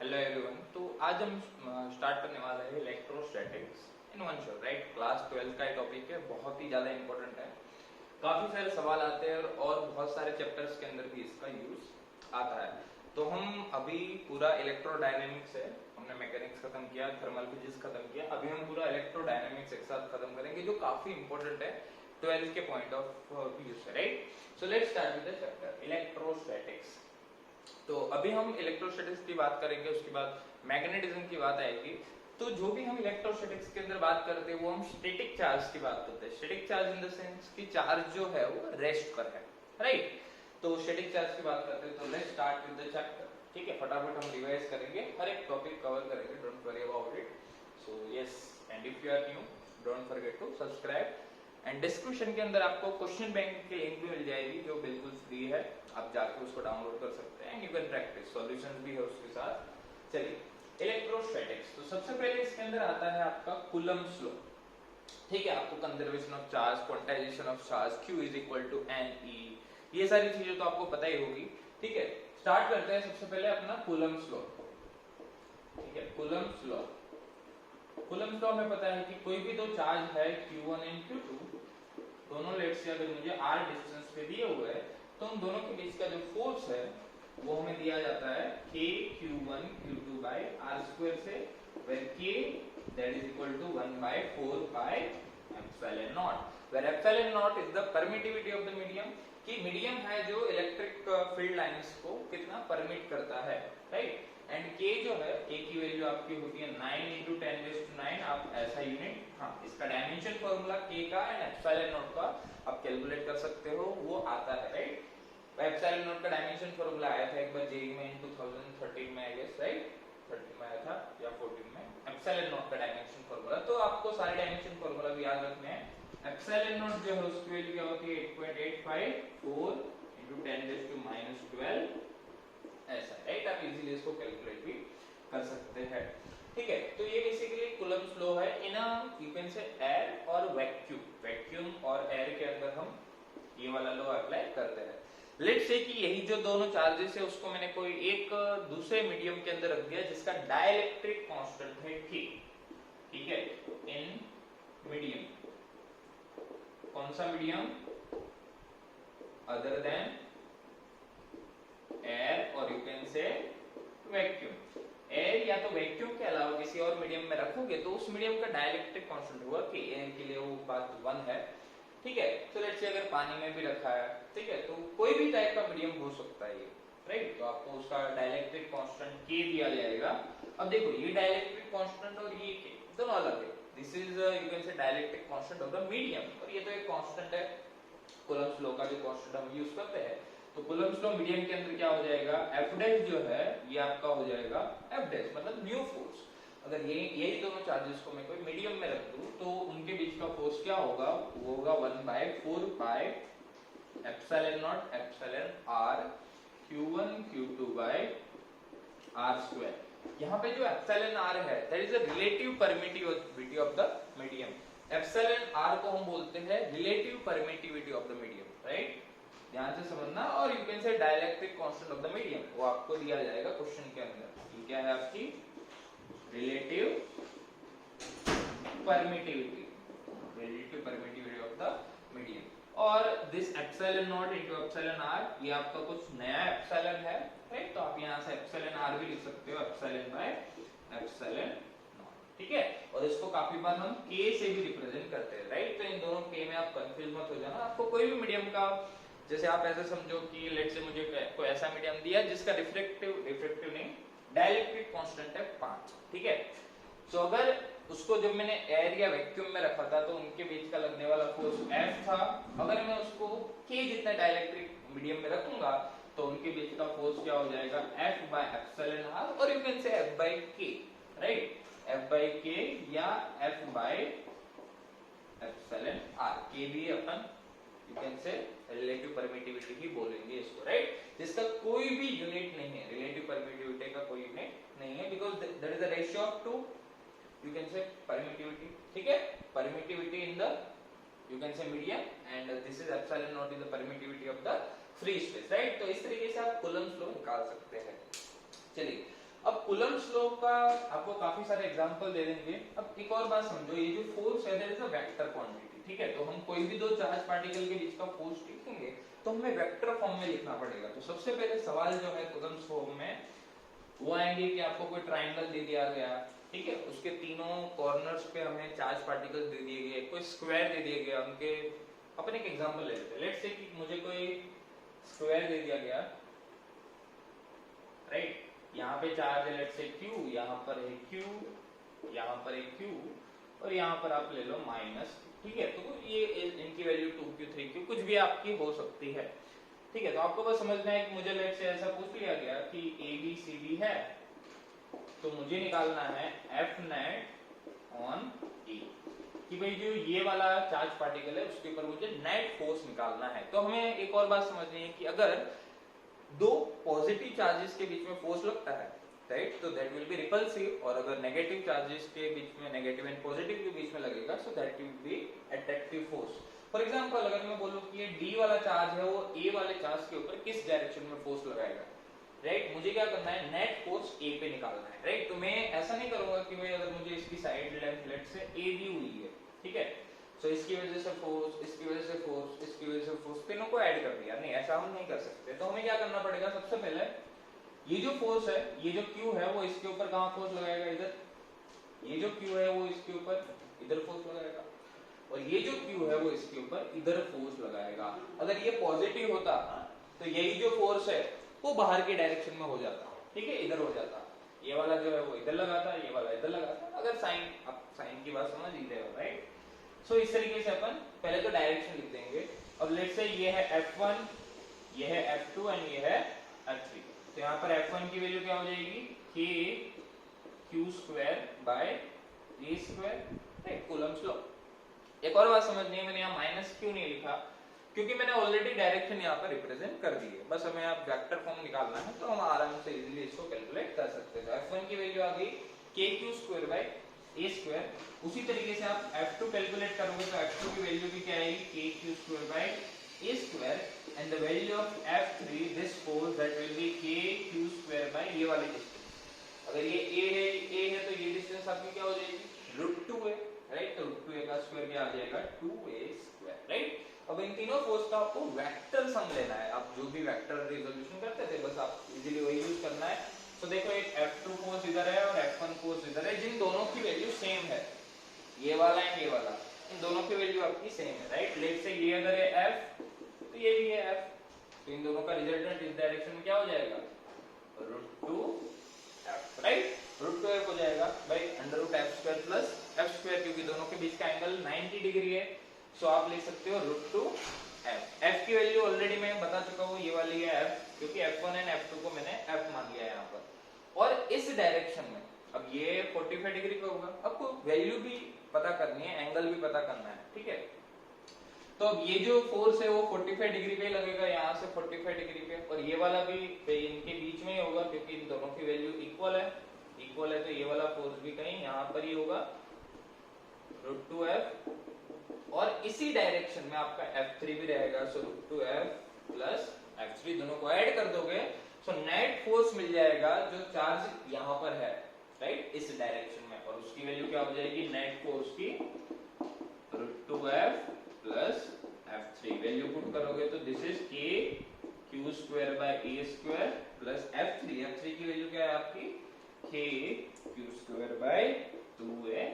Hello everyone. तो आज हम स्टार्ट करने वाले हैं electrostatics in one shot, right. Class 12 का ये टॉपिक है, बहुत ही ज्यादा इंपॉर्टेंट है। काफी सारे सवाल आते हैं और बहुत सारे चैप्टर्स के अंदर भी इसका यूज आता है। तो हम अभी पूरा इलेक्ट्रोडायनेमिक्स है, हमने मैकेनिक्स खत्म किया, थर्मल फिजिक्स खत्म किया, अभी हम पूरा इलेक्ट्रोडायनेमिक्स एक साथ खत्म करेंगे जो काफी इंपॉर्टेंट है 12 के पॉइंट ऑफ व्यू से, right. So let's start with the chapter electrostatics. तो अभी हम इलेक्ट्रोस्टैटिक्स की बात करेंगे, उसके बाद मैग्नेटिज्म की बात आएगी। तो जो भी हम इलेक्ट्रोस्टैटिक्स के अंदर बात करते हैं वो हम स्टैटिक चार्ज की बात करते हैं। Static charge in the sense कि चार्ज जो है वो रेस्ट पर है, राइट। तो स्टैटिक चार्ज की बात करते हैं। तो let's start with the chapter, ठीक है। फटाफट हम रिवाइज करेंगे, हर एक टॉपिक कवर करेंगे, don't worry about it. So yes, and if you are new don't forget to subscribe. And description के अंदर आपको क्वेश्चन बैंक की लिंक भी मिल जाएगी जो बिल्कुल फ्री है, आप जाके उसको डाउनलोड कर सकते हैं and you can practice, solutions भी है उसके साथ। चलिए इलेक्ट्रोस्टैटिक्स, तो सबसे पहले इसके अंदर आता है आपका कूलम्ब्स लॉ, ठीक है। आपको conservation of charge, quantization of charge, Q is equal to NE, ये सारी चीजें तो आपको पता ही होगी, ठीक है। स्टार्ट करते हैं सबसे पहले अपना कूलम्ब्स लॉ, ठीक है। कूलम्ब्स लॉ, कूलम्ब्स लॉ में पता है कि कोई भी दो चार्ज है Q1 एंड Q2, दोनों लेट्स से अगर मुझे r डिस्टेंस पे दिए हुए हैं तो उन दोनों के बीच का जो फोर्स है वो हमें दिया जाता है k Q1 Q2 by r square से, where k that is equal to 1 by 4 pi epsilon naught, where epsilon naught is the permittivity of the medium, कि मीडियम है जो इलेक्ट्रिक फील्ड लाइंस को कितना परमिट करता है, राइट। एंड k जो है, k की वैल्यू आपकी होती है 9 × 10⁹, आप ऐसा यूनिट, हाँ, इसका डायमेंशन फॉर्मूला k का एंड एप्सिलॉन नॉट का आप कैलकुलेट कर सकते हो, वो आता है, राइट। एप्सिलॉन नॉट का डायमेंशन फॉर्मूला आया था एक बार जेईई में इन 2013 में, आई गेस, राइट, 13 में आया था या 14 में एप्सिलॉन नॉट का डायमेंशन फॉर्मूला। तो आपको सारे डायमेंशन फॉर्मूला भी याद रखने हैं। एप्सिलॉन नॉट जो है उसकी वैल्यू क्या होती है 8.854 × 10⁻12 ऐसा, राइट। आप इजीली इसको कैलकुलेट भी कर सकते हैं, ठीक है। तो ये बेसिकली कूलम्ब्स लॉ है इन यू कैन से एयर और वैक्यूम, वैक्यूम और एयर के अंदर हम ये वाला लॉ अप्लाई करते हैं। लेट्स से कि यही जो दोनों चार्जेस है उसको मैंने कोई एक दूसरे मीडियम के अंदर रख दिया जिसका डाइलेक्ट्रिक कांस्टेंट है K, ठीक है। इन मीडियम, कौन सा मीडियम अदर देन एयर और यू कैन से वैक्यूम। एयर या तो वैक्यूम के अलावा किसी और मीडियम में रखोगे तो उस मीडियम का डाइलेक्ट्रिक कांस्टेंट होगा कि एयर के लिए वो बात 1 है, ठीक है। तो लेट्स से अगर पानी में भी रखा है, ठीक है, तो कोई भी टाइप का मीडियम हो सकता है ये, राइट। तो आपको उसका डाइलेक्ट्रिक कांस्टेंट K दिया जाएगा। अब देखो ये डाइलेक्ट्रिक कांस्टेंट और ये K दोनों अलग है। दिस इज यू कैन से dielectric constant of the medium, और ये तो एक कांस्टेंट है, कूलम्ब्स लॉ का जो कांस्टेंट हम यूज करते हैं। तो कूलम्ब्स लॉ मीडियम के अंदर क्या हो जाएगा, F डैश जो है ये आपका हो जाएगा F डैश, मतलब न्यू फोर्स। अगर यही दोनों चार्जेस को मैं कोई मीडियम में रख दूं तो उनके बीच का फोर्स क्या होगा, वो होगा 1/4 pi epsilon not epsilon r Q1 Q2 by r square. यहाँ पे जो एप्सिलॉन r है that is the relative permittivity of the medium. Epsilon r को हम बोलते हैं relative permittivity of the medium, right. ध्यान से समझना। और यू कैन से dielectric constant of the medium, वो आपको दिया जाएगा क्वेश्चन के अंदर। ये क्या है आपकी relative permittivity, relative permittivity of the medium. और this epsilon naught into epsilon r, ये आपका कुछ नया एप्सिलॉन है, राइट। तो आप यहाँ से एप्सिलॉन r भी लिख सकते हो, एप्सिलॉन बाय एप्सिलॉन नॉट, ठीक है। और इसको काफी बार हम k से भी रिप्रेजेंट करते हैं, राइट। तो इन दोनों k में आप कंफ्यूज मत हो जाना। आपको कोई भी मीडियम का, जैसे आप ऐसे समझो कि लेट से मुझे कोई ऐसा मीडियम दिया जिसका रिफ्रैक्टिव नहीं, डाइलेक्ट्रिक कांस्टेंट है 5, ठीक है। सो अगर उसको जब मैंने एयर या वैक्यूम में रखा था तो उनके बीच का लगने वाला फोर्स F था। अगर मैं उसको K जितना डाइलेक्ट्रिक मीडियम में रखूंगा तो उनके बीच का फोर्स क्या हो जाएगा F by एप्सिलॉन r, और you can say F by K, right. F by K या F by epsilon r, K भी अपन you can say relative permittivity ही बोलेंगे इसको, राइट। जिसका कोई भी यूनिट नहीं है, रिलेटिव परमिटिविटी का कोई यूनिट नहीं है, because that is the ratio of two you can say permittivity, ठीक है। Permittivity in the you can say medium and this is epsilon naught is the permittivity of the free space, right. तो इस तरीके से आप Coulomb's law निकाल सकते हैं। चलिए अब कूलम्ब्स लॉ का आपको काफी सारे एग्जांपल दे देंगे। अब एक और बात समझो, ये जो फोर्स है that is a vector quantity, ठीक है। तो हम कोई भी दो चार्ज पार्टिकल के बीच का फोर्स लिखेंगे तो हमें वेक्टर फॉर्म में लिखना पड़ेगा। तो सबसे पहले सवाल जो है कूलम्ब्स फॉर्म में वो आएंगे कि आपको कोई ट्राइंगल दे दिया गया, ठीक है, उसके तीनों कॉर्नर्स पे हमें चार्ज पार्टिकल्स दे दिए गए, कोई स्क्वायर दे दिए गया उनके। अपन एक एग्जांपल ले लेते हैं, लेट्स से कि मुझे कोई स्क्वायर दे दिया गया, राइट। यहाँ पे चार्ज है लेट्स से q, यहाँ पर है q, यहाँ पर है q, और यहाँ पर आप ले लो माइनस, ठीक है। तो ये इनकी वैल्यू 2q 3q कुछ भी आपकी हो सकती है, ठीक है। तो आपको बस समझना है कि मुझे लेट्स से ऐसा पूछ लिया गया कि ABCD है, तो मुझे निकालना है F नेट ऑन E, कि भाई जो ये वाला चार्ज पार्टिकल है उसके ऊपर मुझे नेट फोर्स निकालना है। तो हमें एक और बात समझनी है कि अगर दो पॉजिटिव चार्जेस के बीच में फोर्स लगता है, राइट, तो दैट विल बी रिपल्सिव, और अगर नेगेटिव चार्जेस के बीच में, नेगेटिव एंड पॉजिटिव के बीच में लगेगा, सो that will be attractive force. For example अगर मैं बोलूं कि ये D वाला चार्ज है वो A वाले चार्ज के ऊपर किस डायरेक्शन में फोर्स लगाएगा, राइट, मुझे क्या करना है, नेट फोर्स A पे निकालना है, राइट। तो मैं ऐसा नहीं करूंगा कि भाई अगर मुझे इसकी साइड लेंथ लेट से A दी हुई है, ठीक है, सो इसकी वजह से फोर्स, इसकी वजह से फोर्स, इसकी वजह से फोर्स, तीनों को ऐड कर दिया, नहीं, ऐसा हम नहीं कर सकते। तो हमें क्या करना पड़ेगा, सबसे पहले ये जो फोर्स है, ये जो Q है वो इसके ऊपर कहां फोर्स लगाएगा, इधर। ये जो Q है वो इसके ऊपर इधर फोर्स लगाएगा, और ये जो Q है वो इसके ऊपर इधर फोर्स लगाएगा। अगर ये पॉजिटिव होता तो यही जो फोर्स है वो बाहर के डायरेक्शन में हो जाता, ठीक है, इधर हो जाता, ये वाला जो है वो इधर लगाता, ये वाला इधर लगाता। अगर साइन, आप साइन की बात समझ ही रहे हो, राइट। सो इस तरीके से अपन पहले तो डायरेक्शन लिख देंगे। अब लेट्स से ये है F1, ये है F2 एंड ये है F3। तो यहाँ पर F1 की वैल्यू क्या हो जाएगी, k q square by a square, right, Coulomb's law. एक और बात समझनी है, मैंने यहाँ माइनस क्यों नहीं लिखा, क्योंकि मैंने ऑलरेडी डायरेक्शन यहाँ पर रिप्रेजेंट कर दी है, बस हमें आप वेक्टर फॉर्म निकालना है तो हम आराम से इजीली इसको कैलकुलेट कर सकते हैं। तो F1 की वैल्यू आ गई kq square by a square. उसी तरीके से आप F2 कैलकुलेट करोगे तो F2 की वैल्यू भी क्या आएगी, kq square by a square, and the value of F3 this force that will B kq square by ये वाली डिस्टेंस। अगर ये a है तो ये डिस्टेंस आपकी क्या हो जाएगी, √2 है, राइट। तो √2a का स्क्वायर क्या आ जाएगा, 2a स्क्वायर, राइट। अब इन तीनों फोर्स का आपको वेक्टर सम लेना है। आप जो भी वेक्टर रिजोल्यूशन करते थे बस आप इजीली वही यूज करना है। तो देखो एक F2 फोर्स इधर है और F1 फोर्स इधर है, जिन दोनों की वैल्यू सेम है, ये वाला एंड ये वाला, इन दोनों की वैल्यू आपकी सेम है, राइट। लेट से ये अगर है F तो ये भी है F, तो इन दोनों का रिजल्टेंट इस डायरेक्शन में क्या हो जाएगा, √2f, राइट। √2f हो जाएगा भाई √f² प्लस f², क्योंकि दोनों के बीच का एंगल 90 डिग्री है। सो आप लिख सकते हो √2f। f की वैल्यू ऑलरेडी मैं बता चुका हूँ, ये वाली है f, क्योंकि F1 एंड F2 को मैंने f मान लिया है यहाँ पर। और इस डायरेक्शन में अब ये 45 डिग्री का होगा, आपको वैल्यू भी पता करनी है, एंगल भी पता करना है, ठीक है। तो अब ये जो फोर्स है वो 45 डिग्री पे लगेगा, यहाँ से 45 डिग्री पे, और ये वाला भी इनके बीच में ही होगा क्योंकि इन दोनों की वैल्यू इक्वल है, तो ये वाला फोर्स भी कहीं यहाँ पर ही होगा, √2f। और इसी डायरेक्शन में आपका F3 भी रहेगा, सो √2f प्लस F3 दोनों को ऐड कर दोगे, सो नेट फोर्स मिल जाएगा जो चार्ज यहाँ पर है, राइट, इस डायरेक्शन में, और उसकी वैल्यू क्या हो जाएगी, नेट फोर्स की √2f plus F3 value put करोगे तो this is k q square by a square plus F3 की वैल्यू क्या है आपकी, k q square by 2a,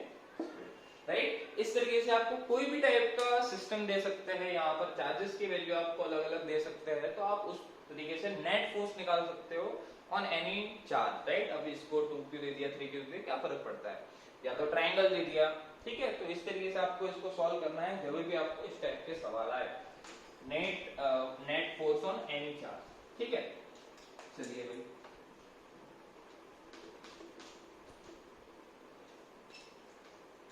right. इस तरीके से आपको कोई भी टाइप का सिस्टम दे सकते हैं, यहाँ पर चार्जेस की वैल्यू आपको अलग अलग दे सकते हैं, तो आप उस तरीके से नेट फोर्स निकाल सकते हो ऑन एनी चार्ज, राइट। अब इसको 2q दे दिया, 3q दे दिया, क्या फर्क पड़ता है, या तो ट्राइंगल दे दिया, ठीक है। तो इस तरीके से आपको इसको सॉल्व करना है जब भी आपको इस टाइप के सवाल आए, net force on any charge, ठीक है। चलिए भाई,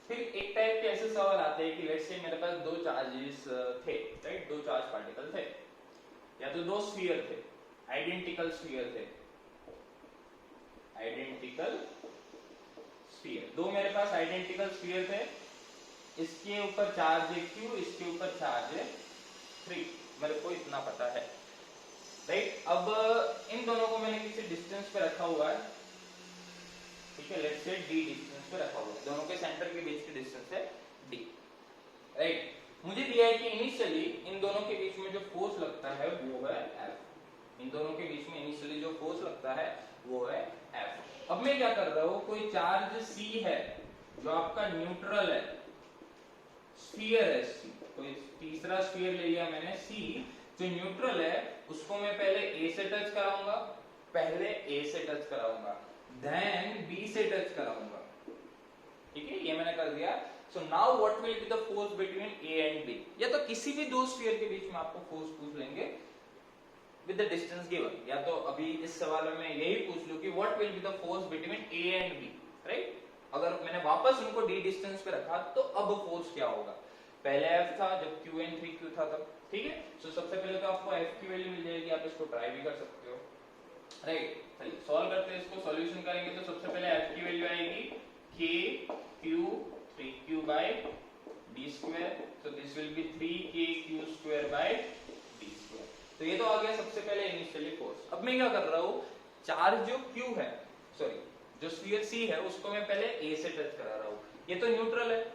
फिर एक टाइप के ऐसे सवाल आते हैं कि लेट्स से मेरे पास दो चार्जेस थे, राइट, दो चार्ज पार्टिकल थे, या तो दो स्फीयर थे, आइडेंटिकल स्फीयर थे, आइडेंटिकल स्फीयर, दो मेरे पास आइडेंटिकल स्फीयर थे, इसके ऊपर चार्ज है q, इसके ऊपर चार्ज है 3, मेरे को इतना पता है, राइट। अब इन दोनों को मैंने किसी डिस्टेंस पे रखा हुआ है, ठीक है, लेट्स से d डिस्टेंस पे रखा हुआ है, दोनों के सेंटर के बीच की डिस्टेंस है d, राइट। मुझे दिया है कि इनिशियली इन दोनों के बीच में जो फोर्स लगता है वो है F, इन दोनों के बीच में इनिशियली जो फोर्स लगता है वो है F। अब मैं क्या कर रहा हूँ, कोई चार्ज C है जो आपका न्यूट्रल है, स्फीयर है C, कोई तीसरा स्फीयर ले लिया मैंने C जो न्यूट्रल है, उसको मैं पहले A से टच कराऊंगा, पहले A से टच कराऊंगा, देन B से टच कराऊंगा, ठीक है, ये मैंने कर दिया। So now what will be the force between A and B, या तो किसी भी दो स्फीयर के बीच में आपको फोर्स पूछ लेंगे विद द डिस्टेंस गिवन, या तो अभी इस सवाल में मैं यही पूछ लूं कि what will be the force between A and B, right. अगर मैंने वापस उनको d डिस्टेंस पे रखा तो अब फोर्स क्या होगा, पहले F था जब Q एंड 3Q था तब, ठीक है। सो सबसे पहले तो आपको F की वैल्यू मिल जाएगी, आप इसको ट्राई भी कर सकते हो, राइट। चलिए सॉल्व करते हैं, इसको सॉल्यूशन करेंगे तो सबसे पहले F की वैल्यू आएगी KQ 3Q by d square, so this will be 3KQ square by d square। तो ये तो आ गया सबसे पहले इनिशियली फोर्स। अब मैं क्या कर रहा हूँ, चार्ज जो Q है, सॉरी जो स्फीयर C है उसको मैं पहले A से टच करा रहा हूँ, ये तो न्यूट्रल है,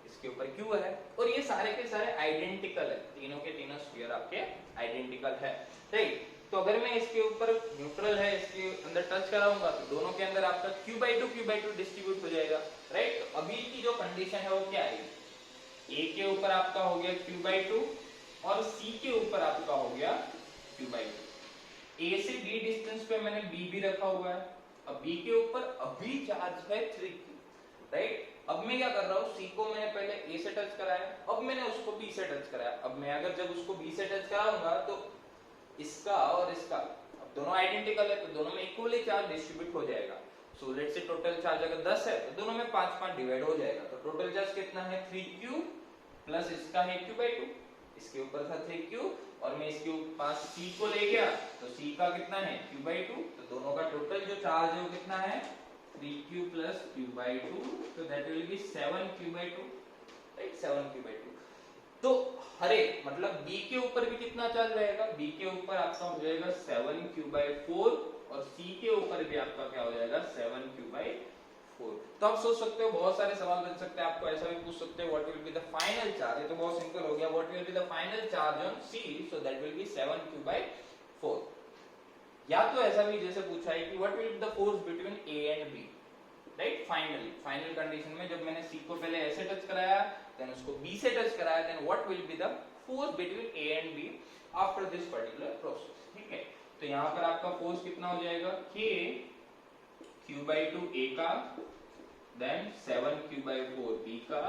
इसके ऊपर Q है, और ये सारे के सारे आइडेंटिकल है, तीनों के तीनों स्फीयर आपके आइडेंटिकल है, राइट। तो अगर मैं इसके ऊपर न्यूट्रल है इसके अंदर टच कराऊंगा तो दोनों के अंदर आपका Q/2 डिस्ट्रीब्यूट हो जाएगा, राइट। तो अभी की जो कंडीशन है वो क्या आएगी, A के ऊपर आपका हो गया Q/2 और C के ऊपर आपका हो गया Q/2। A से D डिस्टेंस पे मैंने B भी रखा हुआ है, अब B के ऊपर अभी चार्ज है 3Q, राइट। अब मैं क्या कर रहा हूँ, C को मैंने पहले A से टच कराया, अब मैंने उसको B से टच कराया, अब मैं अगर जब उसको B से टच कराऊंगा तो इसका और इसका, अब दोनों आइडेंटिकल है तो दोनों में इक्वली चार्ज डिस्ट्रीब्यूट हो जाएगा। So let's say total charge अगर 10 है तो दोनों में 5-5 डिवाइड हो जाएगा, तो टोटल चार्ज कितना है 3Q प्लस इसका है Q/2, इसके ऊपर था 3Q और मैं इसके पास C को ले गया तो C का कितना है Q/2, तो दोनों का टोटल जो चार्ज है वो कितना है 3Q प्लस Q/2, तो that will B 7Q/2, right, 7Q/2। तो हर एक मतलब B के ऊपर भी कितना चार्ज रहेगा, B के ऊपर आपका हो जाएगा 7Q/4 और C के ऊपर भी आपका क्या हो जाएगा 7Q/4। तो आप सोच सकते हो बहुत सारे सवाल बन सकते हैं, आपको ऐसा भी पूछ सकते हैं what will be the final charge, ये तो बहुत सिंपल हो गया, what will be the final charge on C, so that will B 7Q/4। या तो ऐसा भी जैसे पूछा है कि what will be the force between A and B, right. Finally final condition में जब मैंने C को पहले ऐसे टच कराया देन उसको B से टच कराया, then what will be the force between A and B after this particular process, ठीक है। तो यहाँ पर आपका फोर्स कितना हो जाएगा K Q/2 A का, देन 7Q/4 B का,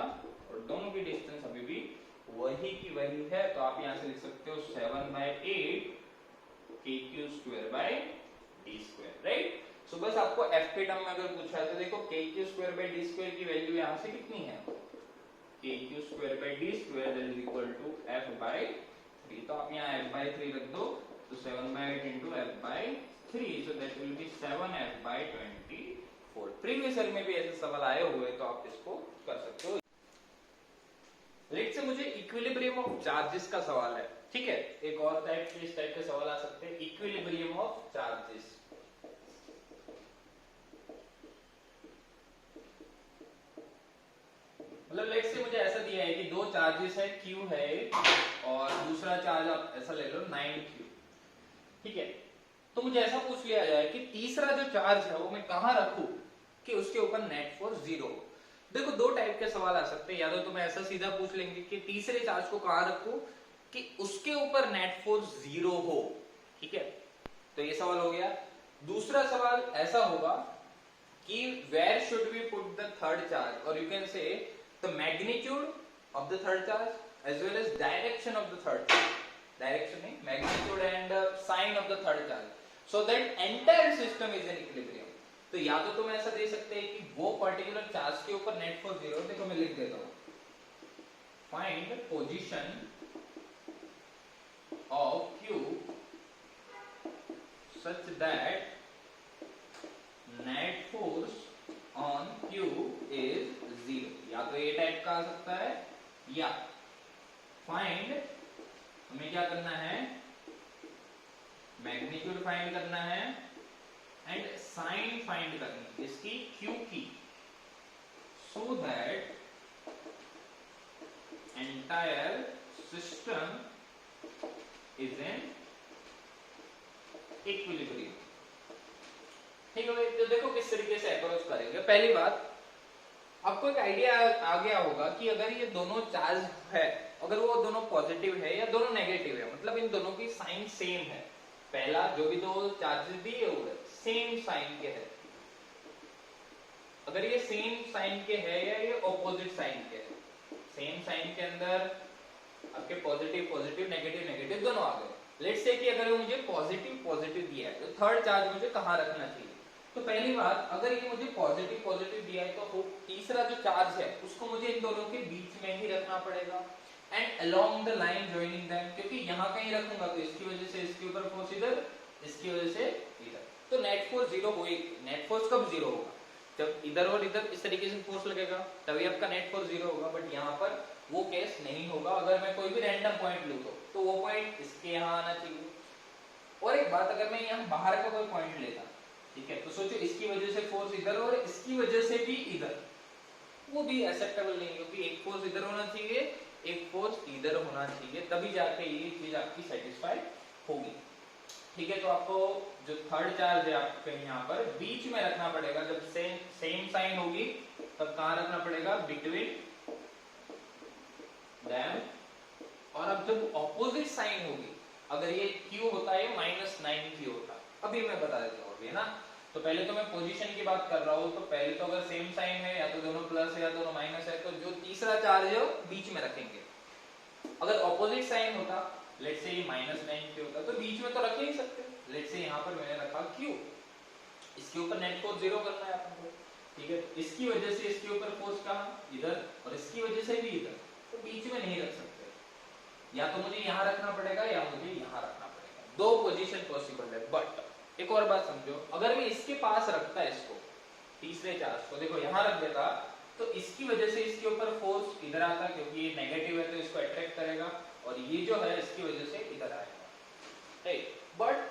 और दोनों की डिस्टेंस अभी भी वही की वही है, तो आप यहाँ से लिख सकते हो 7/8 KQ square by D square, right. So बस आपको F के टर्म में अगर पूछा है तो देखो KQ square by D square की वैल्यू यहाँ से कितनी है, KQ square by D square that is equal to F/3, तो आप यहाँ F/3 रख दो, तो 7/8 into F/3, so that will be 7F/24। Previous year में भी ऐसे सवाल आए हुए तो आप इसको कर सकते हो। लेट्स से मुझे इक्विलिब्रियम ऑफ चार्जेस का सवाल है, ठीक है, एक और टाइप के इस टाइप के सवाल आ सकते हैं, इक्विलिब्रियम ऑफ चार्जेस। मतलब लेट्स से मुझे ऐसा दिया है कि दो चार्जेस है, Q है और दूसरा चार्ज आप ऐसा ले लो 9Q, ठीक है। तो मुझे ऐसा पूछ लिया जाए कि तीसरा जो चार्ज है वो मैं कहां रखूं कि उसके ऊपर नेट फोर्स 0 हो। देखो दो टाइप के सवाल आ सकते हैं, या तो तुम्हें ऐसा सीधा पूछ लेंगे कि तीसरे चार्ज को कहां रखूं कि उसके ऊपर नेट फोर्स 0 हो, ठीक है, तो ये सवाल हो गया। दूसरा सवाल ऐसा होगा कि where should we put the third charge, और you can say the magnitude of the third charge as well as direction of the third charge, direction mean magnitude and sign of the third charge, so that entire system is in equilibrium। तो या तो तुम ऐसा दे सकते हैं कि वो particular charge के ऊपर नेट फोर्स 0, देखो मैं लिख देता हूं, find position of Q such that net force on Q is 0, या तो ये टाइप का आ सकता है, या फाइंड हमें क्या करना है, मैग्नीट्यूड फाइंड करना है एंड साइन फाइंड करनी है, इसकी Q so that entire system is in equilibrium। ठीक है भाई, तो देखो किस तरीके से अप्रोच करेंगे। पहली बात, आपको एक आइडिया आ गया होगा कि अगर ये दोनों चार्ज है, अगर वो दोनों पॉजिटिव है या दोनों नेगेटिव है, मतलब इन दोनों की साइन सेम है। पहला जो भी दो चार्जेस दिए हुए सेम साइन के है, अगर ये सेम साइन के है या ये ऑपोजिट साइन के है, सेम साइन के अंदर आपके पॉजिटिव पॉजिटिव नेगेटिव नेगेटिव दोनों आ गए। लेट्स से कि अगर मुझे पॉजिटिव पॉजिटिव दिया है तो थर्ड चार्ज मुझे कहाँ रखना चाहिए। तो पहली बात, अगर ये मुझे पॉजिटिव पॉजिटिव दिया है तो तीसरा जो चार्ज है उसको मुझे इन दोनों के बीच में ही रखना पड़ेगा and along the line joining them, क्योंकि यहाँ कहीं रखूंगा तो इसकी वजह से इसके ऊपर फोर्स इधर, इसकी वजह से इधर, तो नेट फोर्स जीरो होगी। नेट फोर्स कब जीरो होगा? जब इधर और इधर इस तरीके से फोर्स लगेगा तभी आपका नेट फोर्स जीरो होगा। बट यहाँ पर वो केस नहीं होगा। अगर मैं कोई भी रैंडम पॉइंट लूँ तो वो पॉइंट इसके यहाँ आना चाहिए। और एक बात, अगर मैं यहाँ बाहर का कोई पॉइंट लेता, ठीक है, तो सोचो इसकी वजह से फोर्स इधर और इसकी वजह से भी इधर, वो भी एक्सेप्टेबल नहीं, क्योंकि एक फोर्स इधर होना चाहिए एक फोर्स इधर होना चाहिए, तभी जाके ये चीज आपकी सेटिस्फाई होगी। ठीक है, तो आपको जो थर्ड चार्ज है आपके यहाँ पर बीच में रखना पड़ेगा। जब सेम साइन होगी तब कहाँ रखना पड़ेगा? Between them. और अब जब ऑपोजिट साइन होगी, अगर ये Q होता है -9Q होता, अभी मैं बता देता हूँ अभी ना। तो पहले तो मैं पोजीशन की बात कर रहा हूँ, तो पहले तो अगर सेम साइन है या तो दोनों प्लस है या दोनों माइनस है, तो जो तीसरा चार्ज है वो बीच में रखेंगे। अगर ऑपोजिट साइन होता, लेट्स से ये -9Q होता, तो बीच में तो रख ही सकते। लेट्स से यहाँ पर मैंने रखा Q, इसके ऊपर नेट फोर्स जीरो करना है आपको, ठीक है। इसकी वजह से इसके ऊपर फोर्स कहाँ? इधर, और इसकी वजह से भी इधर, तो बीच में नहीं रख सकते। या तो मुझे यहाँ रखना पड़ेगा या मुझे यहाँ रखना पड़ेगा, दो पोजीशन पॉसिबल है। बट एक और बात समझो, अगर मैं इसके पास रखता है इसको, तीसरे चार्ज को देखो यहाँ रख देता, तो इसकी वजह से इसके ऊपर फोर्स इधर आता, क्योंकि ये नेगेटिव है तो इसको अट्रैक्ट करेगा, और ये जो है इसकी वजह से इधर आएगा, राइट। बट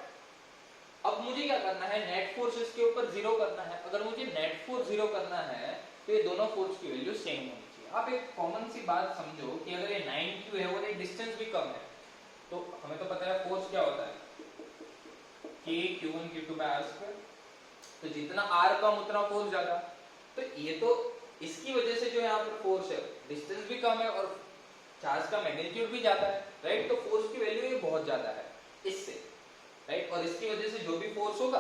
अब मुझे क्या करना है? नेट फोर्स इसके ऊपर जीरो करना है। अगर मुझे नेट फोर्स जीरो करना है तो ये दोनों फोर्स की वैल्यू सेम होनी चाहिए। आप एक कॉमन सी बात समझो कि अगर ये 9Q है और ये डिस्टेंस भी कम है, तो हमें तो पता है फोर्स क्या होता है, K Q1 Q2 by r²। तो जितना r कम उतना फोर्स ज्यादा। तो ये तो इसकी वजह से जो यहाँ पर फोर्स है, डिस्टेंस भी कम है और चार्ज का मैग्नीट्यूड भी ज्यादा है, राइट। तो फोर्स की वैल्यू ये बहुत ज्यादा है इससे, राइट। और इसकी वजह से जो भी फोर्स होगा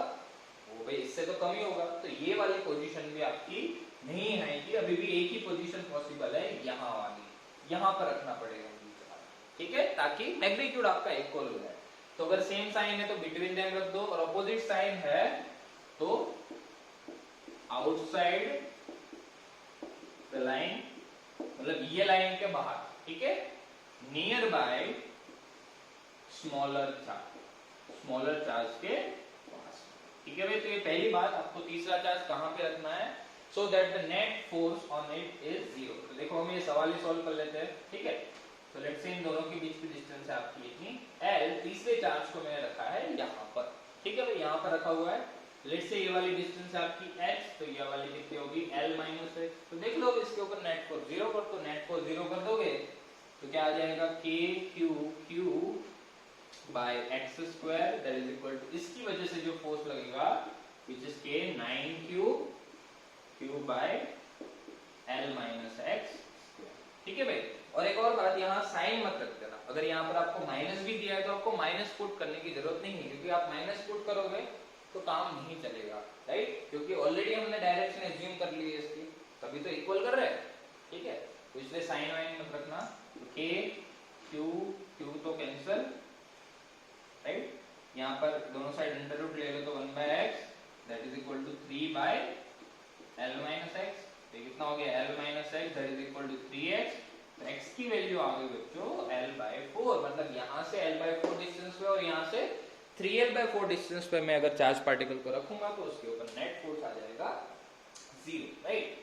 वो भाई इससे तो कम ही होगा। तो ये वाली पोजीशन भी आपकी नहीं आएगी, अभी भी एक ही पोजीशन पॉसिबल है, यहाँ वाली, यहाँ पर रखना पड़ेगा, ठीक है, ताकि मैग्नीट्यूड आपका इक्वल हो जाए। तो अगर सेम साइन है तो बिटवीन देम रख दो, और अपोजिट साइन है तो आउटसाइड द लाइन, मतलब ये लाइन के बाहर, ठीक है, नियर बाय स्मॉलर चार्ज के पास, ठीक है भाई। तो ये पहली बात, आपको तीसरा चार्ज कहां पे रखना है, so that the net force on it is zero. तो देखो हम ये सवाल ही सॉल्व कर लेते हैं, ठीक है। तो लेट्स से इन दोनों के बीच की डिस्टेंस है आपकी इतनी L, तीसरे चार्ज को मैंने रखा है यहाँ पर, ठीक है भाई, यहाँ पर रखा हुआ है। लेट्स से ये वाली डिस्टेंस है आपकी H, तो ये वाली कितनी होगी? L - H। तो देख लो इसके ऊपर नेट फोर्स जीरो कर, तो नेट फोर्स जीरो कर दोगे तो क्या आ जाएगा? KQ by x², that is equal to, इसकी वजह से जो फोर्स लगेगा which is K 9Q by L - x², ठीक है भाई। और एक और बात, यहाँ साइन मत रख देना। अगर यहाँ पर आपको माइनस भी दिया है तो आपको माइनस पुट करने की जरूरत नहीं है, क्योंकि आप माइनस पुट करोगे तो काम नहीं चलेगा, राइट। क्योंकि ऑलरेडी हमने डायरेक्शन एज्यूम कर ली है इसकी, तभी तो इक्वल कर रहे हैं, ठीक है। तो इसलिए साइन वाइन मत रखना। K Q तो कैंसिल, राइट। यहाँ पर दोनों साइड अंडर रूट ले लो तो 1/x, that is equal to 3/L - x। तो कितना हो गया? L - x, that is equal to 3x। तो x की वैल्यू आ गई बच्चों L/4, मतलब यहाँ से L/4 डिस्टेंस पे और यहाँ से 3L/4 डिस्टेंस पे मैं अगर चार्ज पार्टिकल को रखूंगा तो उसके ऊपर नेट फोर्स आ जाएगा 0, राइट।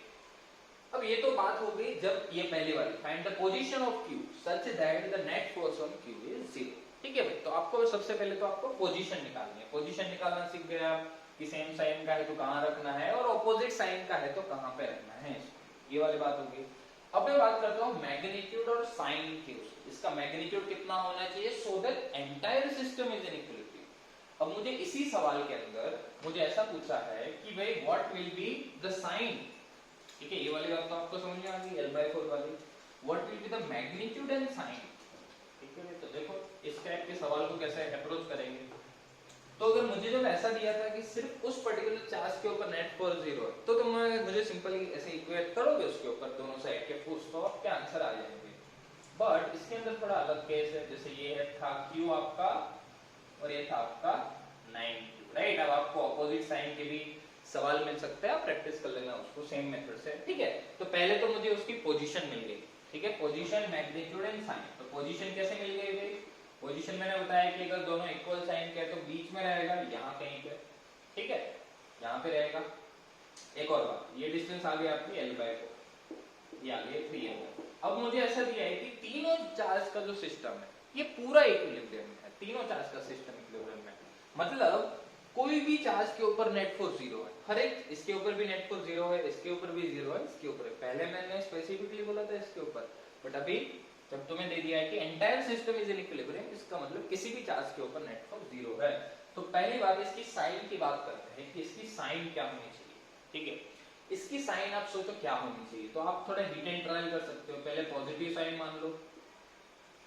अब ये तो बात हो गई जब ये पहली वाली, find the position of Q such that the net force on Q is 0, ठीक है भाई। तो आपको सबसे पहले तो आपको पोजीशन निकालनी है। पोजीशन निकालना सीख गए आप कि सेम साइन का है तो कहाँ रखना है और ऑपोजिट साइन का है तो कहाँ पे रखना है इसको। ये वाली बात होगी। अब मैं बात करता हूँ मैग्नीट्यूड और साइन की। इसका मैग्नीट्यूड कितना होना चाहिए so that entire system is in equilibrium. अब मुझे इसी सवाल के अंदर मुझे ऐसा पूछा है कि भाई what will be the sign, ठीक है, ये वाली बात तो आपको समझ में आ गई L/4 वाली। What will be the magnitude and sign, ठीक है। तो देखो इस टाइप के सवाल को कैसे अप्रोच करेंगे। तो अगर मुझे जब ऐसा दिया था कि सिर्फ उस पर्टिकुलर चार्ज के ऊपर नेट फोर्स 0 है, तो तुम मुझे सिंपली ऐसे इक्वेट करोगे उसके ऊपर दोनों साइड के फोर्स, तो आपके आंसर आ जाएंगे। बट इसके अंदर थोड़ा अलग केस है। जैसे ये है था Q आपका और ये था आपका 9Q, राइट। अब आपको ऑपोजिट साइन के भी सवाल मिल सकते हैं, आप प्रैक्टिस कर लेना उसको सेम मेथड से, ठीक है। तो पहले तो मुझे उसकी पोजीशन मिल गई, ठीक है, पोजीशन मैग्नीट्यूड एंड साइन। तो पोजीशन कैसे मिल गई भाई, पोजीशन मैंने बताया कि अगर दोनों इक्वल साइन के तो बीच में रहेगा यहाँ कहीं पे, ठीक है, यहाँ पे रहेगा। एक और बात, ये डिस्टेंस आ गई आपकी L/4, ये आ गई 3L। अब मुझे ऐसा दिया है कि तीनों चार्ज का जो सिस्टम है ये पूरा इक्विलिब्रियम में है, तीनों चार्ज का सिस्टम इक्विलिब्रियम में है। मतलब कोई भी चार्ज के ऊपर नेट फोर्स 0 है, हर एक, इसके ऊपर भी नेट फोर्स 0 है, इसके ऊपर भी 0 है, इसके ऊपर। पहले मैंने स्पेसिफिकली बोला था इसके ऊपर, बट अभी जब तुम्हें दे दिया है कि entire system is in equilibrium, इसका मतलब किसी भी चार्ज के ऊपर नेट फोर्स 0 है। तो पहली बात इसकी साइन की बात करते हैं कि इसकी साइन क्या होनी चाहिए, ठीक है। इसकी साइन आप सोचो क्या होनी चाहिए, तो आप थोड़ा हिट एंड ट्रायल कर सकते हो। पहले पॉजिटिव साइन मान लो,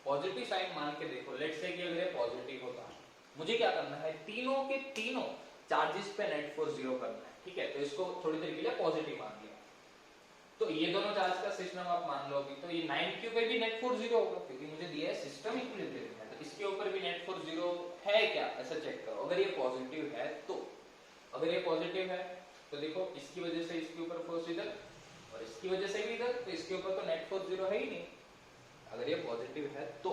पॉजिटिव साइन मान के देखो। लेट्स से कि अगर ये पॉजिटिव होता है, मुझे क्या करना है, तीनों के तीनों चार्जेस पे नेट फोर्स 0 करना है, ठीक है। तो इसको थोड़ी देर के लिए पॉजिटिव मान लिया। तो ये दोनों चार्ज का सिस्टम आप मान लो, तो ये 9Q पे भी नेट फोर्स 0 होगा, क्योंकि मुझे दिया है सिस्टम इक्विलिब्रियम है। तो इसके ऊपर भी नेट फोर्स 0 है क्या, ऐसा चेक करो। अगर ये पॉजिटिव है तो, अगर ये पॉजिटिव है तो देखो इसकी वजह से इसके ऊपर फोर्स इधर और इसकी वजह से भी इधर, तो इसके ऊपर तो नेट फोर्स 0 है ही नहीं। अगर ये पॉजिटिव है तो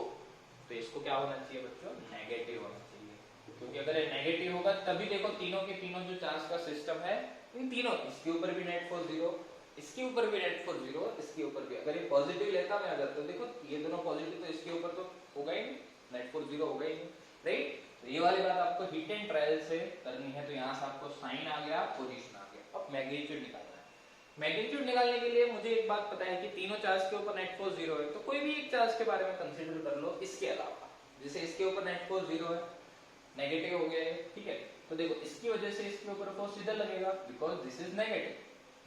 इसको क्या होना चाहिए बच्चों, नेगेटिव होना चाहिए। क्योंकि अगर ये नेगेटिव होगा तभी देखो तीनों के तीनों जो चार्ज का सिस्टम है, इन तीनों, इसके ऊपर भी नेट फोर्स 0, इसके ऊपर भी नेट फोर्स 0, इसके ऊपर भी। अगर ये पॉजिटिव लेता मैं अगर, तो देखो ये दोनों पॉजिटिव, तो इसके ऊपर तो होगा ही नहीं, नेट फोर्स 0 होगा ही नहीं, राइट। तो ये वाली बात आपको हिट एंड ट्रायल से करनी है। तो यहाँ से आपको साइन आ गया, पोजीशन आ गया। अब मैग्नीट्यूड निकालना है। मैग्नीट्यूड निकालने के लिए मुझे एक बात पता है कि तीनों चार्ज के ऊपर नेट फोर्स 0 है, तो कोई भी एक चार्ज के बारे में कंसीडर कर लो इसके अलावा। जैसे इसके ऊपर नेट फोर्स 0 है, नेगेटिव हो गया है, ठीक है। तो देखो इसकी वजह से इसके ऊपर फोर्स इधर लगेगा, because this is negative,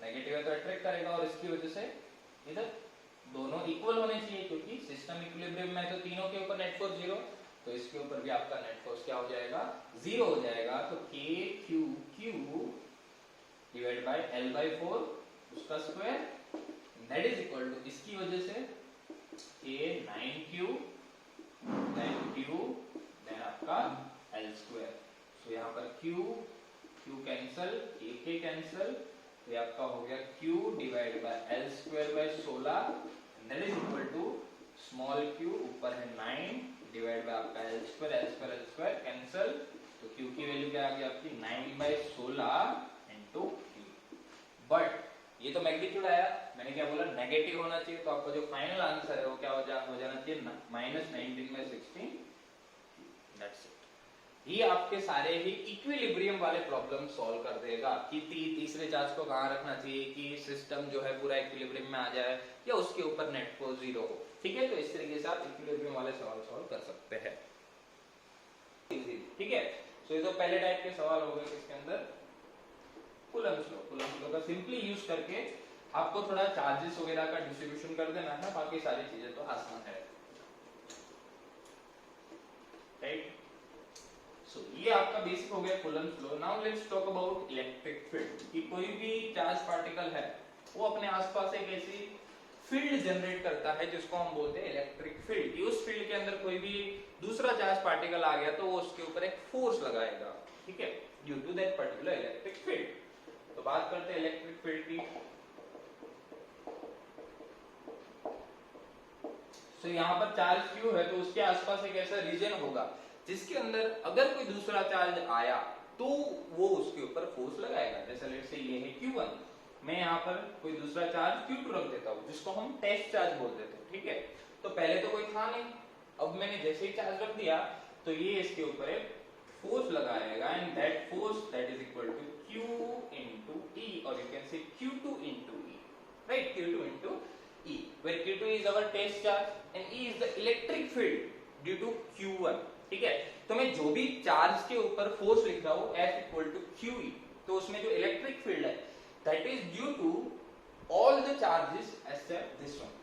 negative है तो अट्रैक्ट करेगा, और इसकी वजह से इधर। दोनों इक्वल होने चाहिए क्योंकि सिस्टम इक्विलिब्रियम में है, तो तीनों के ऊपर नेट फोर्स 0, तो इसके ऊपर भी आपका नेट फोर्स क्या हो जाएगा, 0 हो जाएगा। तो KQQ डिवाइड बाय L/4 उसका square, that is equal to, इसकी वजह से K9Q then Q then आपका L स्क्वायर। तो यहाँ पर Q कैंसल, K कैंसल, तो आपका हो गया Q divide by L square by 16, that is equal to small q ऊपर है 9 डिवाइड बाय आपका L स्क्वायर कैंसल, तो Q की वैल्यू क्या आ गई आपकी 9/16 इनटू Q। बट ये तो मैग्नीट्यूड आया, मैंने क्या बोला, नेगेटिव होना चाहिए। तो आपका जो फाइनल आंसर है वो क्या हो जाना चाहिए, -19/16। That's it. ये आपके सारे ही इक्विलिब्रियम वाले प्रॉब्लम सॉल्व कर देगा कि तीसरे चार्ज को कहाँ रखना चाहिए कि सिस्टम जो है पूरा इक्विलिब्रियम में आ जाए या उसके ऊपर नेट फोर्स 0 हो, ठीक है। तो इस तरीके से आप इक्विलिब्रियम वाले सवाल सॉल्व कर सकते हैं, ठीक है। तो ये तो पहले टाइप के सवाल हो गए इसके अंदर। कूलम्ब लॉ का सिंपली यूज करके आपको थोड़ा चार्जेस वगैरह का डिस्ट्रीब्यूशन कर देना है, बाकी सारी चीजें तो आसान है, राइट। सो ये आपका बेसिक हो गया coulomb law. Now let's talk about electric field. कि कोई भी चार्ज पार्टिकल है वो अपने आसपास एक ऐसी फील्ड जनरेट करता है जिसको हम बोलते हैं इलेक्ट्रिक फील्ड। कि उस फील्ड के अंदर कोई भी दूसरा चार्ज पार्टिकल आ गया तो वो उसके ऊपर एक फोर्स लगाएगा, ठीक है, due to that particular electric field. तो बात करते हैं इलेक्ट्रिक फील्ड की। तो यहाँ पर चार्ज Q है तो उसके आसपास एक ऐसा रीजन होगा जिसके अंदर अगर कोई दूसरा चार्ज आया तो वो उसके ऊपर फोर्स लगाएगा। जैसे लेट्स से ये है Q1, मैं यहाँ पर कोई दूसरा चार्ज Q2 रख देता हूँ जिसको हम टेस्ट चार्ज बोल देते हैं, ठीक है। तो पहले तो कोई था नहीं, अब मैंने जैसे ही चार्ज रख दिया तो ये इसके ऊपर एक फोर्स लगाएगा, and that force that is equal to Q into E, और you can say Q2 into E, right. right? Q2 into E, where Q2 is our test charge and E is the electric field due to Q1, ठीक है? तो मैं जो भी charge के ऊपर force लिख रहा हूँ F इक्वल टू QE, तो उसमें जो इलेक्ट्रिक फील्ड है that is due to all the charges except this one,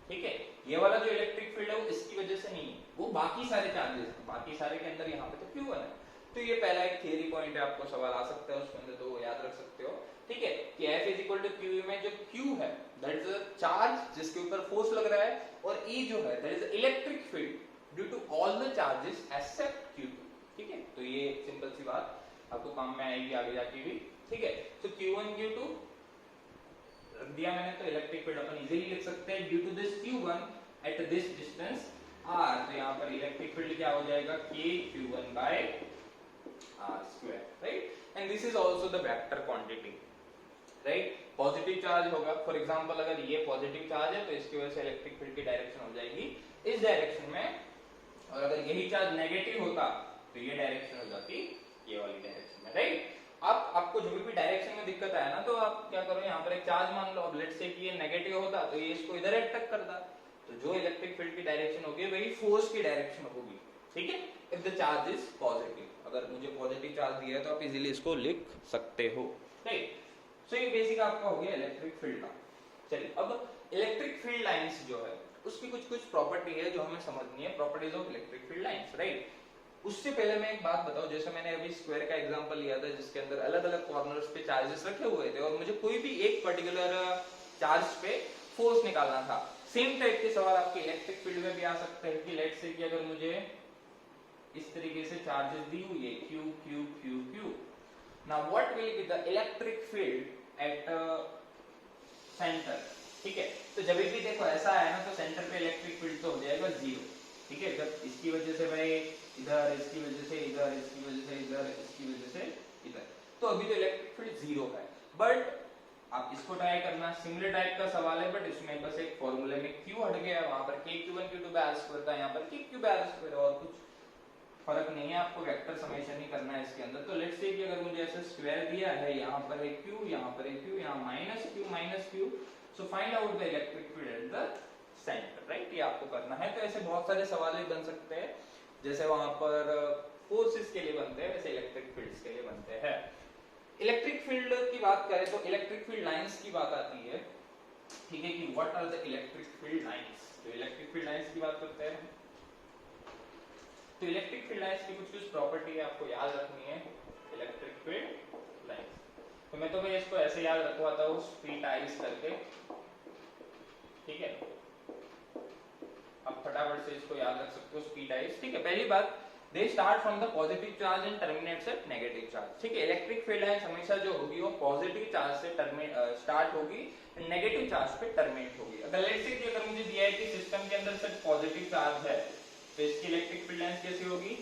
ठीक है? ये वाला जो इलेक्ट्रिक फील्ड है वो इसकी वजह से नहीं है, वो बाकी सारे चार्जेस हैं, बाकी सारे के अंदर यहाँ पे तो Q1 है। तो ये पहला एक थियरी पॉइंट है, आपको सवाल आ सकता है उसके अंदर, तो याद रख सकते हो, ठीक है? कि F is equal to QE में जो Q है दैट इज अ चार्ज जिसके ऊपर फोर्स लग रहा है, और E जो है that is electric field due to all the charges except Q2, ठीक है? तो ये सिंपल सी बात आपको काम में आएगी आगे जाके भी, ठीक है? तो Q1 Q2 रख दिया मैंने, तो इलेक्ट्रिक फील्ड अपन इजीली लिख सकते हैं due to this Q1 at this distance R, तो यहाँ पर इलेक्ट्रिक फील्ड क्या हो जाएगा KQ1 by R square, right? And this is also the vector quantity, right? Positive charge होगा, फॉर एग्जांपल अगर ये पॉजिटिव चार्ज है तो इसकी वजह से इलेक्ट्रिक फील्ड की डायरेक्शन हो जाएगी इस डायरेक्शन में, और अगर यही चार्ज नेगेटिव होता तो ये डायरेक्शन हो जाती ये वाली डायरेक्शन में, राइट? अब आपको जो भी डायरेक्शन में दिक्कत आया ना, तो आप क्या करो, यहाँ पर एक चार्ज मान लो, अब लेट्स से कि ये नेगेटिव होता तो ये इसको इधर अट्रैक्ट करता, तो जो इलेक्ट्रिक फील्ड की डायरेक्शन होगी वही फोर्स की डायरेक्शन होगी, ठीक है? If the charge is positive, अगर मुझे पॉजिटिव चार्ज दिया है तो आप इजीली इसको लिख सकते हो, राइट? सो ये बेसिक आपका हो गया इलेक्ट्रिक फील्ड का। चलिए अब इलेक्ट्रिक फील्ड लाइंस जो है उसकी कुछ प्रॉपर्टी है जो हमें समझनी है, properties of electric field lines, right? उससे पहले मैं एक बात बताऊं, जैसे मैंने अभी स्क्वायर का एग्जांपल लिया था जिसके अंदर अलग अलग कॉर्नर्स पे चार्जेस रखे हुए थे और मुझे कोई भी एक पर्टिकुलर चार्ज पे फोर्स निकालना था, सेम टाइप के सवाल आपके इलेक्ट्रिक फील्ड में भी आ सकते हैं कि लेट्स से कि अगर मुझे इस तरीके से चार्जेस दी हुई है Q Q Q Q, now what will be the electric field at centre, ठीक है? तो जब भी देखो ऐसा है ना, तो सेंटर पे इलेक्ट्रिक फील्ड तो हो जाएगा जीरो, ठीक है? जब इसकी वजह से भाई इधर, इसकी वजह से इधर, इसकी वजह से इधर, इसकी वजह से इधर, तो अभी तो इलेक्ट्रिक फील्ड जीरो है। बट आप इसको ट्राई करना, सिमिलर टाइप का सवाल है, बट इसमें बस एक फॉर्मूले में Q हट गया है, वहां पर KQ1 Q2 by R square था, यहाँ पर KQ by R square, और कुछ फर्क नहीं है, आपको वेक्टर समेशन ही करना है इसके अंदर। तो लेट्स से कि अगर मुझे ऐसे स्क्वायर दिया है, यहाँ पर है Q, यहाँ पर है Q, यहाँ minus Q, so find out the electric field at the centre, right? ये आपको करना है। तो ऐसे बहुत सारे सवाल बन सकते हैं, जैसे वहां पर फोर्सेस के लिए बनते हैं वैसे इलेक्ट्रिक फील्ड्स के लिए बनते हैं। इलेक्ट्रिक फील्ड की बात करें तो इलेक्ट्रिक फील्ड लाइंस की बात आती है, ठीक है? कि what are the electric field lines, तो इलेक्ट्रिक फील्ड लाइंस की बात करते हैं। तो इलेक्ट्रिक फील्ड लाइंस की कुछ प्रॉपर्टी है आपको याद रखनी है, इलेक्ट्रिक फील्ड लाइंस। तो मैं इसको ऐसे याद रखवाता हूँ स्प्लिटाइज करके, ठीक है? अब फटाफट से इसको याद रख सकते हो स्प्लिटाइज, ठीक है? पहली बात, they start from the positive charge and terminates at negative charge, ठीक है? इलेक्ट्रिक फील्ड लाइंस हमेशा जो होगी वो पॉजिटिव चार्ज से स्टार्ट होगी, नेगेटिव चार्ज पे टर्मिनेट होगी। अगर लेट्स से कि अगर मुझे दिया है कि सिस्टम के अंदर सिर्फ पॉजिटिव चार्ज है, तो इसकी इलेक्ट्रिक फील्ड लाइंस कैसी होगी?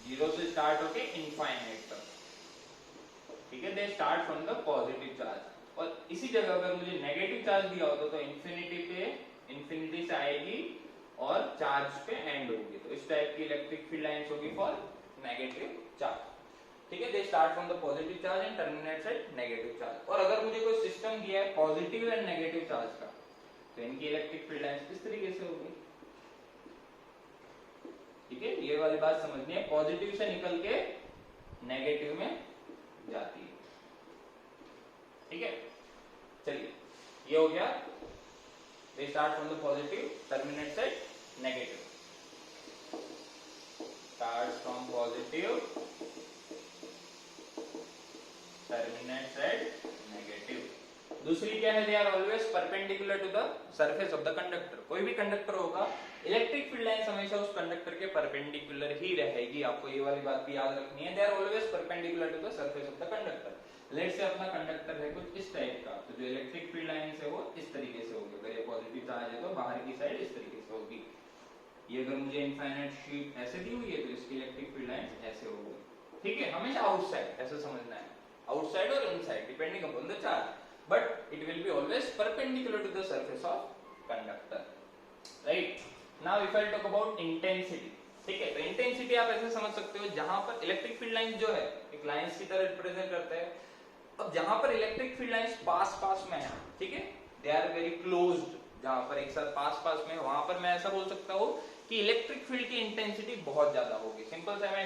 जीरो से स्टार्ट होके इनफाइनाइट तक, ठीक है? They start from the positive charge, और इसी जगह अगर मुझे नेगेटिव चार्ज दिया होता तो इंफिनिटी से आएगी और चार्ज पे एंड होगी, तो इस टाइप की इलेक्ट्रिक फील्ड लाइंस होगी फॉर नेगेटिव चार्ज, ठीक है? They start from the positive charge and terminates at negative charge. और अगर मुझे कोई सिस्टम दिया है पॉजिटिव एंड नेगेटिव चार्ज का, तो इनकी इलेक्ट्रिक फील्ड लाइंस इस तरीके से होगी, ठीक है? ये वाली बात समझनी है, पॉजिटिव से निकल के नेगेटिव में जाती है, ठीक है? चलिए ये हो गया, they start from the positive, terminates at negative, starts from positive, terminates at negative। दूसरी क्या है? they are always perpendicular to the surface of the conductor, कोई भी कंडक्टर होगा इलेक्ट्रिक फील्ड लाइंस हमेशा उस कंडक्टर के परपेंडिकुलर ही रहेगी, आपको ये वाली बात भी याद रखनी है, they are always perpendicular to the surface of the conductor। Let's say अपना कंडक्टर है कुछ इस टाइप का, तो जो इलेक्ट्रिक फील्ड लाइंस है वो इस तरीके से होगी, अगर ये पॉजिटिव चार्ज है तो बाहर की साइड इस तरीके से होगी। ये अगर मुझे इनफाइनाइट शीट ऐसे दी हुई है तो इसकी इलेक्ट्रिक फील्ड लाइंस ऐसे होगी, ठीक है? हमेशा आउटसाइड ऐसे समझना है, आउटसाइड और inside depending upon the charge, but it will be always perpendicular to the surface of conductor, right? Now if I talk about intensity, ठीक है? तो इंटेंसिटी आप ऐसे समझ सकते हो, जहां पर इलेक्ट्रिक फील्ड लाइंस जो है एक लाइंस की तरह रिप्रेजेंट करते हैं। अब जहां पर इलेक्ट्रिक फील्ड लाइंस पास में है, ठीक है? दे आर वेरी क्लोज्ड, जहां पर एक साथ पास पास में, वहां पर मैं ऐसा बोल सकता हूँ कि इलेक्ट्रिक फील्ड की इंटेंसिटी बहुत ज्यादा होगी। सिंपल सा मैं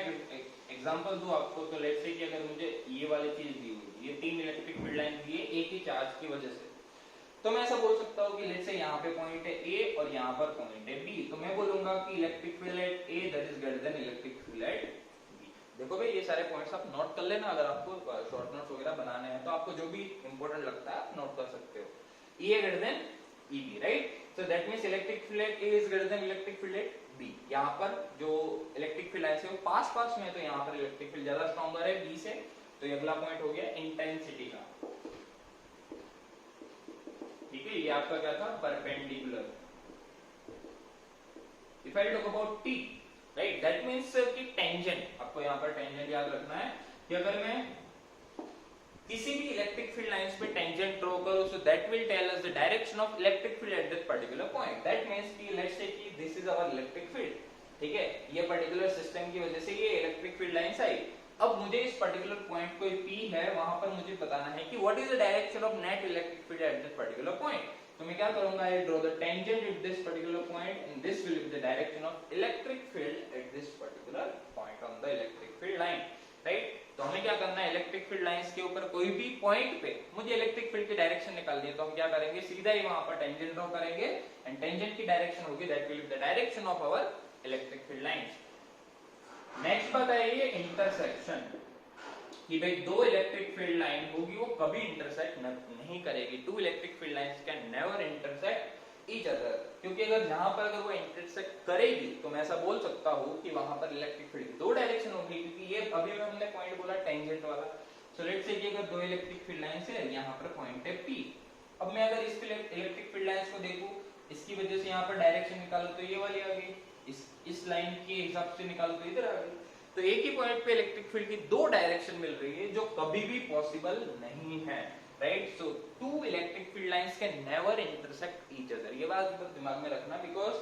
एग्जांपल दूं आपको, तो लेट्स से कि अगर मुझे ये वाली चीज दी हुई, ये 3 इलेक्ट्रिक फील्ड लाइन दी है एक ही चार्ज की वजह से, तो मैं ऐसा बोल सकता हूँ कि लेट्स से यहाँ पे पॉइंट है ए और यहाँ पर पॉइंट है बी, तो मैं बोलूंगा कि electric field at A that is greater than electric field at B. देखो भाई, ये सारे पॉइंट्स आप नोट कर लेना, अगर आपको शॉर्ट नोट्स वगैरह बनाने हैं तो आपको जो भी इंपॉर्टेंट लगता है आप नोट कर सकते हो। E greater than EB, right? So that means electric field eight A is greater than electric field eight B। यहाँ पर जो इलेक्ट्रिक फील्ड लाइन से वो पास पास में है, तो यहाँ पर इलेक्ट्रिक फील्ड ज्यादा स्ट्रॉन्गर है B से। तो ये अगला पॉइंट हो गया इंटेंसिटी का, ठीक है? ये आपका क्या था? Perpendicular. If I talk about T, right, that means कि टेंजेंट, आपको यहाँ पर टेंजेंट याद रखना है कि अगर मैं किसी भी इलेक्ट्रिक फील्ड लाइंस पे टेंजेंट ड्रॉ करो, so that will tell us the direction of electric field at that particular point. That means कि लेट्स से कि this is our electric field, ठीक है? ये पर्टिकुलर सिस्टम की वजह से ये इलेक्ट्रिक फील्ड लाइंस आई। अब मुझे इस पर्टिकुलर पॉइंट कोई P है, वहां पर मुझे बताना है कि what is the direction of net electric field at that particular point. तो मैं क्या करूंगा, I draw the tangent at this particular point and this will be the direction of electric field at this particular point on the electric field line, right? तो हमें क्या करना है, electric field lines के ऊपर कोई भी पॉइंट पे मुझे इलेक्ट्रिक फील्ड की डायरेक्शन निकालनी है, तो हम क्या करेंगे, सीधा ही वहां पर टेंजेंट ड्रॉ करेंगे एंड टेंजेंट की डायरेक्शन होगी that will be the direction of our electric field lines. Next बात है ये इंटरसेक्शन, कि भाई दो इलेक्ट्रिक फील्ड लाइन होगी वो कभी इंटरसेक्ट नहीं करेगी। Two electric field lines can never intersect each other, क्योंकि अगर जहां पर अगर वो इंटरसेक्ट करेगी तो मैं ऐसा बोल सकता हूँ कि वहां पर इलेक्ट्रिक फील्ड की दो डायरेक्शन होगी, क्योंकि ये अभी हमने पॉइंट बोला टेंजेंट वाला। सो लेट्स से कि अगर दो इलेक्ट्रिक फील्ड लाइंस है, यहाँ पर पॉइंट है P। अब मैं अगर इस इलेक्ट्रिक फील्ड लाइंस को देखूं, इसकी वजह से यहाँ पर डायरेक्शन निकालो तो ये वाली आ गई, इस लाइन के हिसाब से निकालो तो इधर आ गई। तो एक ही पॉइंट पे इलेक्ट्रिक फील्ड की दो डायरेक्शन मिल रही है, जो कभी भी पॉसिबल नहीं है, right? So two electric field lines can never intersect each other. ये बात दिमाग में रखना, बिकॉज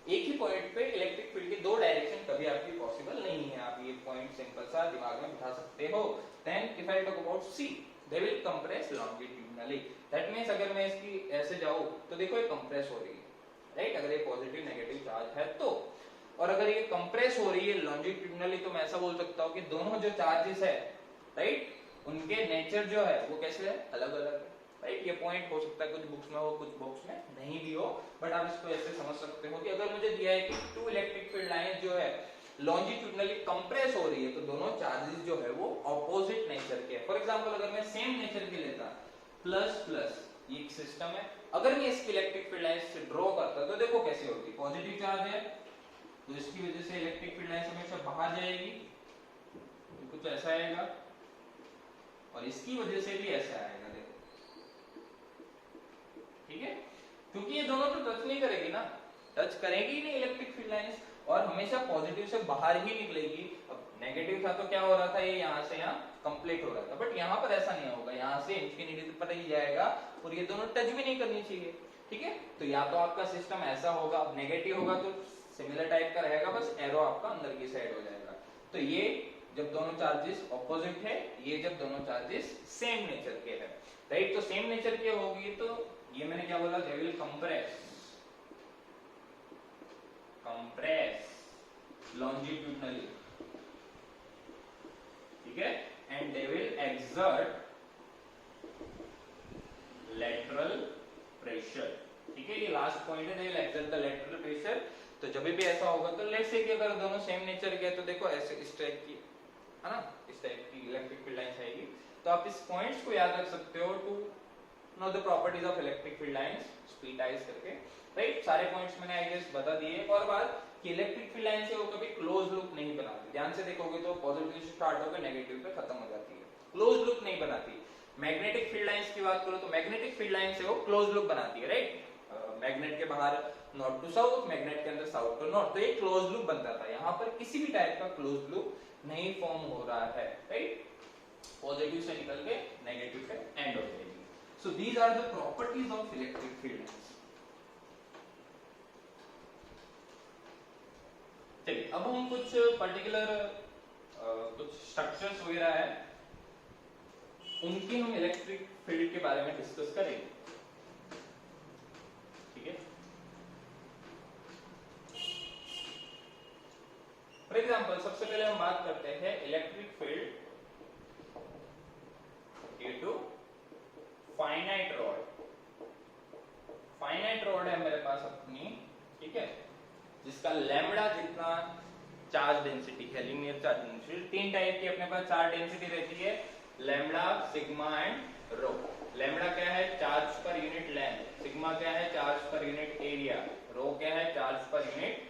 एक ही पॉइंट पे इलेक्ट्रिक फील्ड की दो डायरेक्शन कभी आपकी पॉसिबल नहीं है। आप ये पॉइंट सिंपल सा दिमाग में बिठा सकते हो। Then if I talk about C, they will compress longitudinally. That means अगर मैं इसकी ऐसे जाऊं तो देखो ये कंप्रेस हो रही है, राइट? अगर ये पॉजिटिव नेगेटिव चार्ज है तो, और अगर ये कंप्रेस हो रही है लॉन्जिट्यूडिनली, तो मैं ऐसा बोल सकता हूँ कि दोनों जो चार्जेस है, राइट, उनके नेचर जो है वो कैसे है, अलग अलग है, राइट? ये पॉइंट हो सकता है कुछ बुक्स में हो, कुछ बुक्स में नहीं भी हो, बट आप इसको ऐसे समझ सकते हो कि अगर मुझे दिया है कि टू इलेक्ट्रिक फील्ड लाइन जो है लॉन्जिट्यूडिनली कंप्रेस हो रही है, तो दोनों चार्जेस जो है वो ऑपोजिट नेचर के है। फॉर एग्जांपल अगर मैं सेम नेचर के लेता प्लस प्लस, ये एक सिस्टम है, अगर मैं इसकी इलेक्ट्रिक फील्ड लाइन से ड्रॉ करता तो देखो कैसे होती, पॉजिटिव चार्ज है तो इसकी वजह से इलेक्ट्रिक फील्ड लाइन हमेशा बाहर जाएगी, तो कुछ ऐसा आएगा, और इसकी वजह से भी ऐसा आएगा, देखो, ठीक है? क्योंकि ये दोनों तो टच नहीं करेगी ना, टच करेगी ही नहीं इलेक्ट्रिक फील्ड लाइंस, और हमेशा पॉजिटिव से बाहर ही निकलेगी। अब नेगेटिव था तो क्या हो रहा था, ये यहाँ से यहाँ कंप्लीट हो रहा था, बट यहाँ पर ऐसा नहीं होगा, यहाँ से इंफिनिटी पर ही जाएगा और ये दोनों टच भी नहीं करनी चाहिए, ठीक है? तो या तो आपका सिस्टम ऐसा होगा, अब नेगेटिव होगा तो सिमिलर टाइप का रहेगा, बस एरो आपका अंदर की साइड हो जाएगा। तो ये जब दोनों चार्जेस ऑपोजिट है, ये जब दोनों चार्जेस सेम नेचर के है, राइट? तो सेम नेचर के होगी तो ये मैंने क्या बोला, दे विल कंप्रेस लॉन्जिट्यूडिनली, ठीक है? And they will exert lateral pressure, ठीक है? ये लास्ट पॉइंट है, they will exert the lateral pressure. तो जब भी ऐसा होगा तो लेट्स से कि अगर दोनों सेम नेचर के, तो देखो ऐसे इस टाइप की है ना, इस टाइप की इलेक्ट्रिक फील्ड लाइंस आएगी, तो आप इस पॉइंट्स को याद रख सकते हो to know the properties of electric field lines, स्प्लिटाइज करके, राइट? सारे पॉइंट्स मैंने आई गेस बता दिए। एक और बात कि इलेक्ट्रिक फील्ड लाइन से वो कभी क्लोज लूप नहीं बनाती, ध्यान से देखोगे तो पॉजिटिव से स्टार्ट होकर नेगेटिव पे खत्म हो जाती है, क्लोज लूप नहीं बनाती। मैग्नेटिक फील्ड लाइंस की बात करो तो मैग्नेटिक फील्ड लाइन से वो क्लोज लूप बनाती है, राइट? मैग्नेट के बाहर नॉर्थ टू साउथ, मैग्नेट के अंदर साउथ टू नॉर्थ, तो ये क्लोज लूप बनता था। यहाँ पर किसी भी टाइप का क्लोज लूप नहीं फॉर्म हो रहा है, राइट? पॉजिटिव से निकल के नेगेटिव पे एंड हो जाएगी। So these are the properties of electric field lines. चलिए अब हम कुछ पर्टिकुलर कुछ स्ट्रक्चर्स वगैरह है उनकी हम इलेक्ट्रिक फील्ड के बारे में डिस्कस करेंगे। एग्जांपल सबसे पहले हम बात करते हैं electric field due to finite rod. Finite rod है मेरे पास अपनी, ठीक है, जिसका लैम्बडा जितना चार्ज डेंसिटी है, लीनियर चार्ज डेंसिटी। तीन टाइप की अपने पास चार्ज डेंसिटी रहती है, lambda, sigma and rho. Lambda क्या है? Charge per unit length. Sigma क्या है? Charge per unit area. रो क्या है? Charge per unit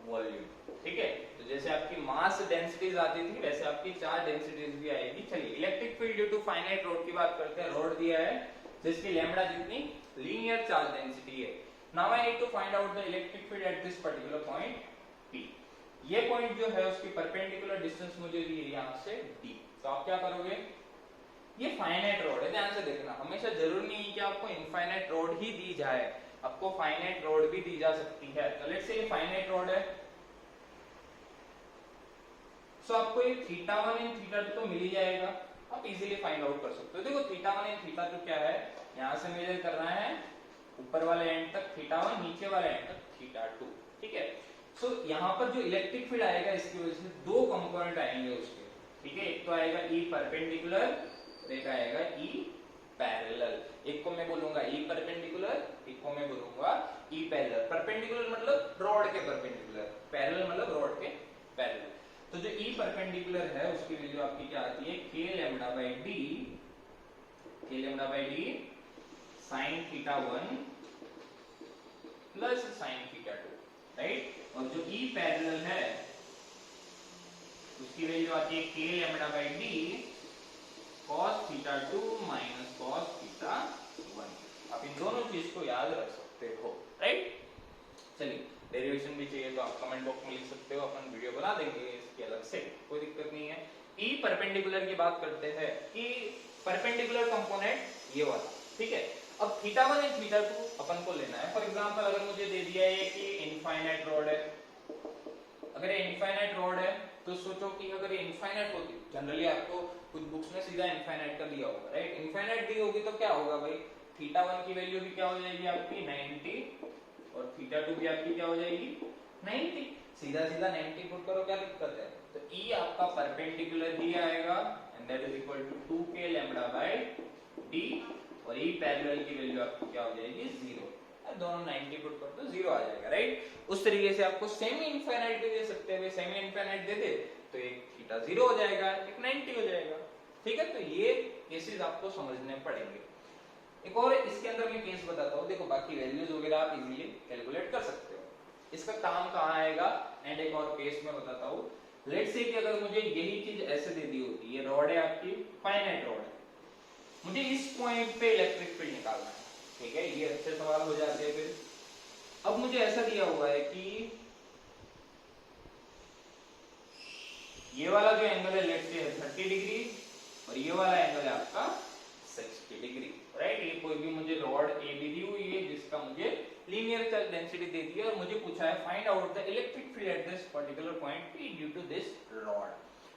volume. ठीक है, तो जैसे आपकी मास डेंसिटीज आती थी वैसे आपकी चार्ज डेंसिटीज भी आएगी। चलिए electric field due to finite rod की बात करते हैं। रोड दिया है जिसकी लैम्बडा जितनी लीनियर चार्ज डेंसिटी है। Now I need to find out the electric field at this particular point P। ये पॉइंट जो है उसकी परपेंडिकुलर डिस्टेंस मुझे दी है यहां से D। तो आप क्या करोगे? ये फाइनाइट रोड है, ध्यान से देखना, हमेशा जरूरी नहीं है कि आपको इनफाइनाइट रोड ही दी जाए, आपको फाइनाइट रोड भी दी जा सकती है। तो लेट्स से ये फाइनाइट रोड है, सो आपको ये θ1 एंड θ2 तो मिल ही जाएगा, आप इजीली फाइंड आउट कर सकते हो। देखो θ1 एंड θ2 क्या है, यहां से मेजर करना है ऊपर वाले एंड तक θ1, नीचे वाले एंड तक θ2। ठीक है, सो यहां पर जो इलेक्ट्रिक फील्ड आएगा इसकी वजह से दो कंपोनेंट आएंगे उसके। ठीक है, एक तो आएगा E परपेंडिकुलर और एक आएगा E पैरेलल। एक को मैं बोलूंगा E परपेंडिकुलर, एक को मैं बोलूंगा E पैरेलल। परपेंडिकुलर मतलब रॉड के परपेंडिकुलर, पैरेलल मतलब रॉड के पैरेलल। तो जो E परपेंडिकुलर है उसकी वैल्यू आपकी क्या आती है? k lambda by d, k lambda by d sin θ1 plus sin θ2, right. और जो E पैरेलल है उसकी वैल्यू आती है k lambda by d cos θ2 minus cos θ1। आप इन दोनों चीज को याद रख सकते हो, राइट। चलिए डेरिवेशन भी चाहिए तो आप कमेंट बॉक्स में लिख सकते हो, अपन वीडियो बना देंगे इसकी अलग से, कोई दिक्कत नहीं है। E परपेंडिकुलर की बात करते हैं, E परपेंडिकुलर कंपोनेंट ये वाला, ठीक है। अब θ1 एंड θ2 अपन को लेना है। फॉर एग्जांपल अगर मुझे दे दिया है कि इनफाइनाइट रॉड है, अगर ये इनफाइनाइट रॉड है तो सोचो कि अगर ये इनफाइनाइट होती, जनरली आपको कुछ बुक्स में सीधा इनफाइनाइट का दिया होगा, राइट। इनफाइनाइट दी होगी तो क्या होगा भाई, θ1 की वैल्यू भी क्या हो जाएगी आपकी 90 और θ2 भी आपकी क्या हो जाएगी 90। सीधा सीधा 90 पुट करो, क्या दिक्कत है। तो E आपका परपेंडिकुलर ही आएगा and that is equal to 2k lambda by d और E पैरेलल की वैल्यू आपकी क्या हो जाएगी 0। दोनों 90 पुट कर तो 0 आ जाएगा, राइट। उस तरीके से आपको सेमी इनफाइनाइट भी दे सकते हैं, सेमी इनफाइनाइट दे दे तो एक थीटा 0 हो जाएगा, एक 90 हो जाएगा। ठीक है, तो ये केसेस आपको समझने पड़ेंगे। एक और इसके अंदर मैं केस बताता हूँ, देखो बाकी वैल्यूज वगैरह आप इजीली कैलकुलेट कर सकते हो। इसका काम कहाँ आएगा एंड एक और केस में बताता हूँ। लेट्स से कि अगर मुझे यही चीज ऐसे दे दी होती, ये रॉड है आपकी, फाइनाइट रॉड है, मुझे इस पॉइंट पे इलेक्ट्रिक फील्ड निकालना है। ठीक है, ये अच्छे सवाल हो जाते हैं। फिर अब मुझे ऐसा दिया हुआ है कि ये वाला जो एंगल है लेट्स से 30 डिग्री और ये वाला एंगल है आपका 60 डिग्री, राइट। ये कोई भी मुझे रॉड ए बी दी हुई है जिसका मुझे लीनियर चार्ज डेंसिटी दे दी है और मुझे पूछा है find out the electric field at this particular point P due to this rod,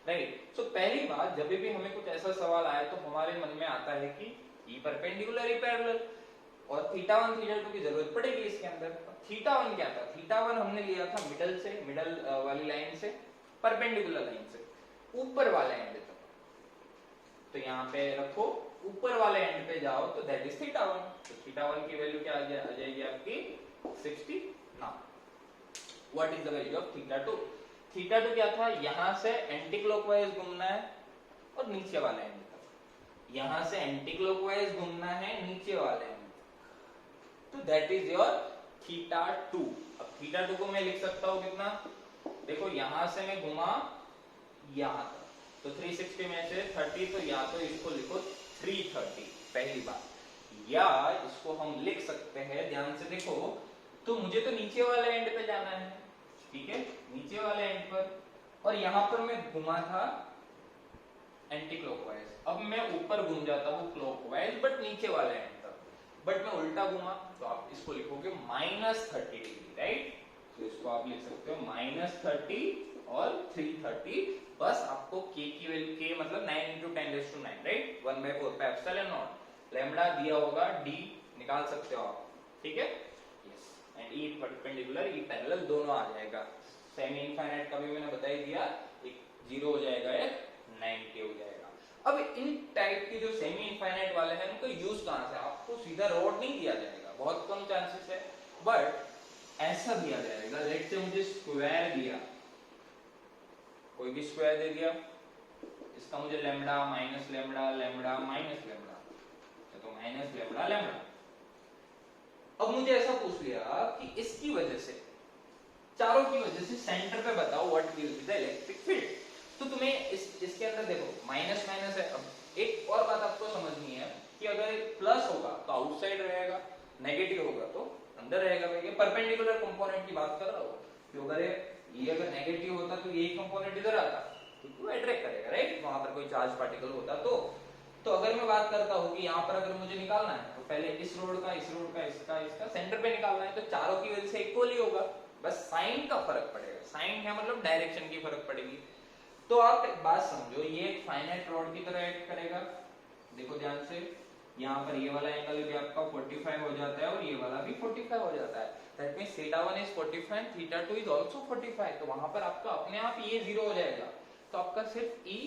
right. So पहली बात, जब भी हमें कुछ ऐसा सवाल आए तो हमारे मन में आता है कि E परपेंडिकुलर E पैरेलल और θ1 θ2 की जरूरत पड़ेगी इसके अंदर। θ1 क्या था, θ1 हमने लिया था मिडल से, मिडल वाली लाइन से, परपेंडिकुलर लाइन से ऊपर वाले एंड तक। तो यहाँ पे रखो, ऊपर वाले एंड पे जाओ तो दैट इज θ1। तो θ1 की वैल्यू क्या आ जाएगी आपकी 60। Now what is the value of θ2? θ2 क्या था, यहां से एंटी क्लॉकवाइज घूमना है और नीचे वाले एंड तक, यहां से एंटी क्लॉकवाइज घूमना है नीचे वाले एंड तक, तो दैट इज योर θ2। अब θ2 को मैं लिख सकता हूं कितना, देखो यहां से मैं घुमा यहां तक तो 360 में से 30, तो या तो इसको लिखो 330 पहली बात, या इसको हम लिख सकते हैं, ध्यान से देखो, तो मुझे तो नीचे वाले एंड पे जाना है, ठीक है, नीचे वाले एंड पर, और यहां पर मैं घुमा था एंटी क्लॉकवाइज, अब मैं ऊपर घूम जाता हूं क्लॉकवाइज बट नीचे वाले एंड तक, बट मैं उल्टा घुमा तो आप इसको लिखोगे -30 डिग्री, राइट। तो इसको आप लिख सकते हो -30 और 330। बस आपको k की वैल्यू, k मतलब 9 × 10⁹, राइट, 1/4 पे एप्सिलॉन नॉट लैम्बडा दिया होगा, d निकाल सकते हो आप, ठीक है। Yes, and E perpendicular E parallel दोनों आ जाएगा। सेमी इनफाइनाइट का भी मैंने बता ही दिया, एक 0 हो जाएगा, एक 90 हो जाएगा। अब इन टाइप के जो सेमी इनफाइनाइट वाले हैं उनका यूज कहां से, आपको सीधा रॉड नहीं दिया जाएगा, बहुत कम चांसेस है, बट ऐसा दिया जाएगा। लेट्स से मुझे स्क्वायर दिया, कोई भी स्क्वायर दे दिया, इसका मुझे lambda minus lambda lambda minus lambda, तो माइनस लैम्बडा लैम्बडा। अब मुझे ऐसा पूछ लिया कि इसकी वजह से, चारों की वजह से सेंटर पे बताओ what will be the electric field. तो तुम्हें इसके अंदर देखो माइनस माइनस है। अब एक और बात आपको समझनी है कि अगर प्लस होगा तो आउटसाइड रहेगा, नेगेटिव होगा तो अंदर रहेगा। भाई ये परपेंडिकुलर कंपोनेंट की बात कर रहा हूं कि अगर ये अगर नेगेटिव होता तो ये कंपोनेंट इधर आता तो अट्रैक्ट करेगा, राइट, वहां पर कोई चार्ज पार्टिकल होता तो अगर मैं बात करता हूँ कि यहाँ पर अगर मुझे निकालना है तो पहले इस रोड का, इस रोड का, इसका सेंटर पे निकालना है, तो चारों की वजह से इक्वली होगा, बस साइन का फर्क पड़ेगा। साइन है मतलब डायरेक्शन की फर्क पड़ेगी। तो आप एक बात समझो, ये एक फाइनाइट रॉड की तरह एक्ट करेगा। देखो ध्यान से, यहाँ पर ये वाला एंगल भी आपका 45 हो जाता है और ये वाला भी 45 हो जाता है। That means θ1 is 45, θ2 is also 45। तो वहां पर आपका अपने आप ये 0 हो जाएगा। तो आपका सिर्फ E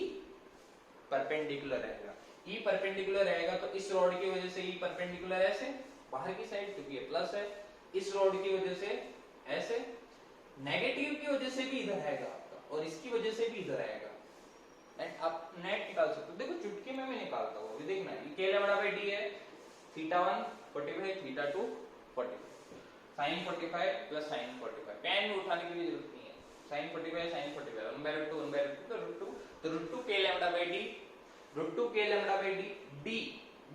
परपेंडिकुलर रहेगा। E परपेंडिकुलर रहेगा तो इस रॉड की वजह से E परपेंडिकुलर ऐसे बाहर की साइड, क्योंकि ये प्लस है। इस रॉड की वजह से ऐसे, नेगेटिव की वजह से भी इधर आएगा आपका और इसकी वजह से भी इधर आएगा। नेट आप नेट निकाल सकते हो, देखो चुटकी में मैं निकालता हूं, अभी देखना ये k लैम्बडा बाय d है। θ1 45, θ2 45, sin 45 प्लस sin 45, पेन उठाने की भी जरूरत नहीं है। sin 45 sin 45 1/√2 1/√2 तो √2, तो √2 k lambda by d, √2 k lambda by d,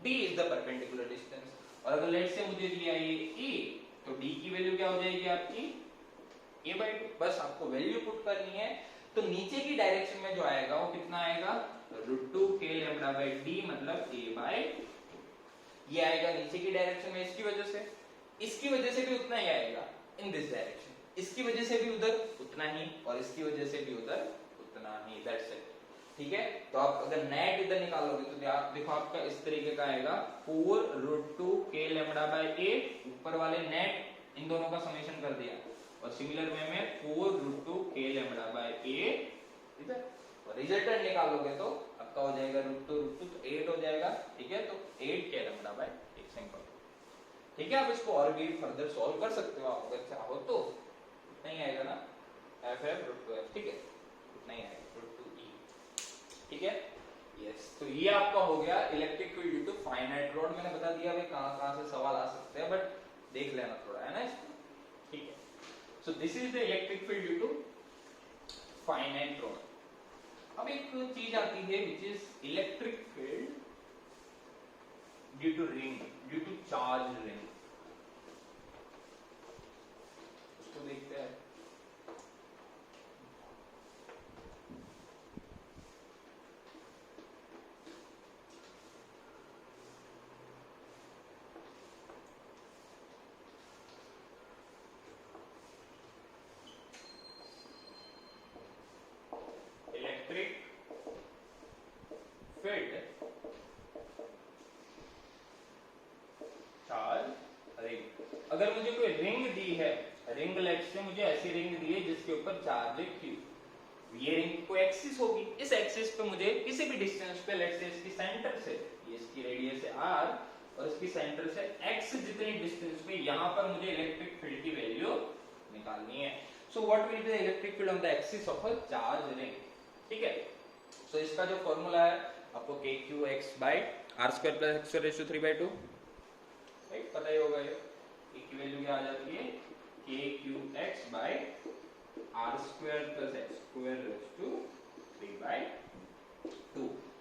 d is the perpendicular distance. और अगर लेट से मुझे दिया ये e, तो d की वैल्यू क्या हो जाएगी आपकी a/2। बस आपको वैल्यू पुट करनी है। तो नीचे की डायरेक्शन में जो आएगा वो कितना आएगा, √2 k लैम्बडा बाय d मतलब a/2। ये आएगा नीचे की डायरेक्शन में, इसकी वजह से भी उतना ही आएगा इन दिस डायरेक्शन, इसकी वजह से भी उधर उतना ही और इसकी वजह से भी उधर उतना ही। दैट्स इट, ठीक है। तो आप अगर नेट इधर निकालोगे तो देखो आपका इस तरीके का आएगा 4√2 k लैम्बडा बाय a, ऊपर वाले नेट इन दोनों का समेशन कर दिया, और सिमिलर वे में 4√2 k लैम्बडा बाय a इधर, और रिजल्टेंट निकालोगे तो आपका हो जाएगा √2 तो 8 हो जाएगा, ठीक है। तो 8 k लैम्बडा बाय एक सिंपल, ठीक है। आप इसको और भी फर्दर सॉल्व कर सकते हो आप अगर चाहो तो। नहीं आएगा ना f(f)√2f, ठीक है, नहीं आएगा √2e, ठीक है। यस, तो ये आपका हो गया electric field due to finite rod. मैंने बता दिया भाई कहां से सवाल आ सकते हैं, बट देख लेना थोड़ा, है ना इसको, ठीक है। So this is the electric field due to finite rod. अब एक चीज आती है which is electric field due to ring, due to charge ring. उसको देखते हैं। Electric field charge ring. अगर मुझे कोई रिंग दी है, रिंग लेट से मुझे ऐसी रिंग दी है जिसके ऊपर चार्ज है Q, ये रिंग कोई एक्सिस होगी, इस एक्सिस पे मुझे किसी भी डिस्टेंस पे लेट से इसकी सेंटर से, ये इसकी रेडियस है r और इसकी सेंटर से x जितनी डिस्टेंस पे यहाँ पर मुझे इलेक्ट्रिक फील्ड की वैल्यू निकालनी है। सो what will be the electric field on the axis of a charge ring, ठीक है। सो इसका जो फॉर्मूला है आपको kqx/r² + x²⁵2, राइट, पता ही होगा। ये की वैल्यू क्या आ जाती है, kqx/r² + x²⁵2।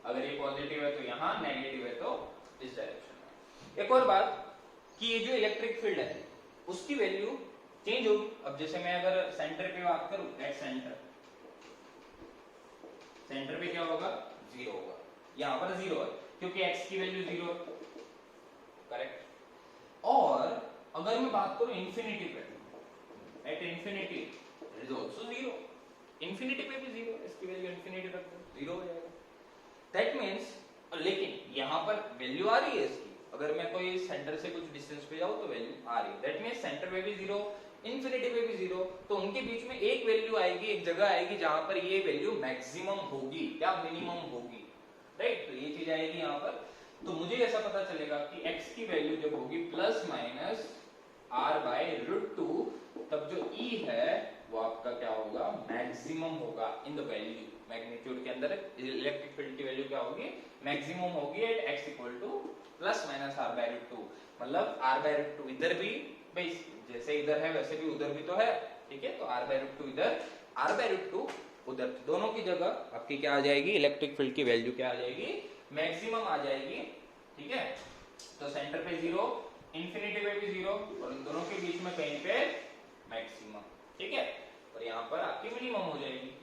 अगर ये पॉजिटिव है तो यहाँ, नेगेटिव है तो इस डायरेक्शन में। एक और बात कि ये जो इलेक्ट्रिक फील्ड है उसकी वैल्यू चेंज होगी। अब जैसे मैं अगर सेंटर पे बात करूं, एट सेंटर पे क्या होगा, 0 होगा। यहाँ पर 0 है क्योंकि x की वैल्यू 0 है, करेक्ट। और अगर मैं बात करूं इंफिनिटी पे, at infinity it is also 0, infinity पे भी 0, इसकी वैल्यू इंफिनिटी रख दो, 0 हो जाएगा। दैट मींस, लेकिन यहाँ पर वैल्यू आ रही है इसकी, अगर मैं कोई सेंटर से कुछ डिस्टेंस पे जाऊं तो वैल्यू आ रही है। दैट मींस सेंटर पे भी 0, इन्फिनिटी पे भी 0, तो उनके बीच में एक वैल्यू आएगी, एक जगह आएगी जहां पर ये वैल्यू मैक्सिमम होगी या मिनिमम होगी, राइट। तो ये चीज आएगी यहाँ पर। तो मुझे ऐसा पता चलेगा कि x की वैल्यू जब होगी plus minus r by root 2, तब जो E है वो आपका क्या होगा, मैक्सिमम होगा इन द वैल्यू, मैग्नीट्यूड के अंदर इलेक्ट्रिक फील्ड की वैल्यू क्या होगी, मैक्सिमम होगी at x equal to plus minus r by root 2। मतलब r बाय रूट 2 इधर भी भाई जैसे इधर है वैसे भी उधर भी तो है, ठीक है। तो r बाय रूट 2 इधर, r बाय रूट 2 उधर, दोनों की जगह आपकी क्या आ जाएगी, इलेक्ट्रिक फील्ड की वैल्यू क्या आ जाएगी, मैक्सिमम आ जाएगी, ठीक है। तो सेंटर पे 0, इंफिनिटी पे भी 0 और इन दोनों के बीच में कहीं पे मैक्सिमम, ठीक है। और यहाँ पर आपकी मिनिमम हो जाएगी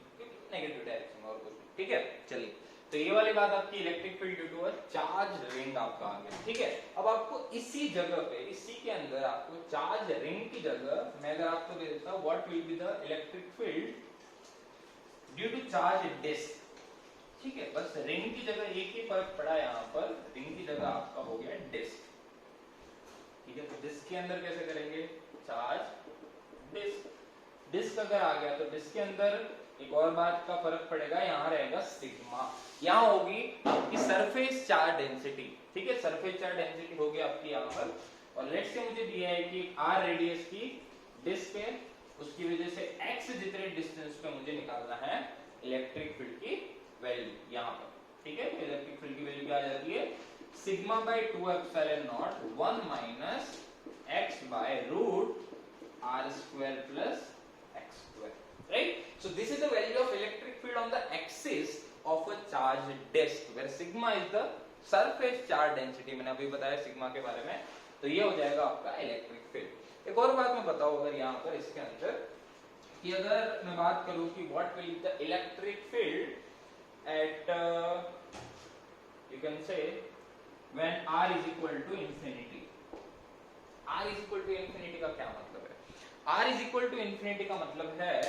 नेगेटिव डायरेक्शन और कुछ, ठीक है। चलिए, तो ये वाली बात आपकी electric field due to a charge ring आपका आ गया, ठीक है। अब आपको इसी जगह पे, इसी के अंदर आपको चार्ज रिंग की जगह मैं अगर आपको दे देता हूं what will be the electric field due to charge disc, ठीक है। बस रिंग की जगह एक ही फर्क पड़ा यहाँ पर, रिंग की जगह आपका हो गया डिस्क, ठीक है। तो डिस्क के अंदर कैसे करेंगे, चार्ज डिस्क, डिस्क अगर आ गया तो डिस्क के अंदर एक और बात का फर्क पड़ेगा, यहाँ रहेगा सिग्मा, यहाँ होगी आपकी सरफेस चार्ज डेंसिटी, ठीक है। सरफेस चार्ज डेंसिटी होगी आपकी यहाँ पर। और लेट्स से मुझे दिया है कि r रेडियस की डिस्क है, उसकी वजह से x जितने डिस्टेंस पे मुझे निकालना है इलेक्ट्रिक फील्ड की वैल्यू यहाँ पर, ठीक है। इलेक्ट्रिक फील्ड की वैल्यू क्या आ जाती है, sigma by 2 epsilon naught 1 minus x by root r square plus x square, right? So this is the value of electric field on the axis of a charged disk where sigma is the surface charge density, मैंने अभी बताया sigma के बारे में। तो ये हो जाएगा आपका इलेक्ट्रिक फील्ड। एक और बात मैं बताऊं अगर यहाँ पर इसके अंदर कि अगर मैं बात करूं कि what will be the electric field at you can say when r is equal to infinity. r is equal to infinity का क्या मतलब है, r is equal to infinity का मतलब है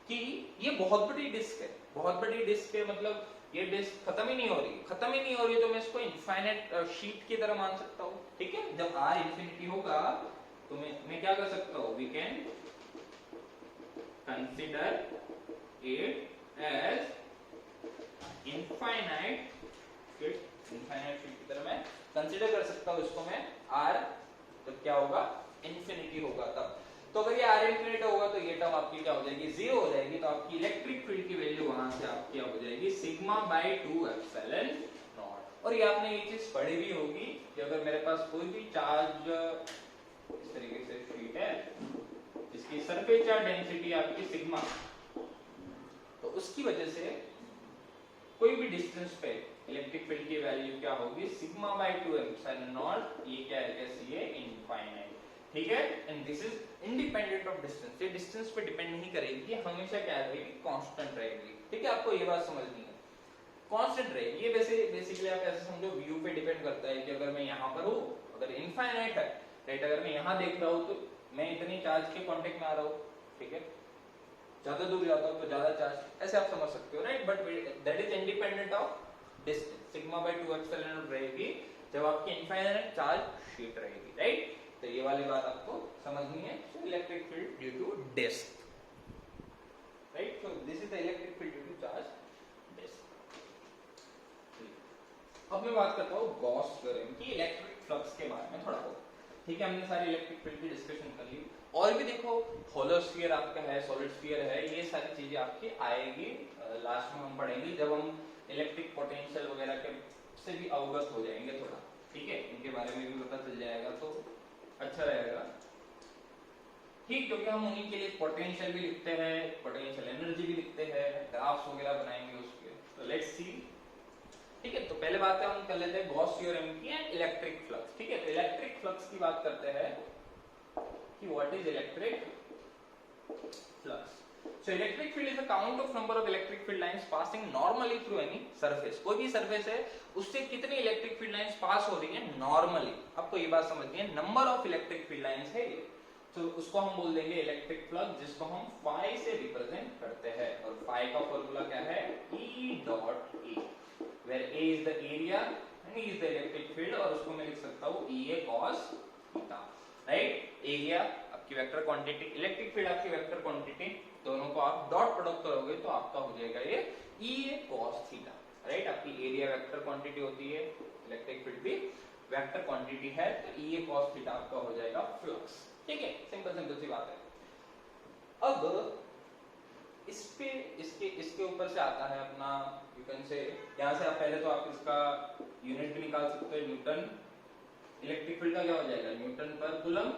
कि ये बहुत बड़ी डिस्क है, बहुत बड़ी डिस्क है, मतलब ये डिस्क खत्म ही नहीं हो रही, खत्म ही नहीं हो रही, तो मैं इसको इनफाइनाइट शीट की तरह मान सकता हूँ, ठीक है। जब r इंफिनिटी होगा तो मैं क्या कर सकता हूँ, we can consider it as infinite sheet, infinite sheet की तरह मैं कंसीडर कर सकता हूँ इसको मैं r, तो क्या होगा, इंफिनिटी होगा तब। तो अगर ये r इंफिनिटी होगा तो ये टर्म आपकी क्या हो जाएगी, 0 हो जाएगी। तो आपकी इलेक्ट्रिक फील्ड की वैल्यू वहां से आपकी क्या हो जाएगी, सिग्मा बाय 2 एप्सिलॉन नॉट। और ये आपने ये चीज पढ़ी भी होगी कि अगर मेरे पास कोई भी चार्ज इस तरीके से शीट है जिसकी सरफेस चार्ज डेंसिटी आपकी सिग्मा, तो उसकी वजह से कोई भी डिस्टेंस पे इलेक्ट्रिक फील्ड की वैल्यू क्या होगी, सिग्मा बाय 2 एप्सिलॉन नॉट, ये क्या है, कैसी है, इनफाइनाइट, ठीक है। And this is independent of distance, ये डिस्टेंस पे डिपेंड नहीं करेगी, हमेशा क्या रहेगी, कांस्टेंट रहेगी, ठीक है। आपको ये बात समझनी है, कांस्टेंट रहेगी। ये वैसे बेसिकली आप ऐसे समझो व्यू पे डिपेंड करता है कि अगर मैं यहाँ पर हूँ, अगर इनफाइनाइट है, राइट, अगर मैं यहाँ देख रहा हूँ तो मैं इतनी चार्ज के कांटेक्ट में आ रहा हूँ, ठीक है। ज्यादा दूर जाता हूँ तो ज्यादा चार्ज, ऐसे आप समझ सकते हो, right. But that is independent of distance, sigma by 2 epsilon naught रहेगी जब आपकी इनफाइनाइट चार्ज शीट रहेगी, राइट। तो ये वाली बात आपको समझनी है, electric field due to disc, right. So this is the electric field due to charge disc. अब मैं बात करता हूँ गॉस थ्योरम की इलेक्ट्रिक फ्लक्स के बारे में थोड़ा बहुत, ठीक है। हमने सारी इलेक्ट्रिक फील्ड की डिस्कशन कर ली, और भी देखो होलो स्फीयर आपका है, सॉलिड स्फीयर है, ये सारी चीजें आपकी आएगी लास्ट में हम पढ़ेंगे जब हम इलेक्ट्रिक पोटेंशियल वगैरह के से भी अवगत हो जाएंगे थोड़ा, ठीक है। इनके बारे में भी पता चल जाएगा तो अच्छा रहेगा, ठीक, क्योंकि हम उन्हीं के लिए पोटेंशियल भी लिखते हैं, पोटेंशियल एनर्जी भी लिखते हैं, ग्राफ्स वगैरह बनाएंगे उसके। तो लेट्स सी, ठीक है। तो पहले बात है हम कर लेते हैं गॉस थ्योरम की एंड इलेक्ट्रिक फ्लक्स, ठीक है। तो इलेक्ट्रिक फ्लक्स की बात करते हैं कि what is electric flux. So electric field is the count of number of electric field lines passing normally through any surface। कोई भी सरफेस है उससे कितनी इलेक्ट्रिक फील्ड लाइंस पास हो रही है नॉर्मली, आपको ये बात समझनी है, number of electric field lines है ये, तो उसको हम बोल देंगे इलेक्ट्रिक फ्लक्स, जिसको हम फाई से रिप्रेजेंट करते हैं। और फाई का फॉर्मूला क्या है, E dot A, where A is the area and E is the electric field, और उसको मैं लिख सकता हूँ EA cos theta, right. Area कि वेक्टर क्वांटिटी, इलेक्ट्रिक फील्ड आपकी वेक्टर क्वांटिटी, दोनों को आप डॉट प्रोडक्ट करोगे तो आपका हो जाएगा ये E cos थीटा, राइट। आपकी एरिया वेक्टर क्वांटिटी होती है, इलेक्ट्रिक फील्ड भी वेक्टर क्वांटिटी है, तो E cos थीटा आपका हो जाएगा फ्लक्स, ठीक है। सिंपल सिंपल सी बात है। अब इस पे इसके ऊपर से आता है अपना, यू कैन से, यहाँ से आप पहले तो आप इसका यूनिट भी निकाल सकते हो, न्यूटन। इलेक्ट्रिक फील्ड का क्या हो जाएगा, न्यूटन पर कूलम,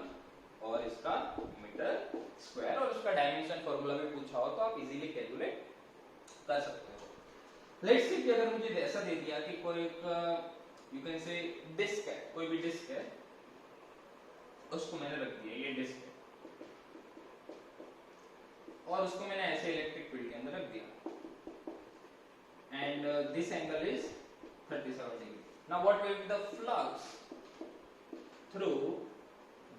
और इसका मीटर स्क्वायर, और उसका डायमेंशन फार्मूला भी पूछा हो तो आप इजीली कैलकुलेट कर सकते हो। लेट्स से कि अगर मुझे ऐसा दे दिया कि कोई एक, यू कैन से डिस्क है, कोई भी डिस्क है, उसको मैंने रख दिया, ये डिस्क है, और उसको मैंने ऐसे इलेक्ट्रिक फील्ड के अंदर रख दिया, and this angle is 37 degree. Now what will be the flux through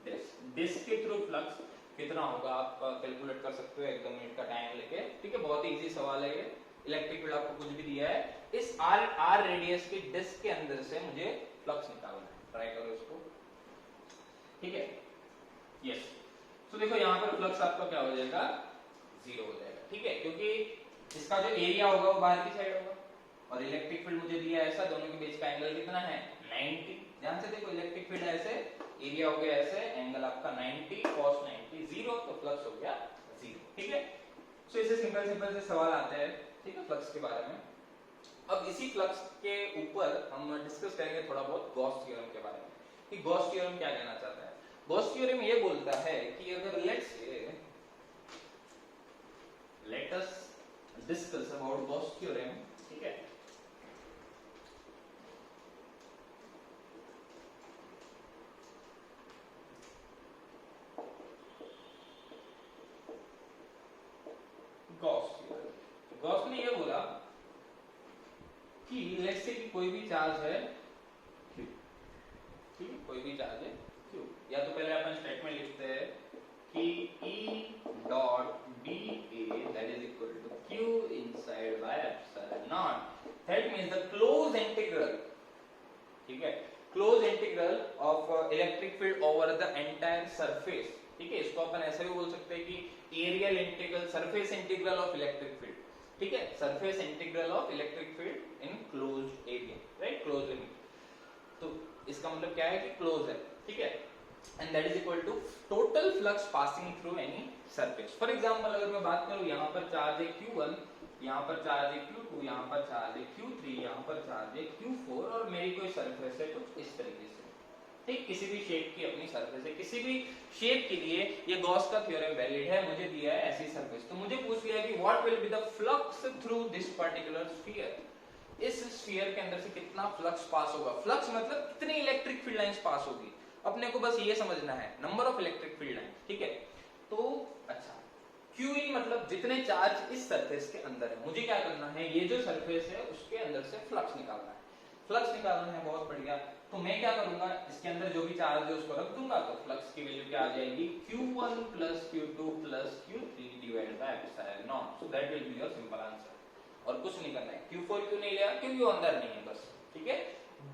disc, disc के थ्रू फ्लक्स कितना होगा आप कैलकुलेट कर सकते हो 1-2 मिनट का टाइम लेके, ठीक है। बहुत ही इजी सवाल है ये। इलेक्ट्रिक फील्ड आपको कुछ भी दिया है, इस r रेडियस की डिस्क के अंदर से मुझे फ्लक्स निकालना है, ट्राई करो इसको, ठीक है। यस, तो देखो यहाँ पर फ्लक्स आपका क्या हो जाएगा, 0 हो जाएगा, ठीक है, क्योंकि इसका जो एरिया होगा वो बाहर की साइड होगा, और इलेक्ट्रिक फील्ड मुझे दिया ऐसा, दोनों के बीच का एंगल कितना है, 90। ध्यान से देखो, इलेक्ट्रिक फील्ड ऐसे, एरिया हो गया ऐसे, एंगल आपका 90, cos 90 0, तो फ्लक्स हो गया 0, ठीक है। सो इससे सिंपल सिंपल से सवाल आते हैं, ठीक है, फ्लक्स के बारे में। अब इसी फ्लक्स के ऊपर हम डिस्कस करेंगे थोड़ा बहुत गॉस थ्योरम के बारे में, कि गॉस थ्योरम क्या कहना चाहता है। गॉस थ्योरम ये बोलता है कि अगर let us discuss about Gauss theorem, ठीक है। गॉस ने ये बोला कि लेट्स से कि कोई भी चार्ज है Q, ठीक है, कोई भी चार्ज है Q, या तो पहले अपन स्टेटमेंट लिखते हैं कि E dot dA that is equal to Q inside by epsilon naught, that means the closed integral, ठीक है, close integral of electric field over the entire surface, ठीक है। इसको अपन ऐसे भी बोल सकते हैं कि areal integral, surface integral of electric field, ठीक है, surface integral of electric field in closed area, right, closed limit. तो इसका मतलब क्या है कि क्लोज है, ठीक है, and that is equal to total flux passing through any surface. For example अगर मैं बात करूं, यहां पर चार्ज है Q1, यहाँ पर चार्ज है Q2, यहाँ पर चार्ज है Q3, यहाँ पर चार्ज है Q4, और मेरी कोई सरफेस है कुछ इस तरीके से, ठीक, किसी भी शेप की अपनी सरफेस है, किसी भी शेप के लिए ये गॉस का थ्योरम वैलिड है। मुझे दिया है ऐसी सरफेस, तो मुझे पूछ लिया कि what will be the flux through this particular sphere, इस स्फीयर के अंदर से कितना फ्लक्स पास होगा। फ्लक्स मतलब कितनी इलेक्ट्रिक फील्ड लाइंस पास होगी, अपने को बस ये समझना है, number of electric field line, ठीक है। तो अच्छा, Q मतलब जितने चार्ज इस सरफेस के अंदर है, मुझे क्या करना है, ये जो सरफेस है उसके अंदर से फ्लक्स निकालना है, फ्लक्स निकालना है, बहुत बढ़िया। तो मैं क्या करूंगा, इसके अंदर जो भी चार्ज है उसको रख दूंगा, तो फ्लक्स की वैल्यू क्या आ जाएगी, Q1 plus Q2 plus Q3 divided by epsilon not, so that will be your simple answer. और कुछ नहीं करना है, Q4 क्यों नहीं लिया, क्योंकि वो अंदर नहीं है बस, ठीक है।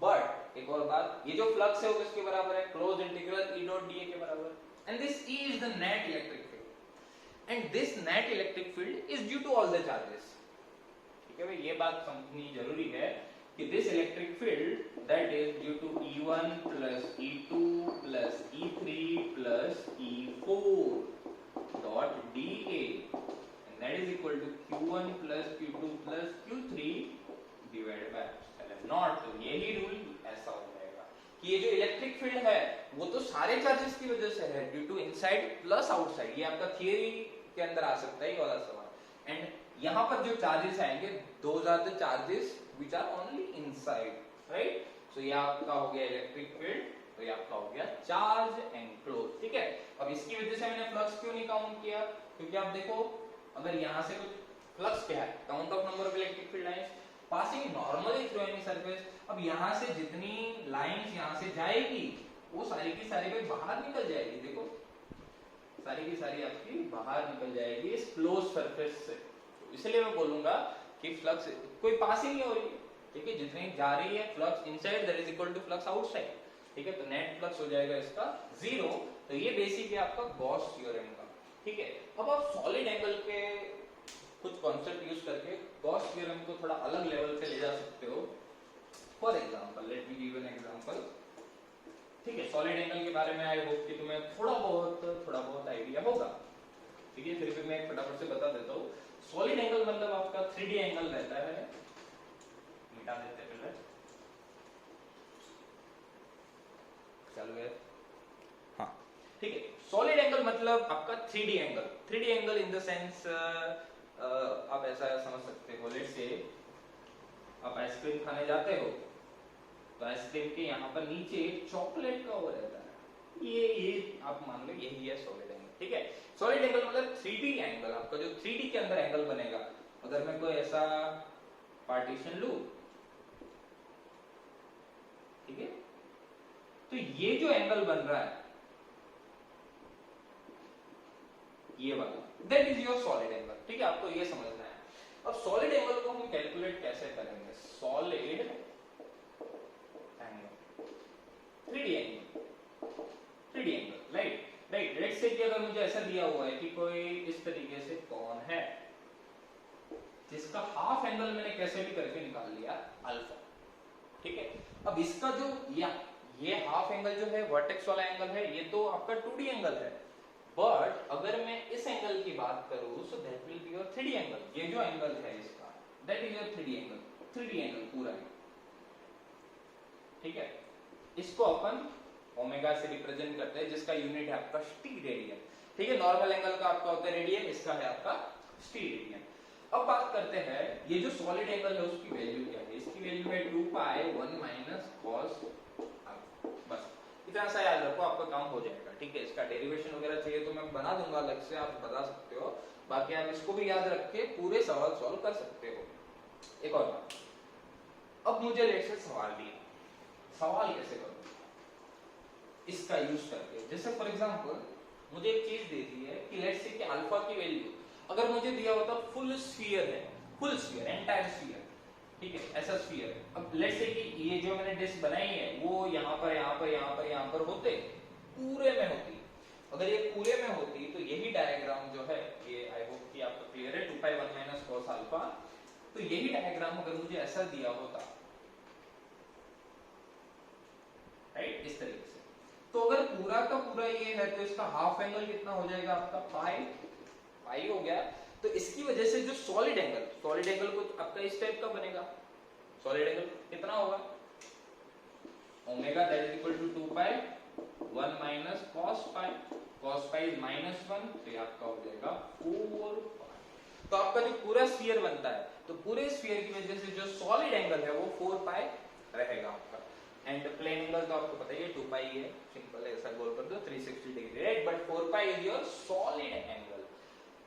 बट एक और बात, ये जो फ्लक्स है वो किसके बराबर है, close integral E dot dA के बराबर, and this E is the net electric field, and this net electric field is due to all the charges, ठीक है भाई, ये बात समझनी जरूरी है कि this electric field that is due to E1 plus E2 plus E3 plus E4 dot dA, and that is equal to Q1 plus Q2 plus Q3 divided by epsilon naught। तो यही रूल ऐसा हो जाएगा कि ये जो electric field है वो तो सारे चार्जेस की वजह से है, due to inside plus outside. ये आपका थियरी के अंदर आ सकता है ये वाला सवाल। एंड यहाँ पर जो चार्जेस आएंगे, those are the charges which are only inside, right. So ये आपका हो गया इलेक्ट्रिक फील्ड, तो ये आपका हो गया चार्ज एनक्लोज, ठीक है। अब इसकी वजह से मैंने फ्लक्स क्यों नहीं काउंट किया, क्योंकि आप देखो अगर यहाँ से कुछ फ्लक्स क्या है, count of number of electric field lines passing normally through any surface. अब यहाँ से जितनी लाइंस यहाँ से जाएगी वो सारी की सारी भाई बाहर निकल जाएगी, देखो सारी की सारी आपकी बाहर निकल जाएगी इस क्लोज सरफेस से। तो इसलिए मैं बोलूंगा कि फ्लक्स कोई पास ही नहीं हो रही है, ठीक है, जितनी जा रही है flux inside that is equal to flux outside, ठीक है। तो नेट फ्लक्स हो जाएगा इसका 0, तो ये बेसिक है आपका गॉस थ्योरम का, ठीक है। अब आप सॉलिड एंगल के कुछ कॉन्सेप्ट यूज करके गॉस थ्योरम को थोड़ा अलग लेवल पे ले जा सकते हो। For example let me give an example, ठीक है। सॉलिड एंगल के बारे में आई होप कि तुम्हें थोड़ा बहुत आइडिया होगा, ठीक है। फिर भी मैं फटाफट से बता देता हूँ। सॉलिड एंगल मतलब आपका 3D एंगल रहता है, मिटा देते पहले, चल गए, हाँ, ठीक है। सॉलिड एंगल मतलब आपका 3D angle, 3D angle in the sense आप ऐसा समझ सकते हो, लेट्स से आप आइसक्रीम खाने जाते हो तो आइसक्रीम के यहाँ पर नीचे एक चॉकलेट का वो रहता है, ये आप मान लो यही है सॉलिड एंगल, ठीक है। सॉलिड एंगल मतलब 3D एंगल, आपका जो 3D के अंदर एंगल बनेगा। अगर मैं कोई ऐसा पार्टीशन लूं, ठीक है, तो ये जो एंगल बन रहा है ये वाला, that is your solid angle, ठीक है। आपको ये समझना है। अब सॉलिड एंगल को हम कैलकुलेट कैसे करेंगे? Solid angle 3D angle, right. Let's say कि अगर मुझे ऐसा दिया हुआ है कि कोई इस तरीके से कौन है जिसका हाफ एंगल मैंने कैसे भी करके निकाल लिया अल्फा, ठीक है। अब इसका जो ये हाफ एंगल जो है वर्टेक्स वाला एंगल है, ये तो आपका 2D एंगल है, बट अगर मैं इस एंगल की बात करूं सो that will be your 3D angle. ये जो एंगल है इसका, that is your 3D angle पूरा है, ठीक है। इसको अपन ओमेगा से रिप्रेजेंट करते हैं, जिसका यूनिट है आपका स्टीरेडियन, ठीक है। नॉर्मल एंगल का आपका होता है रेडियन, इसका है आपका स्टीरेडियन। अब बात करते हैं ये जो सॉलिड एंगल है उसकी वैल्यू क्या है? इसकी वैल्यू है 2 पाई 1 माइनस cos अल्फा। बस इतना सा याद रखो, आपका काम हो जाएगा, ठीक है। इसका डेरिवेशन वगैरह चाहिए तो मैं बना दूंगा अलग से, आप बता सकते हो। बाकी आप इसको भी याद रख के पूरे सवाल सॉल्व कर सकते हो। एक और बात, अब मुझे लेट से सवाल दिया, सवाल कैसे करूं इसका यूज करके? जैसे फॉर एग्जांपल मुझे एक चीज दे दी है कि लेट्स से कि अल्फा की वैल्यू अगर मुझे दिया होता फुल स्फीयर है, फुल स्फीयर, एंटायर स्फीयर, ठीक है, ऐसा स्फीयर है। अब लेट्स से कि ये जो मैंने डिस्क बनाई है वो यहाँ पर होते, पूरे में होती। अगर ये पूरे में होती तो यही डायग्राम जो है, ये आई होप कि आपको क्लियर है, 2 पाई 1 माइनस cos अल्फा। तो यही डायग्राम अगर मुझे ऐसा दिया होता, राइट, इस तरीके से, तो अगर पूरा का पूरा ये है तो इसका हाफ एंगल कितना हो जाएगा आपका? पाई हो गया। तो इसकी वजह से जो सॉलिड एंगल को आपका इस टाइप का बनेगा। सॉलिड एंगल कितना होगा? Omega that is equal to 2 pi 1 minus cos pi, cos pi is -1, तो ये आपका हो जाएगा 4 पाई। तो आपका जो पूरा स्फीयर बनता है, तो पूरे स्फीयर की वजह से जो सॉलिड एंगल है वो 4 पाई रहेगा आपका। एंड प्लेन एंगल तो आपको पता ही है 2 पाई है, सिंपल है, ऐसा गोल कर दो 360 degree, right. But 4 pi is your solid angle.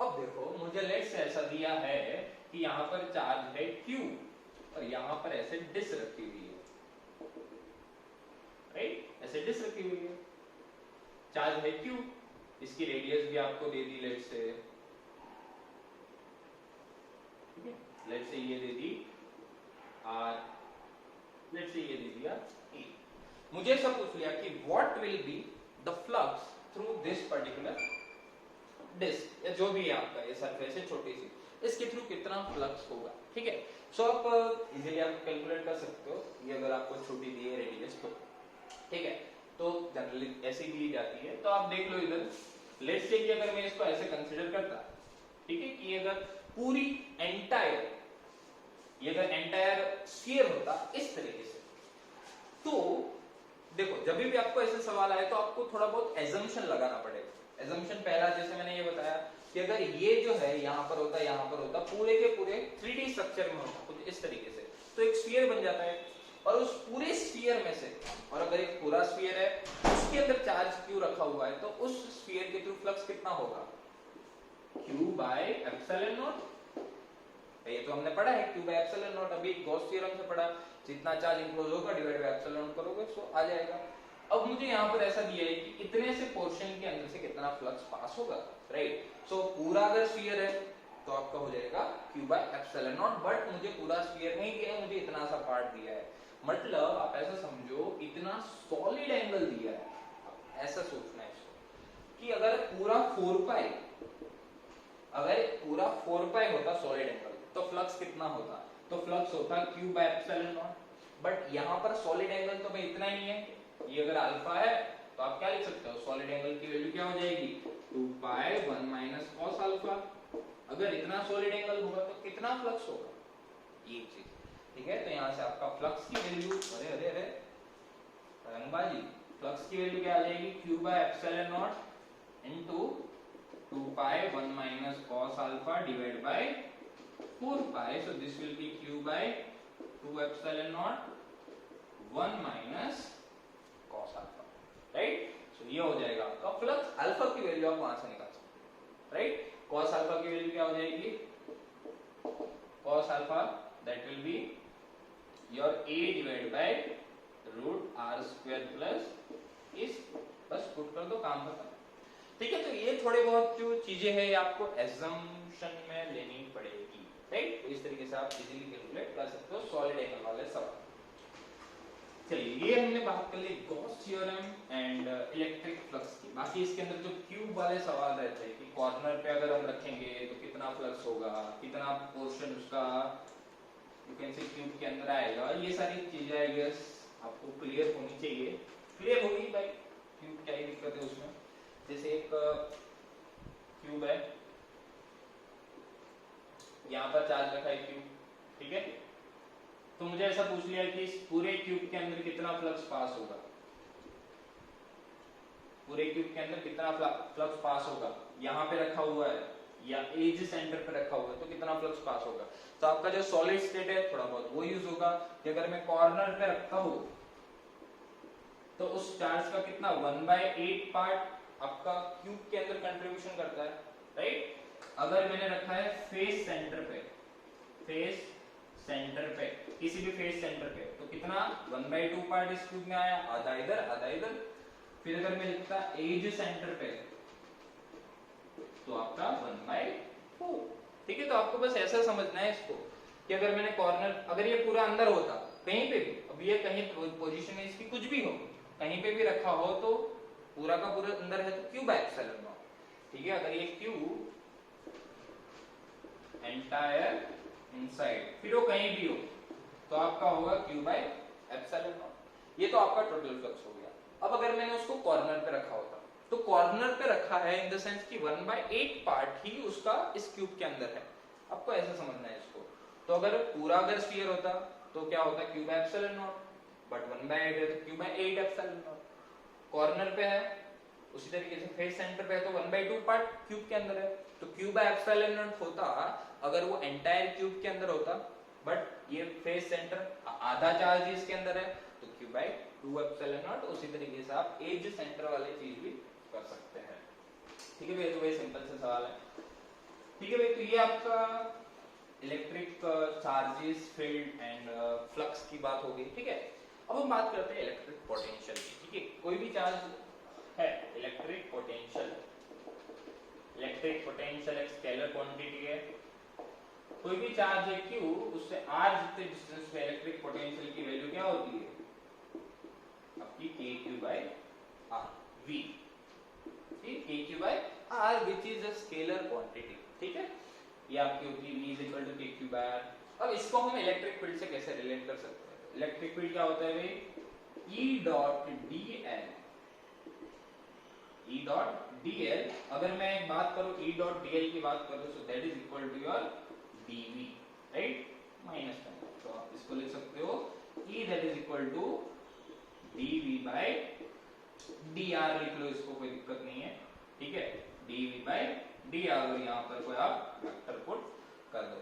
अब देखो मुझे लेट से ऐसा दिया है कि यहाँ पर चार्ज है Q और यहाँ पर ऐसे डिस्क रखी हुई है, राइट, ऐसे डिस्क रखी हुई है, चार्ज है Q, इसकी रेडियस भी आपको दे दी लेट से, ठीक है, लेट से ये दे दी R, लेट से ये दे दिया E। मुझे सब पूछ लिया कि what will be the flux through this particular disc, या जो भी है आपका ये सरफेस है छोटी सी, इसके थ्रू कितना फ्लक्स होगा, ठीक है। सो आप इजीली आप कैलकुलेट कर सकते हो, ये अगर आपको छोटी दी है रेडियस तो, ठीक है। तो जनरली ऐसी दी जाती है, तो आप देख लो इधर, लेट्स से कि अगर मैं इसको ऐसे कंसीडर करता, ठीक है, कि अगर पूरी एंटायर, ये अगर एंटायर स्फीयर होता इस तरीके से, तो देखो जब भी आपको ऐसे सवाल आए तो आपको थोड़ा बहुत एजम्पशन लगाना पड़ेगा। एजम्पशन पहला, जैसे मैंने ये बताया कि अगर ये जो है यहाँ पर होता, पूरे के पूरे 3D स्ट्रक्चर में होता कुछ इस तरीके से, तो एक स्फीयर बन जाता है। और उस पूरे स्फीयर में से, और अगर एक पूरा स्फीयर है उसके अंदर चार्ज Q रखा हुआ है, तो उस स्फीयर के थ्रू फ्लक्स कितना होगा? Q by epsilon not. ये तो हमने पढ़ा है Q बाय एप्सिलॉन नॉट, अभी गॉस थ्योरम से पढ़ा, जितना चार्ज इंक्लोज होगा डिवाइड बाय एप्सिलॉन नॉट करोगे सो आ जाएगा। अब मुझे यहाँ पर ऐसा दिया है कि इतने से पोर्शन के अंदर से कितना फ्लक्स पास होगा, राइट। सो पूरा अगर स्फीयर है तो आपका हो जाएगा Q by epsilon not, but मुझे पूरा स्फीयर नहीं दिया है, मुझे इतना सा पार्ट दिया है। मतलब आप ऐसा समझो, इतना सॉलिड एंगल दिया है, ऐसा सोचना है इसको। पूरा 4 पाई, अगर पूरा 4 पाई होता सॉलिड एंगल तो फ्लक्स कितना होता? तो फ्लक्स होता q by epsilon not. But यहाँ पर सॉलिड एंगल तो भाई इतना ही है, ये अगर अल्फा है तो आप क्या लिख सकते हो, सॉलिड एंगल की वैल्यू क्या हो जाएगी, 2 पाई 1 माइनस कॉस अल्फा। अगर इतना सॉलिड एंगल होगा तो कितना फ्लक्स होगा, ये चीज, ठीक है। तो यहाँ से आपका फ्लक्स की वैल्यू, अरे अरे अरे रंगबाजी, फ्लक्स की वैल्यू क्या आ जाएगी, q by epsilon naught into 2 pi 1 minus cos alpha divide by 4 pi, so this will be q by 2 epsilon naught 1 minus cos alpha, right? So ये हो जाएगा आपका फ्लक्स। अल्फा की वैल्यू आप वहां से निकाल सकते हो, राइट? cos alpha की वैल्यू क्या हो जाएगी, cos alpha that will be your a divided by root r square plus इस, बस पुट कर दो, काम खत्म, ठीक है। तो ये थोड़े बहुत जो चीजें हैं आपको एजम्पशन में लेनी पड़ेगी, राइट? तो इस तरीके से आप इजीली कैलकुलेट कर सकते हो सॉलिड एंगल वाले सवाल। चलिए, ये हमने बात कर ली Gauss theorem and electric flux की। बाकी इसके अंदर जो क्यूब वाले सवाल रहते हैं कि कॉर्नर पे अगर हम रखेंगे तो कितना फ्लक्स होगा, कितना पोर्शन उसका यू कैन से क्यूब के अंदर आएगा, ये सारी चीजें आई गेस आपको क्लियर होनी चाहिए। क्लियर होगी भाई, क्यूब क्या ही दिक्कत है उसमें। जैसे एक क्यूब है, यहाँ पर चार्ज रखा है क्यूब, ठीक है। तो मुझे ऐसा पूछ लिया कि इस पूरे क्यूब के अंदर कितना फ्लक्स पास होगा, पूरे क्यूब के अंदर कितना फ्लक्स पास होगा, यहाँ पे रखा हुआ है या एज सेंटर पे रखा हुआ है तो कितना फ्लक्स पास होगा। तो आपका जो सॉलिड स्टेट है थोड़ा बहुत वो यूज होगा कि अगर मैं कॉर्नर पे रखता हूं तो उस चार्ज का कितना 1/8 पार्ट आपका क्यूब के अंदर कंट्रीब्यूशन करता है, राइट? अगर मैंने रखा है फेस सेंटर पे, फेस सेंटर पे, किसी भी फेस सेंटर पे, तो कितना 1/2 पार्ट इस क्यूब में आया, आधा इधर आधा इधर। फिर अगर मैं लिखता एज सेंटर पे तो आपका 1/4, ठीक है। तो आपको बस ऐसा समझना है इसको कि अगर मैंने कॉर्नर, अगर ये पूरा अंदर होता कहीं पे भी, अब ये कहीं पोजीशन है इसकी कुछ भी हो, कहीं पे भी रखा हो तो पूरा का पूरा अंदर है तो क्यूब एप्सिलॉन नॉट, ठीक है। अगर ये क्यूब एंटायर इनसाइड फिर वो कहीं भी हो तो आपका होगा क्यूब बाय एप्सिलॉन नॉट। ये तो आपका टोटल फ्लक्स हो गया। अब अगर मैंने उसको कॉर्नर पे रखा होता तो कॉर्नर पे रखा है इन द सेंस कि 1/8 पार्ट ही उसका इस क्यूब के अंदर है, आपको ऐसा समझना है इसको। तो अगर पूरा अगर स्फीयर होता तो क्या होता, क्यूब एप्सिलॉन नॉट, बट 1/8 है तो cube by 8 epsilon not. Corner पे है उसी तरीके से फेस सेंटर पे है तो 1/2 पार्ट क्यूब के अंदर है तो क्यूब बाय एप्सिलॉन नॉट होता अगर वो एंटायर क्यूब के अंदर होता, बट ये फेस सेंटर आधा चार्ज इसके अंदर है तो क्यूब बाय 2 एप्सिलॉन नॉट। उसी तरीके से आप एज सेंटर वाली चीज भी कर सकते हैं, ठीक है भाई। तो वही सिंपल सा सवाल है, ठीक है भाई। तो ये आपका electric charges, field and flux की बात हो गई, ठीक है। अब हम बात करते हैं इलेक्ट्रिक पोटेंशियल की, ठीक है। कोई भी चार्ज है, इलेक्ट्रिक पोटेंशियल, इलेक्ट्रिक पोटेंशियल एक स्केलर क्वांटिटी है। कोई भी चार्ज है Q, उससे r जितने डिस्टेंस पे इलेक्ट्रिक पोटेंशियल की वैल्यू क्या होती है आपकी kq by r v, ठीक, kq by r which is a scalar quantity, ठीक है। ये आपकी होती है v is equal to kq by r। अब इसको हम इलेक्ट्रिक फील्ड से कैसे रिलेट कर सकते हैं? इलेक्ट्रिक फील्ड क्या होता है भाई, E dot dl, E dot dl। अगर मैं एक बात करूं E डॉट dl की बात करूं तो that is equal to your dv, right, minus sign. तो आप इसको लिख सकते हो E that is equal to dv by dr, लिख लो, इसको कोई दिक्कत नहीं है, ठीक है। dv बाय dr और यहाँ पर कोई आप वेक्टर पुट कर दो,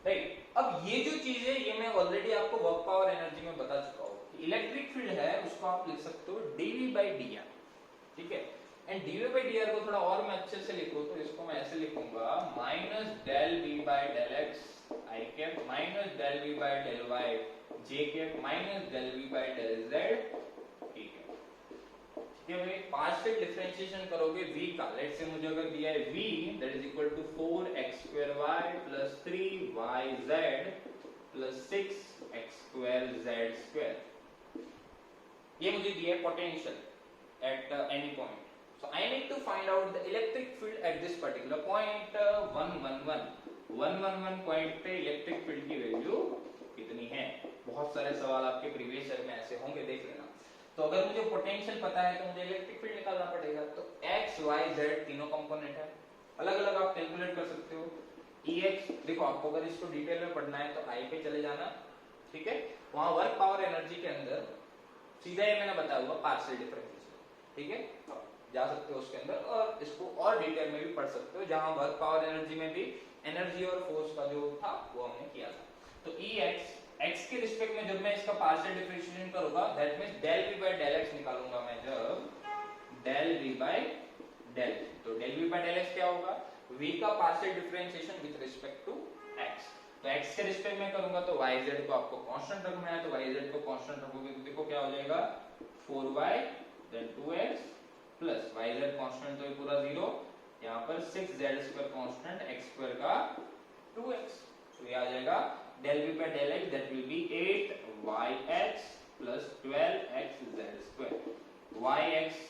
राइट। अब ये जो चीज है ये मैं ऑलरेडी आपको वर्क पावर एनर्जी में बता चुका हूँ। इलेक्ट्रिक फील्ड है उसको आप लिख सकते हो dv बाय dr, ठीक है। एंड dv बाय dr को थोड़ा और मैं अच्छे से लिखूं तो इसको मैं ऐसे लिखूंगा minus del v by del x i cap minus del v by del y j cap minus del v by del z, ठीक है। ठीक है भाई, पार्शियल डिफरेंशिएशन करोगे v का, लेट से मुझे अगर दिया है v that is equal to 4x2y plus 3yz plus 6x2z2, ये मुझे दिया है potential at any point. So I need to find out the electric field at this particular point 111 point पे इलेक्ट्रिक फील्ड की वैल्यू कितनी है। बहुत सारे सवाल आपके प्रीवियस ईयर में ऐसे होंगे, देख लेना। तो अगर मुझे पोटेंशियल पता है तो मुझे इलेक्ट्रिक फील्ड निकालना पड़ेगा। तो x y z तीनों कंपोनेंट है, अलग अलग आप कैलकुलेट कर सकते हो। Ex देखो, आपको अगर इसको डिटेल में पढ़ना है तो I पे चले जाना, ठीक है। वहां वर्क पावर एनर्जी के अंदर सीधा ये मैंने बताया हुआ पार्शियल डिफरेंशिएशन, ठीक है। जा सकते हो उसके अंदर और इसको और डिटेल में भी पढ़ सकते हो, जहां वर्क पावर एनर्जी में भी एनर्जी और फोर्स का जो था वो हमने किया था। तो Ex x के रिस्पेक्ट में जब मैं इसका पार्शियल डिफरेंशिएशन करूंगा, that means del v by del x निकालूंगा मैं जब del v by del। तो del v by del x क्या होगा, v का partial differentiation with respect to x। तो x के रिस्पेक्ट में करूंगा तो yz को आपको कांस्टेंट रखना है, तो yz को कांस्टेंट रखोगे तो देखो क्या हो जाएगा 4y then 2x plus yz constant तो ये पूरा 0, यहाँ पर 6z² कांस्टेंट x स्क्वायर का 2x। तो ये आ जाएगा del v by del x, that will be 8yx plus 12xz²। yx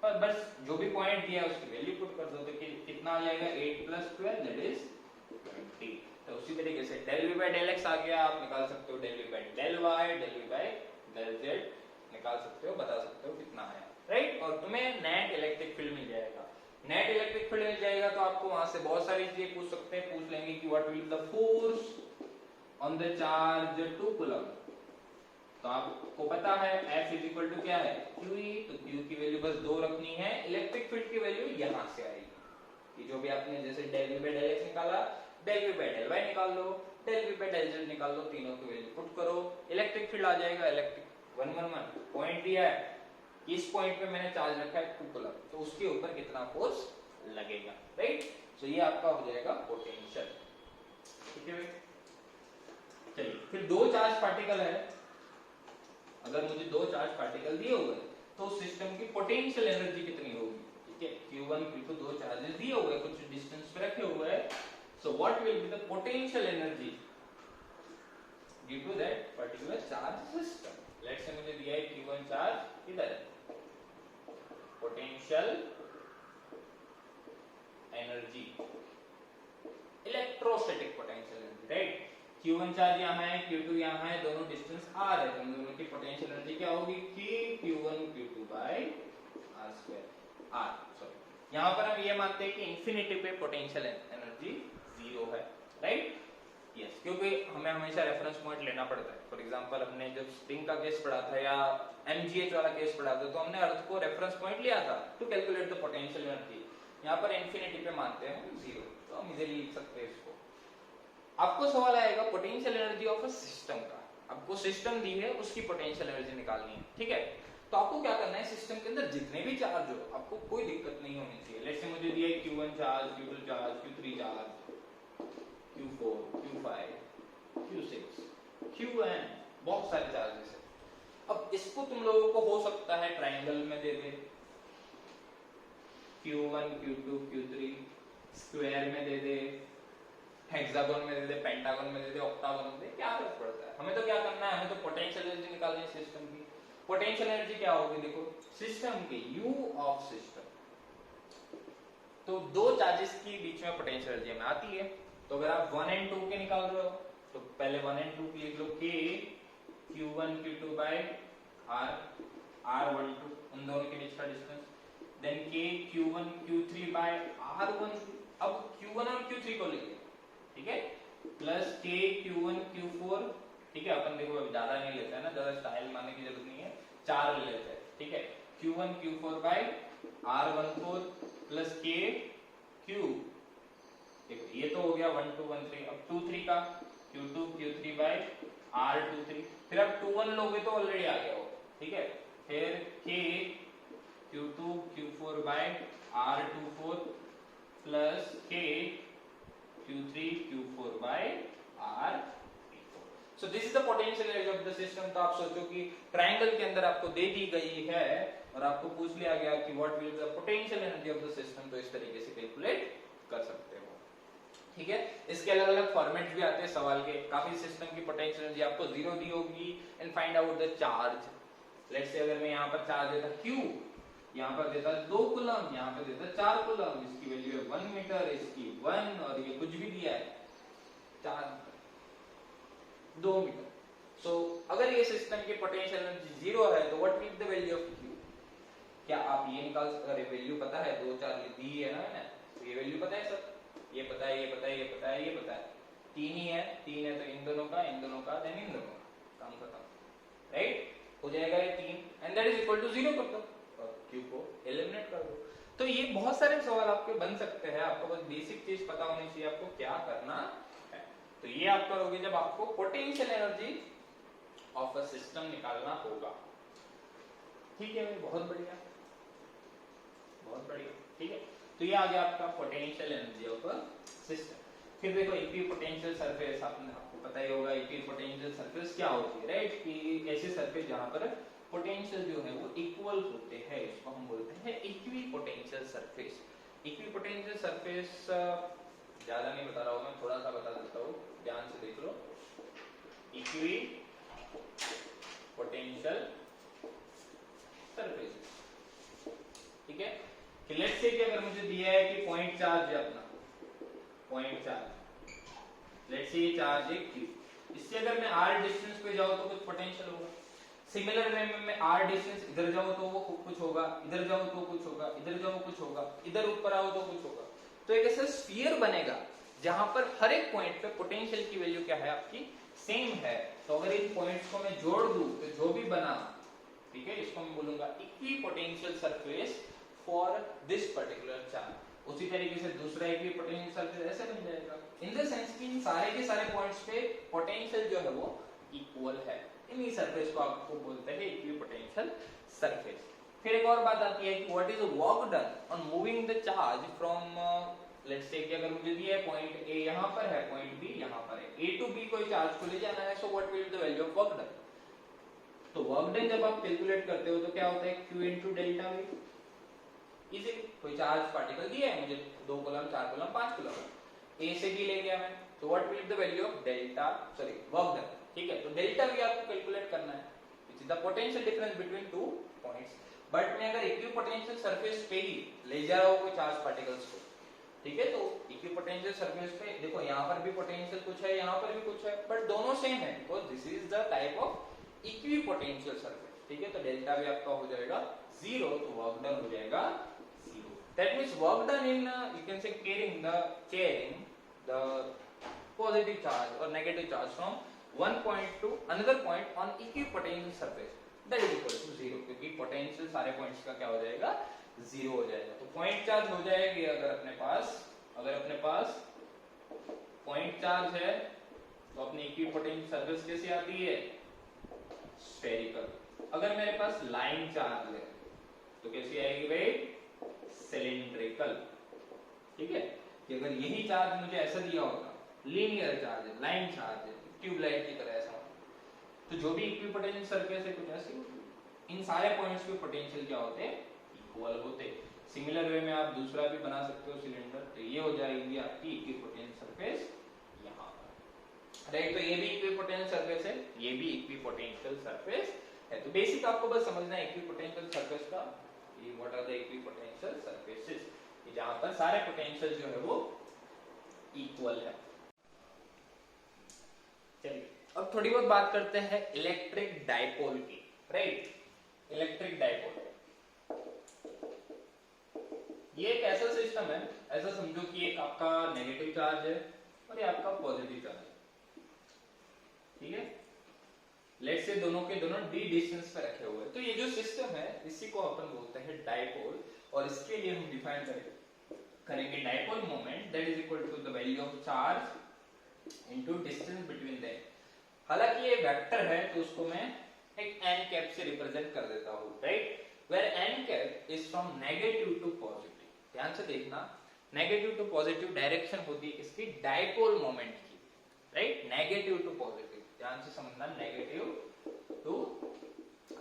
पर बस जो भी पॉइंट दिया है उसकी वैल्यू पुट कर दो, तो कितना आ जाएगा 8 plus 12 that is 20। तो उसी तरीके से del v by del x आ गया, आप निकाल सकते हो del v by del y, del v by del z निकाल सकते हो, बता सकते हो कितना है, राइट। और तुम्हें नेट इलेक्ट्रिक फील्ड मिल जाएगा। नेट इलेक्ट्रिक फील्ड मिल जाएगा तो आपको वहां से बहुत सारी चीजें पूछ सकते हैं, पूछ लेंगे कि what will the force on the charge 2 coulomb. तो आपको पता है F इज इक्वल टू क्या है QE, तो Q की वैल्यू बस 2 रखनी है। इलेक्ट्रिक फील्ड की वैल्यू यहां से आएगी कि जो भी आपने जैसे del v by del x निकाला, del v by del y निकाल लो, del v by del z निकाल लो, तीनों की वैल्यू पुट करो, इलेक्ट्रिक फील्ड आ जाएगा। इलेक्ट्रिक 111 पॉइंट दिया है, इस पॉइंट पे मैंने चार्ज रखा है 2 कूलम, तो उसके ऊपर कितना फोर्स लगेगा, राइट। सो ये आपका हो जाएगा पोटेंशियल, ठीक है भाई। चलिए फिर दो चार्ज पार्टिकल है, अगर मुझे दो चार्ज पार्टिकल दिए हुए तो सिस्टम की पोटेंशियल एनर्जी कितनी होगी, ठीक है। Q1 Q2 दो चार्जेस दिए हुए, कुछ डिस्टेंस पे रखे हुए हैं। So what will be the potential energy due to that particular charge system. Let's say मुझे दिया है Q1 चार्ज, इधर potential energy, electrostatic potential energy, right. Q1 charge यहाँ है, Q2 यहाँ है, दोनों डिस्टेंस r है, तो दोनों की पोटेंशियल एनर्जी क्या होगी Q1 Q2 by r²। Sorry, यहाँ पर हम ये मानते हैं कि इंफिनिटी पे पोटेंशियल एनर्जी 0 है, राइट। यस, क्योंकि हमें हमेशा रेफरेंस पॉइंट लेना पड़ता है। फॉर एग्जांपल हमने जब स्प्रिंग का केस पढ़ा था या MGH वाला केस पढ़ा था, तो हमने अर्थ को रेफरेंस पॉइंट लिया था to calculate the potential energy. यहाँ पर इंफिनिटी पे मानते हैं 0, तो हम इजीली लिख सकते हैं इसको। आपको सवाल आएगा potential energy of a system का, आपको सिस्टम दी है उसकी पोटेंशियल एनर्जी निकालनी है, ठीक है। तो आपको क्या करना है, सिस्टम के अंदर जितने भी चार्ज हो आपको कोई दिक्कत नहीं होनी चाहिए। लेट्स से मुझे दिया है Q1 charge, Q2 charge, Q3 charge, Q4, Q5, Q6, Qn, बहुत सारे चार्जेस है। अब इसको तुम लोगों को हो सकता है ट्रायंगल में दे दे, Q1 Q2 Q3 स्क्वायर में दे दे, हेक्सागोन में दे दे, पेंटागन में दे दे, ऑक्टागन में दे, क्या फर्क पड़ता है। हमें तो क्या करना है, हमें तो पोटेंशियल एनर्जी निकालनी है सिस्टम की। पोटेंशियल एनर्जी क्या होगी, देखो सिस्टम की U ऑफ सिस्टम। तो दो चार्जेस के बीच में पोटेंशियल एनर्जी हमें आती है। तो अगर आप 1 और 2 के निकाल रहे हो तो पहले 1 और 2 की लिख लो K Q1 Q2 by R12, उन दोनों के बीच का distance, then K Q1 Q3 by R13। अब Q1 और Q3 को लेंगे, ठीक है, प्लस K Q1 Q4, ठीक है। अपन देखो अभी ज्यादा नहीं लेते हैं ना, ज्यादा स्टाइल मानने की जरूरत नहीं है, 4 ले लेते हैं, ठीक है। Q1 Q4 by R14 plus K Q, देखो ये तो हो गया 1 2 1 3। अब 2 3 का Q2 Q3 by R23, फिर अब 2 1 लोगे तो ऑलरेडी आ गया वो, ठीक है। फिर K Q2 Q4 by R24 plus K Q3 Q4 by R34। So this is the potential energy of the system। तो आप सोचो कि ट्रायंगल के अंदर आपको दे दी गई है और आपको पूछ लिया गया कि what will the potential energy of the system, तो इस तरीके से कैलकुलेट कर सकते हो, ठीक है। इसके अलग अलग फॉर्मेट्स भी आते हैं सवाल के। काफी सिस्टम की पोटेंशियल एनर्जी आपको 0 दी होगी, and find out the charge. Let's say अगर मैं यहाँ पर चार्ज देता Q, यहाँ पर देता है 2 कूलम, यहाँ पर देता है 4 कूलम, इसकी वैल्यू है 1 मीटर, इसकी 1, और ये कुछ भी दिया है 4 मीटर 2 मीटर। सो अगर ये सिस्टम की पोटेंशियल एनर्जी 0 है तो what will be the value of Q? क्या आप ये निकाल सकते, अगर वैल्यू पता है 2 4 दी है ना मैंने, तो ये वैल्यू पता है सब, ये पता है, ये पता है, ये पता है, ये पता है, 3 ही है, 3 है तो इन दोनों का, इन दोनों का, देन इन दोनों का, काम खत्म, राइट? हो जाएगा ये 3 and that is equal to 0 कर दो और Q को एलिमिनेट कर दो। तो ये बहुत सारे सवाल आपके बन सकते हैं, आपको बस बेसिक चीज पता होनी चाहिए आपको क्या करना है। तो ये आप करोगे जब आपको potential energy of a system निकालना होगा। ठीक है भाई, बहुत बढ़िया, बहुत बढ़िया, ठीक है। तो ये आ गया आपका potential energy of a system. फिर देखो इक्विपोटेंशियल सरफेस, आपको पता ही होगा इक्विपोटेंशियल सरफेस क्या होती है, राइट? कि ऐसे सरफेस जहां पर पोटेंशियल जो है वो इक्वल होते हैं, इसको हम बोलते हैं इक्विपोटेंशियल सरफेस। इक्विपोटेंशियल सरफेस ज्यादा नहीं बता रहा हूं मैं, थोड़ा सा बता देता हूं, ध्यान से देख लो। इक्विपोटेंशियल सरफेस, ठीक है। कि लेट्स से कि अगर मुझे दिया है कि पॉइंट चार्ज है अपना, पॉइंट चार्ज, लेट्स से ये चार्ज है Q, इससे अगर मैं r डिस्टेंस पे जाऊं तो कुछ पोटेंशियल होगा। सिमिलर वे में मैं r डिस्टेंस इधर जाऊं तो वो कुछ होगा, इधर जाऊं तो कुछ होगा, इधर जाऊं कुछ होगा, इधर ऊपर आओ तो कुछ होगा। तो एक ऐसा स्फीयर बनेगा जहां पर हर एक पॉइंट पे पोटेंशियल की वैल्यू क्या है आपकी, सेम है। तो अगर इन पॉइंट्स को मैं जोड़ दूं तो जो भी बना, ठीक है, इसको मैं बोलूंगा equipotential surface for this particular charge. उसी तरीके से दूसरा इक्विपोटेंशियल सरफेस ऐसे बन जाएगा, इन द सेंस कि इन सारे के सारे पॉइंट्स पे पोटेंशियल जो है वो इक्वल है। इन्हीं सरफेस को आपको बोलते हैं इक्विपोटेंशियल सरफेस। फिर एक और बात आती है कि what is the work done on moving the charge from, let's say कि अगर मुझे दिया है पॉइंट A यहां पर है, पॉइंट B यहां पर है, A टू B कोई चार्ज को ले जाना है, सो what will be the value of work done? तो वर्क डन जब आप कैलकुलेट करते हो तो क्या होता है, Q into delta V। Easy, कोई चार्ज पार्टिकल दिया है मुझे, 2 कूलम, 4 कूलम, 5 कूलम, A से B ले गया मैं, तो what will be the value of delta, sorry work done, ठीक है। तो डेल्टा V आपको कैलकुलेट करना है, which is the potential difference between two points. But मैं अगर इक्विपोटेंशियल सरफेस पे ही ले जा रहा हूं कोई चार्ज पार्टिकल्स को, ठीक है, तो इक्विपोटेंशियल सरफेस पे देखो यहाँ पर भी पोटेंशियल कुछ है, यहाँ पर भी कुछ है, बट दोनों सेम है, because this is the type of equipotential surface, ठीक है। तो डेल्टा भी आपका हो जाएगा 0, तो वर्क डन हो जाएगा 0। That means work done in, you can से carrying the positive charge or negative charge from one point to another point on equipotential surface, that is equal to 0, क्योंकि पोटेंशियल सारे पॉइंट्स का क्या हो जाएगा, 0 हो जाएगा। तो पॉइंट चार्ज हो जाएगी अगर अपने पास पॉइंट चार्ज है तो अपनी इक्विपोटेंशियल सरफेस कैसी आती है, स्फेरिकल। अगर मेरे पास लाइन चार्ज है तो कैसी आएगी भाई, सिलिंड्रिकल, ठीक है। कि अगर यही चार्ज मुझे ऐसा दिया होगा, लीनियर चार्ज है, लाइन चार्ज है, ट्यूबलाइट की तरह ऐसा, तो जो भी इक्विपोटेंशियल सरफेस है कुछ ऐसी होगी। इन सारे पॉइंट्स पे पोटेंशियल क्या होते हैं, इक्वल होते। सिमिलर वे में आप दूसरा भी बना सकते हो सिलेंडर, तो ये हो जाएगी आपकी इक्विपोटेंशियल सरफेस यहाँ पर, राइट। तो ये भी इक्विपोटेंशियल सरफेस है, ये भी इक्विपोटेंशियल सरफेस है। तो बेसिक आपको बस समझना है इक्विपोटेंशियल सरफेस का, ये what are the equipotential surfaces, जहां पर सारे पोटेंशियल जो है वो इक्वल है। चलिए अब थोड़ी बहुत बात करते हैं इलेक्ट्रिक डाइपोल की, राइट। इलेक्ट्रिक डाइपोल ये एक ऐसा सिस्टम है, ऐसा समझो कि एक आपका नेगेटिव चार्ज है और ये आपका पॉजिटिव चार्ज है, ठीक है। लेट्स से दोनों के दोनों d डिस्टेंस पे रखे हुए हैं। तो ये जो सिस्टम है इसी को अपन बोलते हैं डाइपोल, और इसके लिए हम डिफाइन करेंगे dipole moment that is equal to the value of charge into distance between them. हालांकि ये वेक्टर है तो उसको मैं एक n कैप से रिप्रेजेंट कर देता हूं, right, where n cap is from negative to positive. ध्यान से देखना, नेगेटिव टू पॉजिटिव डायरेक्शन होती है इसकी डाइपोल मोमेंट की, राइट, नेगेटिव टू पॉजिटिव, ध्यान से समझना, नेगेटिव टू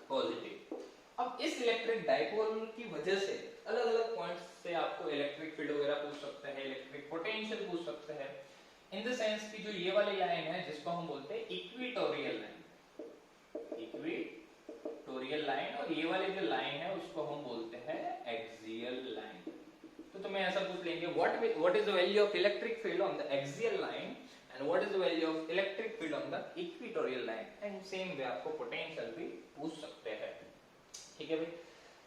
पॉजिटिव। अब इस इलेक्ट्रिक डाइपोल की वजह से अलग अलग पॉइंट्स से आपको इलेक्ट्रिक फील्ड वगैरह पूछ सकते हैं, इलेक्ट्रिक पोटेंशियल पूछ सकते हैं, इन द सेंस कि जो ये वाली लाइन है जिसको हम बोलते हैं equatorial line, equatorial equatorial line, और ये वाली जो लाइन है उसको हम बोलते हैं एक्सियल लाइन। तो तुम्हें ऐसा पूछ लेंगे what is the value of electric field on the axial line and what is the value of electric field on the equatorial line, and same way आपको पोटेंशियल भी पूछ सकते हैं। ठीक है भाई।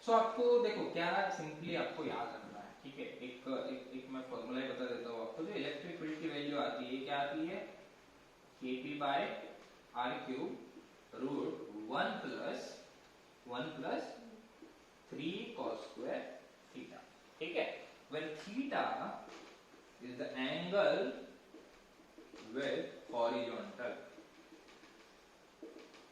सो आपको देखो क्या सिंपली आपको याद रखना है, ठीक है। एक मैं फॉर्मूला ही बता देता हूँ आपको। जो इलेक्ट्रिक फील्ड की वैल्यू आती है क्या आती है, kp by r cube root 1 plus 3 cos square theta. ठीक है। when theta is the angle with horizontal,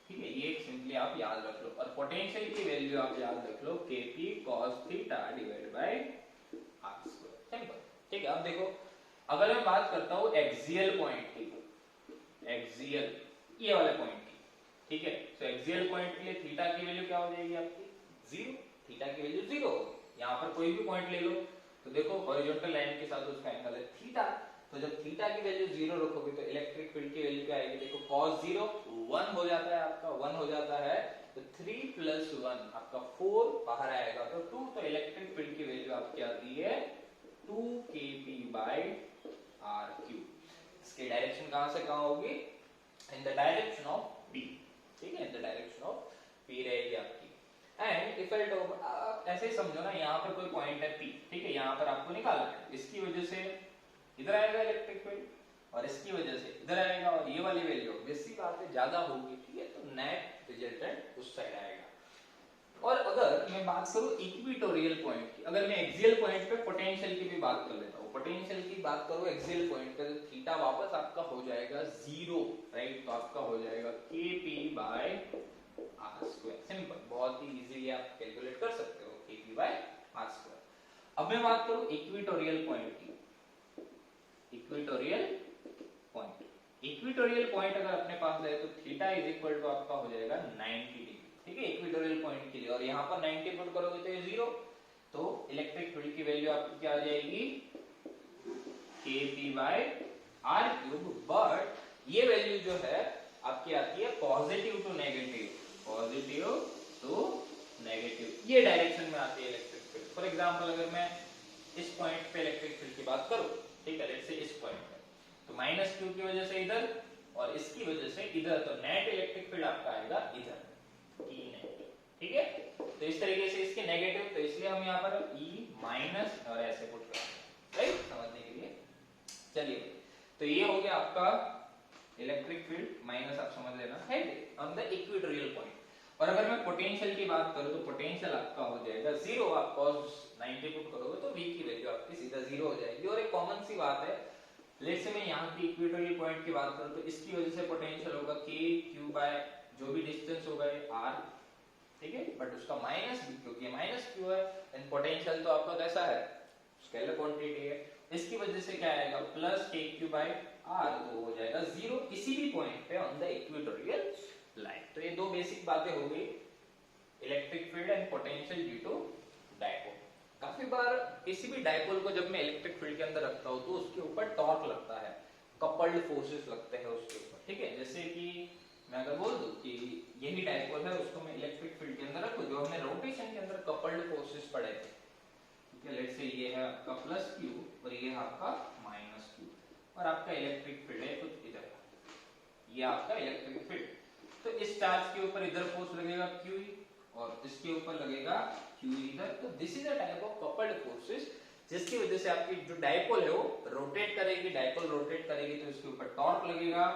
ठीक है। ये सिंपली आप याद रख लो, और पोटेंशियल की वैल्यू आप याद रख लो kp cos theta divide by r square, simple. ठीक है। अब देखो अगर मैं बात करता हूँ एक्सियल पॉइंट की, एक्सियल ये वाले पॉइंट की, ठीक है। तो एक्सियल पॉइंट के लिए थीटा की वैल्यू क्या हो जाएगी आपकी, 0। थीटा की वैल्यू 0 होगी। यहाँ पर कोई भी पॉइंट ले लो, तो देखो हॉरिजॉन्टल लाइन के साथ उसका एंगल है थीटा, तो जब थीटा की वैल्यू 0 रखोगे तो इलेक्ट्रिक फील्ड की वैल्यू क्या आएगी, देखो cos 0 1 हो जाता है आपका, 1 हो जाता है, तो 3 प्लस 1 आपका 4 बाहर आएगा तो 2, तो इलेक्ट्रिक फील्ड की वैल्यू आपकी आती है 2 kp बाय r क्यूब। इसकी डायरेक्शन कहां से कहां होगी, in the direction of p, ठीक है, in the direction of p रहेगी आपकी। एंड इफ आई टॉक, ऐसे ही समझो ना, यहाँ पर कोई पॉइंट है p, ठीक है, यहाँ पर आपको निकालना है, इसकी वजह से इधर आएगा इलेक्ट्रिक फील्ड, और इसकी वजह से इधर आएगा, और ये वाली वैल्यू बेसिक बात है ज्यादा होगी, ठीक है, तो नेट रिजल्टेंट उस साइड आएगा। और अगर मैं बात करूं इक्वेटोरियल पॉइंट की, अगर मैं एक्सियल पॉइंट पे पोटेंशियल की भी बात कर लेता हूं, पोटेंशियल की बात करूं एक्सियल पॉइंट पे, तो थीटा वापस आपका हो जाएगा 0, राइट। तो आपका हो जाएगा kp by r square, simple, बहुत ही इजीली आप कैलकुलेट कर सकते हो kp बाय r स्क्वायर। अब मैं बात करूं इक्वेटोरियल पॉइंट की, इक्वेटोरियल पॉइंट, इक्वेटोरियल पॉइंट अगर अपने पास है तो थीटा इज इक्वल टू आपका हो जाएगा 90 डिग्री, ठीक है, इक्वेटोरियल पॉइंट के लिए। और यहाँ पर 90 पुट करोगे तो ये 0, तो इलेक्ट्रिक फील्ड की वैल्यू आपकी क्या आ जाएगी, kp by r cube. But ये वैल्यू जो है आपकी आती है positive to negative, positive to negative, ये डायरेक्शन में आती है इलेक्ट्रिक फील्ड। फॉर एग्जांपल अगर मैं इस पॉइंट पे इलेक्ट्रिक फील्ड की बात करूं, ठीक है, लेट्स से इस पॉइंट पे, तो माइनस क्यू की वजह से इधर और इसकी वजह से इधर, तो नेट इलेक्ट्रिक फील्ड आपका आएगा इधर E नेट, ठीक है। तो इस तरीके से इसके नेगेटिव, तो इसलिए हम यहाँ पर E माइनस और ऐसे पुट करेंगे, राइट, समझने के लिए। चलिए, तो ये हो गया आपका इलेक्ट्रिक फील्ड, माइनस आप समझ लेना है ऑन द इक्वेटोरियल पॉइंट। और अगर मैं पोटेंशियल की बात करूं तो पोटेंशियल आपका हो जाएगा 0, आप cos 90 पुट करोगे तो v की वैल्यू आपकी सीधा 0 हो जाएगी। और एक कॉमन सी बात है, लेट्स से मैं यहाँ की इक्वेटोरियल पॉइंट की बात करूं तो इसकी वजह से पोटेंशियल होगा k q बाय जो भी डिस्टेंस होगा r, ठीक है, बट उसका माइनस भी, क्योंकि माइनस क्यू है, एंड पोटेंशियल तो आपका कैसा है, स्केलर क्वांटिटी है, इसकी वजह से क्या आएगा plus k q by r, तो हो जाएगा 0 किसी भी पॉइंट पे ऑन द इक्वेटोरियल लाइन। तो ये दो बेसिक बातें हो गई, electric field and potential due to dipole. काफी बार किसी भी डायपोल को जब मैं इलेक्ट्रिक फील्ड के अंदर रखता हूँ तो उसके ऊपर टॉर्क लगता है, कपल्ड फोर्सेस लगते हैं उसके ऊपर, ठीक है। जैसे कि मैं अगर बोल दूं कि यही डायपोल है, उसको मैं इलेक्ट्रिक फील्ड के अंदर रखूं, जो हमने रोटेशन के अंदर कपल्ड फोर्सेस पढ़े थे, ठीक है। लेट्स से ये है आपका प्लस q और ये है आपका माइनस q, और आपका इलेक्ट्रिक फील्ड है कुछ इधर, ये आपका इलेक्ट्रिक फील्ड। तो इस चार्ज के ऊपर इधर फोर्स लगेगा q और इसके ऊपर लगेगा q इधर, तो this is a type of coupled forces, जिसकी वजह से आपकी जो डायपोल है वो रोटेट करेगी, डायपोल रोटेट करेगी तो इसके ऊपर टॉर्क लगेगा।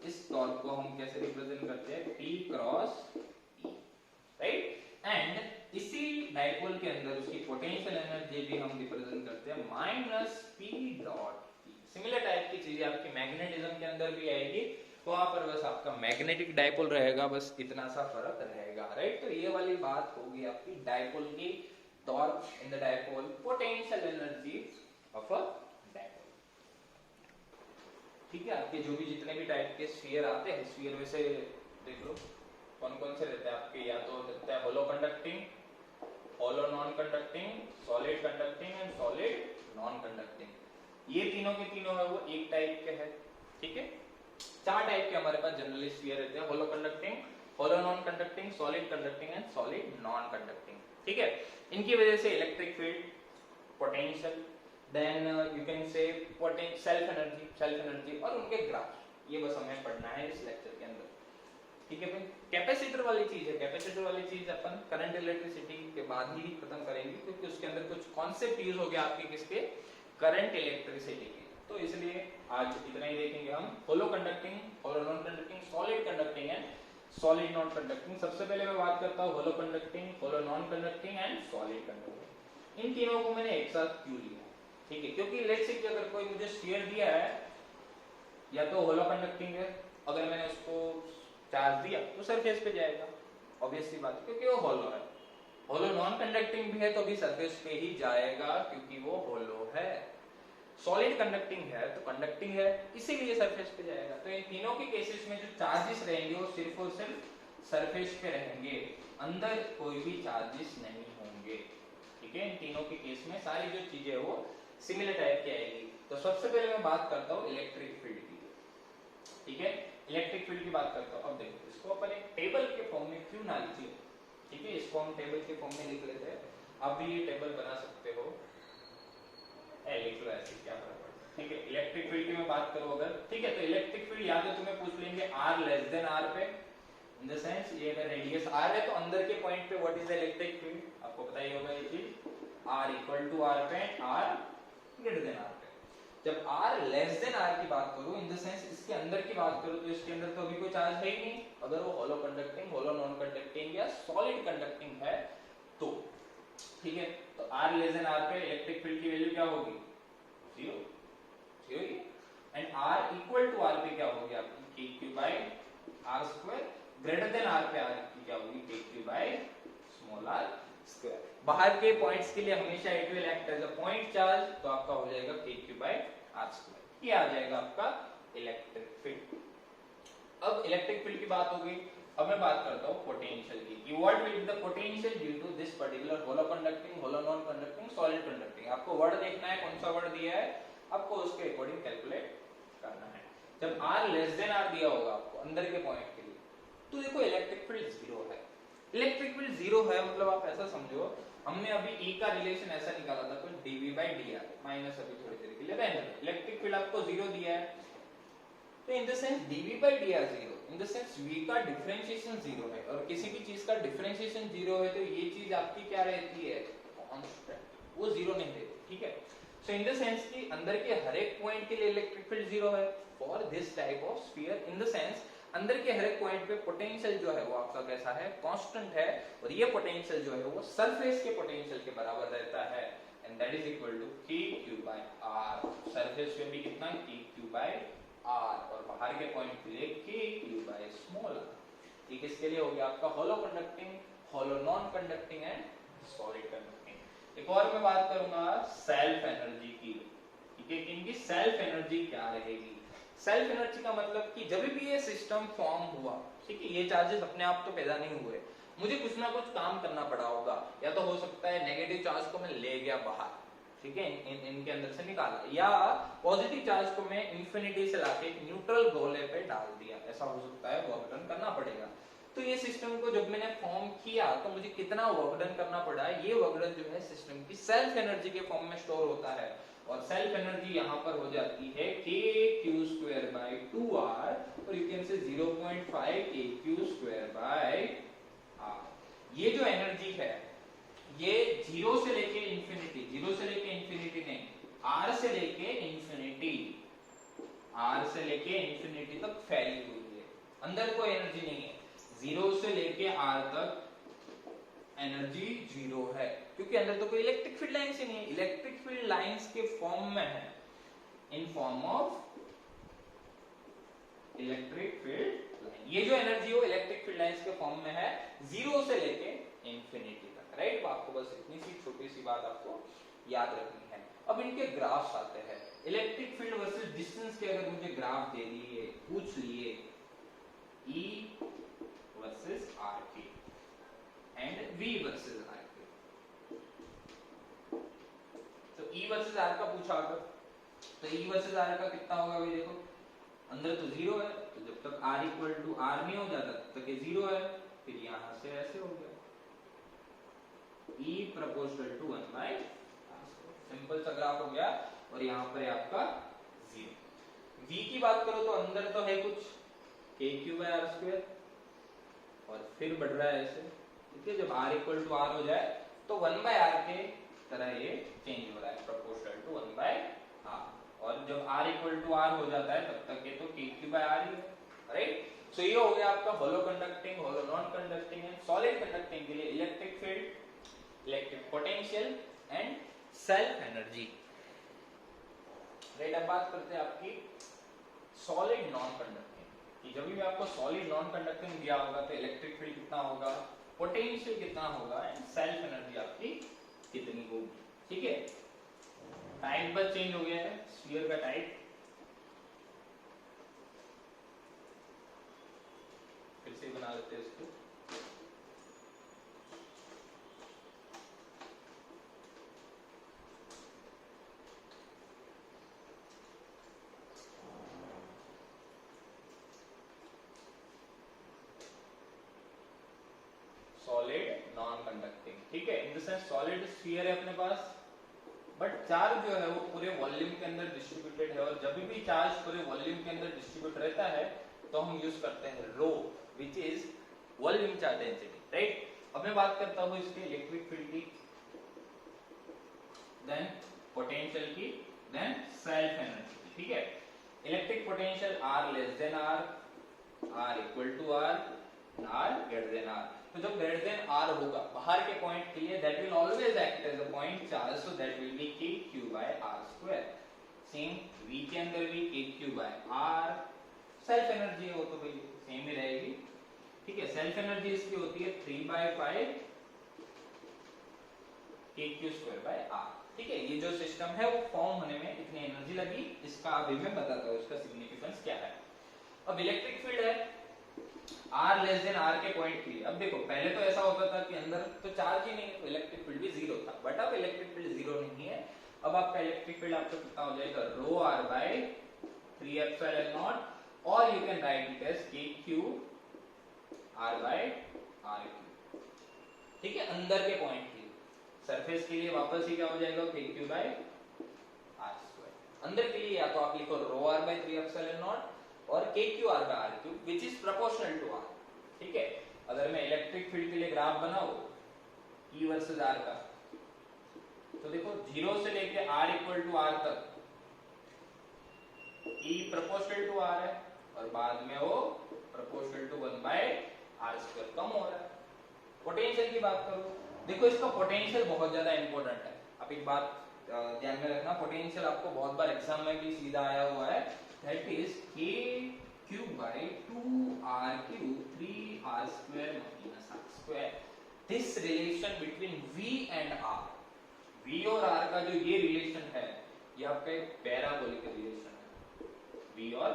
इस टॉर्क को हम कैसे रिप्रेजेंट करते हैं, P cross E, right. And इसी डायपोल के अंदर उसकी पोटेंशियल एनर्जी भी हम रिप्रेजेंट करते हैं minus P dot E। Similar type की चीजें आपकी मैग्नेटिज्म के अंदर भी आएगी, वहां पर बस आपका मैग्नेटिक डायपोल रहेगा, बस इतना सा फर्क रहेगा, राइट। तो ये वाली बात होगी आपकी डायपोल की, torque in the dipole, potential energy of a dipole, ठीक है। आपके जो भी जितने भी टाइप के स्फीयर आते हैं, स्फीयर में से देख लो कौन कौन से रहते हैं आपके, या तो रहता है hollow conducting, hollow non conducting, solid conducting and solid non conducting. ये तीनों के तीनों है वो एक टाइप के है, ठीक है। 4 टाइप के हमारे पास जनरली स्फीयर रहते हैं, hollow conducting, hollow non conducting, solid conducting and solid non conducting. ठीक है, इनकी वजह से electric field, potential, then you can say self energy और उनके ग्राफ, ये बस हमें पढ़ना है इस लेक्चर के अंदर। ठीक है भाई, कैपेसिटर वाली चीज है, कैपेसिटर वाली चीज अपन करंट इलेक्ट्रिसिटी के बाद ही खत्म करेंगे, क्योंकि उसके अंदर कुछ कॉन्सेप्ट यूज हो गया आपके किसके, करंट इलेक्ट्रिसिटी के। तो इसलिए आज इतना ही देखेंगे हम, hollow conducting, hollow non conducting, solid conducting and solid non conducting. सबसे पहले मैं बात करता हूँ hollow conducting, hollow non conducting and solid conducting. इन तीनों को मैंने एक साथ क्यों लिया, ठीक है, क्योंकि लेट्स से कि अगर कोई मुझे स्फीयर दिया है, या तो होलो कंडक्टिंग है, अगर मैंने उसको चार्ज दिया तो सरफेस पे जाएगा, ऑब्वियस सी बात है, क्योंकि वो होलो है। होलो नॉन कंडक्टिंग भी है तो भी सरफेस पे ही जाएगा, क्योंकि वो होलो है। सॉलिड कंडक्टिंग है तो कंडक्टिंग है, इसीलिए सरफेस पे जाएगा। तो इन तीनों के केसेस में जो चार्जेस रहेंगे वो सिर्फ और सिर्फ सरफेस पे रहेंगे, अंदर कोई भी चार्जेस नहीं होंगे। ठीक है, इन तीनों के केस में सारी जो चीजें वो सिमिलर टाइप की आएगी। तो सबसे पहले मैं बात करता हूँ इलेक्ट्रिक फील्ड की। ठीक है, इलेक्ट्रिक फील्ड की बात करता हूँ। अब देखो, इसको अपन एक टेबल के फॉर्म में क्यों ना लिखिए, ठीक है, इसको हम टेबल के फॉर्म में लिख लेते हैं। आप भी ये टेबल बना सकते हो, लिख लो ऐसे, क्या फर्क पड़ता है। ठीक है, इलेक्ट्रिक फील्ड की मैं बात करूं अगर, ठीक है, तो इलेक्ट्रिक फील्ड या तो तुम्हें पूछ लेंगे r लेस देन r पे, इन द सेंस ये अगर रेडियस r है तो अंदर के पॉइंट पे what is the electric field, आपको पता ही होगा ये चीज, r इक्वल टू r पे, r ग्रेटर देन r पे। जब r लेस देन r की बात करूं, इन द सेंस इसके अंदर की बात करूं, तो इसके अंदर तो अभी कोई चार्ज है ही नहीं, अगर वो hollow conducting, hollow non conducting या सॉलिड कंडक्टिंग है तो। ठीक है, तो r लेस देन r पे इलेक्ट्रिक फील्ड की वैल्यू क्या होगी, 0 0 ही, and r equal to r पे क्या होगी आपकी, kq by r square, greater than r पे r की क्या होगी, kq by small r square. बाहर के पॉइंट्स के लिए हमेशा it will act as a point charge, तो आपका हो जाएगा kq बाय r स्क्वायर, ये आ जाएगा आपका इलेक्ट्रिक फील्ड। अब इलेक्ट्रिक फील्ड की बात हो गई, अब मैं बात करता हूं पोटेंशियल की, कि what will be the potential due to this particular hollow conducting, hollow non conducting, solid conducting. आपको वर्ड देखना है, कौन सा वर्ड दिया है, आपको उसके अकॉर्डिंग कैलकुलेट करना है। जब r लेस देन r दिया होगा आपको अंदर के पॉइंट के लिए, तो देखो इलेक्ट्रिक फील्ड 0 है। इलेक्ट्रिक फील्ड 0 है मतलब आप ऐसा समझो, हमने अभी E का रिलेशन ऐसा निकाला था, कुछ dv by dr, माइनस अभी थोड़ी देर के लिए रहने दो। इलेक्ट्रिक फील्ड आपको 0 दिया है, तो in the sense dv by dr 0, in the sense v का डिफरेंशिएशन 0 है, और किसी भी चीज का डिफरेंशिएशन 0 है तो ये चीज आपकी क्या रहती है, कांस्टेंट, वो 0 नहीं रहती। ठीक है, सो इन द सेंस कि अंदर के हर एक पॉइंट के लिए इलेक्ट्रिक फील्ड 0 है for this type of sphere, in the sense अंदर के हर एक पॉइंट पे पोटेंशियल जो है वो आपका कैसा है, कांस्टेंट है, और ये पोटेंशियल जो है वो सरफेस के पोटेंशियल के बराबर रहता है, and that is equal to kq by r। Surface पे भी कितना, kq by r, और बाहर के पॉइंट के लिए kq by स्मॉल r। ये किसके लिए हो गया आपका hollow conducting, hollow non conducting and solid conducting. एक और मैं बात करूंगा सेल्फ एनर्जी की, ठीक है, इनकी सेल्फ एनर्जी क्या रहेगी। सेल्फ एनर्जी का मतलब कि जब भी ये सिस्टम फॉर्म हुआ, ठीक है, ये चार्जेस अपने आप तो पैदा नहीं हुए, मुझे कुछ ना कुछ काम करना पड़ा होगा, या तो हो सकता है नेगेटिव चार्ज को मैं ले गया बाहर, ठीक है, इनके अंदर से निकाला, या पॉजिटिव चार्ज को मैं इंफिनिटी से लाके एक न्यूट्रल गोले पे डाल दिया, ऐसा हो सकता है, वर्क डन करना पड़ेगा। तो ये सिस्टम को जब मैंने फॉर्म किया तो मुझे कितना वर्क डन करना पड़ा, ये वर्क डन जो है सिस्टम की सेल्फ एनर्जी के फॉर्म में स्टोर होता है, और सेल्फ एनर्जी यहाँ पर हो जाती है kq² by 2r, और यू कैन से 0.5 kq² by r। ये जो एनर्जी है ये 0 से लेके इंफिनिटी, 0 से लेके इंफिनिटी नहीं, r से लेके इंफिनिटी, r से लेके इंफिनिटी तक फैली हुई है, अंदर कोई एनर्जी नहीं है। 0 से लेके r तक एनर्जी 0 है, क्योंकि अंदर तो कोई इलेक्ट्रिक फील्ड लाइंस ही नहीं है, इलेक्ट्रिक फील्ड लाइंस के फॉर्म में है, in form of electric field line. ये जो एनर्जी हो इलेक्ट्रिक फील्ड लाइंस के फॉर्म में है, 0 से लेके इंफिनिटी तक, राइट। आपको बस इतनी सी छोटी सी बात आपको याद रखनी है। अब इनके ग्राफ्स आते हैं, इलेक्ट्रिक फील्ड वर्सेस डिस्टेंस के अगर मुझे ग्राफ दे दिए, पूछ लिए E वर्सेस R के एंड V वर्सेस R के, तो E वर्सेस R का पूछा अगर, तो E वर्सेस R का कितना होगा भाई, देखो अंदर तो 0 है, तो जब तक r इक्वल टू r नहीं हो जाता तब तक ये 0 है, फिर यहां से ऐसे हो गया E proportional to 1 by simple सा ग्राफ हो गया, और यहाँ पर है आपका 0। v की बात करो तो अंदर तो है कुछ k cube by r square, और फिर बढ़ रहा है ऐसे, ठीक है। जब r इक्वल टू r हो जाए तो 1 बाय r के तरह ये चेंज हो रहा है, प्रोपोर्शनल टू 1 बाय r, और जब r इक्वल टू r हो जाता है तब तक ये तो k क्यूब बाय r ही है, राइट। सो ये हो गया आपका hollow conducting, hollow non conducting and solid conducting के लिए electric field, electric potential and self energy, right. अब बात करते हैं आपकी सॉलिड नॉन कंडक्टिंग कि जब भी आपको सॉलिड नॉन कंडक्टिंग दिया होगा तो इलेक्ट्रिक फील्ड कितना होगा, पोटेंशियल कितना होगा एंड सेल्फ एनर्जी आपकी कितनी होगी, ठीक है। टाइप बस चेंज हो गया है, स्फीयर का टाइप फिर से बना लेते हैं इसको। सॉलिड नॉन कंडक्टिंग, ठीक है। In the sense solid sphere है अपने पास, बट चार्ज जो है वो पूरे वॉल्यूम के अंदर डिस्ट्रीब्यूटेड है, और जब भी चार्ज पूरे वॉल्यूम के अंदर डिस्ट्रीब्यूट रहता है तो हम यूज करते हैं rho, which is volume charge density, right. अब मैं बात करता हूं इसके इलेक्ट्रिक फील्ड की, देन पोटेंशियल की, देन सेल्फ एनर्जी की, ठीक है। Electric potential R less than R, R equal to R, R greater than R। तो जब ग्रेटर देन R होगा बाहर के पॉइंट के लिए, that will always act as a point charge, so that will be k q by r square. Same v के अंदर भी k q by r, self energy है वो तो भाई सेम ही रहेगी, ठीक है। सेल्फ एनर्जी इसकी होती है 3 by 5 k q square by r, ठीक है। ये जो सिस्टम है वो फॉर्म होने में इतनी एनर्जी लगी, इसका अभी मैं बताता हूँ इसका सिग्निफिकेंस क्या है। अब इलेक्ट्रिक फील्ड है R लेस देन R के पॉइंट के लिए। अब देखो पहले तो ऐसा होता था कि अंदर तो चार्ज ही नहीं है तो इलेक्ट्रिक फील्ड भी जीरो था, बट अब इलेक्ट्रिक फील्ड जीरो नहीं है। अब आपका इलेक्ट्रिक फील्ड आपको कितना हो जाएगा, rho r by 3 epsilon naught, और you can write it as k q r by r cube, ठीक है। अंदर के पॉइंट के लिए, सरफेस के लिए वापस ही क्या हो जाएगा, k q by r square. अंदर के लिए या तो आप लिखो rho r by 3 epsilon naught और k q r by r cube which is proportional to r, ठीक है। अगर मैं इलेक्ट्रिक फील्ड के लिए ग्राफ बनाऊं E वर्सेस r का, तो देखो 0 से लेके r इक्वल टू r तक E प्रोपोर्शनल टू r है, और बाद में वो proportional to 1 by r square कम हो रहा है। पोटेंशियल की बात करो, देखो इसका पोटेंशियल बहुत ज्यादा इंपॉर्टेंट है। अब एक बात ध्यान में रखना, पोटेंशियल आपको बहुत बार एग्जाम में भी सीधा आया हुआ है, that is k cube by 2r cube 3r square minus r square। this relation between v and r, v और r का जो ये रिलेशन है ये आपका एक पैराबोलिक रिलेशन है v और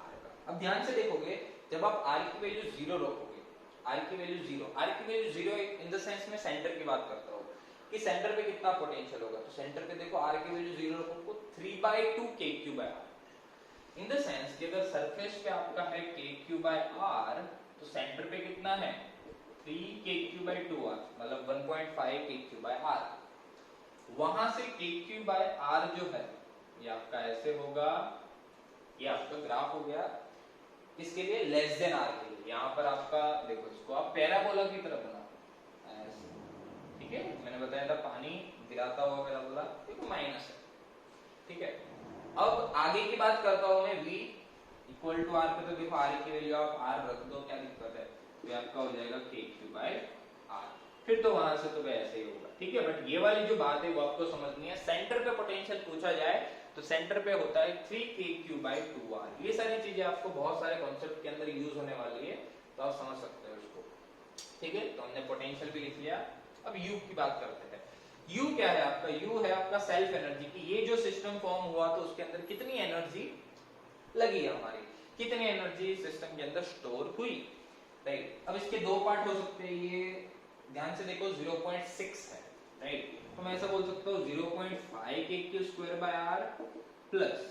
r का। अब ध्यान से देखोगे जब आप r की वैल्यू 0 रखोगे, r की वैल्यू 0 इन द सेंस में सेंटर की बात करता हूं कि सेंटर पे कितना पोटेंशियल होगा, तो सेंटर पे देखो r की वैल्यू 0 रखो 3/2 k q by r, in the sense कि अगर सरफेस पे आपका है k q by r तो सेंटर पे कितना है 3 k q by 2r, मतलब 1.5 k q by r। वहां से k q by r जो है ये आपका ऐसे होगा, ये आपका ग्राफ हो गया इसके लिए लेस देन r के लिए। यहाँ पर आपका देखो इसको आप पैराबोला की तरह बनाओ ऐसे, ठीक है। मैंने बताया था पानी गिराता हुआ पैराबोला, देखो माइनस है, ठीक है। अब आगे की बात करता हूं मैं, v इक्वल टू r पे, तो देखो r की वैल्यू आप r रख दो, क्या दिक्कत है, तो आपका हो जाएगा k q by r, फिर तो वहां से तो ऐसे ही होगा, ठीक है। बट ये वाली जो बात है वो आपको समझनी है। सेंटर पे पोटेंशियल पूछा जाए तो सेंटर पे होता है 3 k q by 2r। ये सारी चीजें आपको बहुत सारे कॉन्सेप्ट के अंदर यूज होने वाली है, तो आप समझ सकते हो इसको, ठीक है। तो हमने पोटेंशियल भी लिख लिया। अब u की बात करते हैं। U क्या है आपका, U है आपका सेल्फ एनर्जी की। ये जो सिस्टम फॉर्म हुआ तो उसके अंदर कितनी एनर्जी लगी है हमारी, कितनी एनर्जी सिस्टम के अंदर स्टोर हुई, राइट। अब इसके दो पार्ट हो सकते हैं, ये ध्यान से देखो 0.6 है, राइट। तो मैं ऐसा बोल सकता हूँ 0.5 k q square by r plus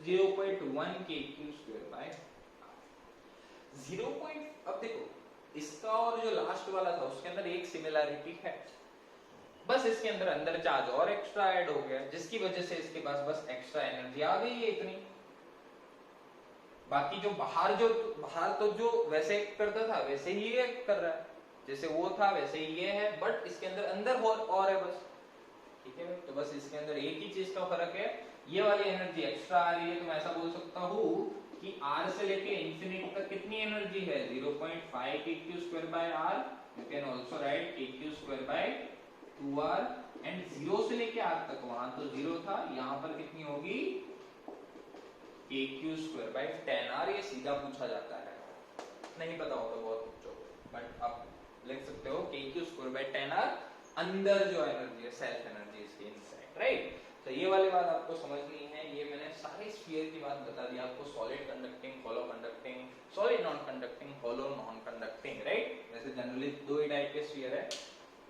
0.1 k q square by r। 0 point, अब देखो इसका और जो लास्ट वाला था उसके अंदर एक सिमिलैरिटी है, बस इसके अंदर अंदर चार्ज और एक्स्ट्रा ऐड हो गया, जिसकी वजह से इसके पास बस एक्स्ट्रा एनर्जी आ गई है इतनी। बाकी जो बाहर तो जो वैसे एक्ट करता था वैसे ही ये एक्ट कर रहा है, जैसे वो था वैसे ही ये है, बट इसके अंदर अंदर और है बस। ठीक है, तो बस इसके अंदर एक ही चीज का फर्क है, ये वाली एनर्जी एक्स्ट्रा आ रही है, तो मैं ऐसा बोल सकता हूँ कि R से लेके इंफिनिटी तक कितनी एनर्जी है, 0.5 kq² by r, you can also right kq² by 2r, and 0 से लेके r तक, वहां तो 0 था, यहाँ पर कितनी होगी kq² by 10r, ये सीधा पूछा जाता है, नहीं पता होता बहुत बच्चों को, बट आप लिख सकते हो kq² by 10r, अंदर जो एनर्जी है सेल्फ एनर्जी इसके इनसाइड, राइट। तो ये वाली बात आपको समझनी है, ये मैंने सारे स्फीयर की बात बता दी आपको, solid conducting, hollow conducting, solid non conducting, hollow non conducting, right. वैसे जनरली दो ही टाइप के स्फीयर है।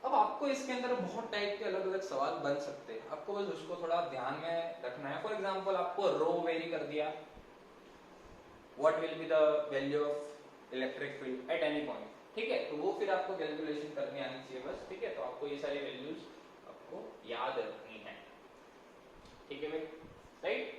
अब आपको इसके अंदर बहुत टाइप के अलग अलग सवाल बन सकते हैं, आपको बस उसको थोड़ा ध्यान में रखना है। फॉर एग्जांपल आपको रो वेरी कर दिया, what will be the value of electric field eight any point, ठीक है, तो वो फिर आपको कैलकुलेशन करनी आनी चाहिए बस, ठीक है। तो आपको ये सारी वैल्यूज आपको याद रखनी है, ठीक है भाई, राइट।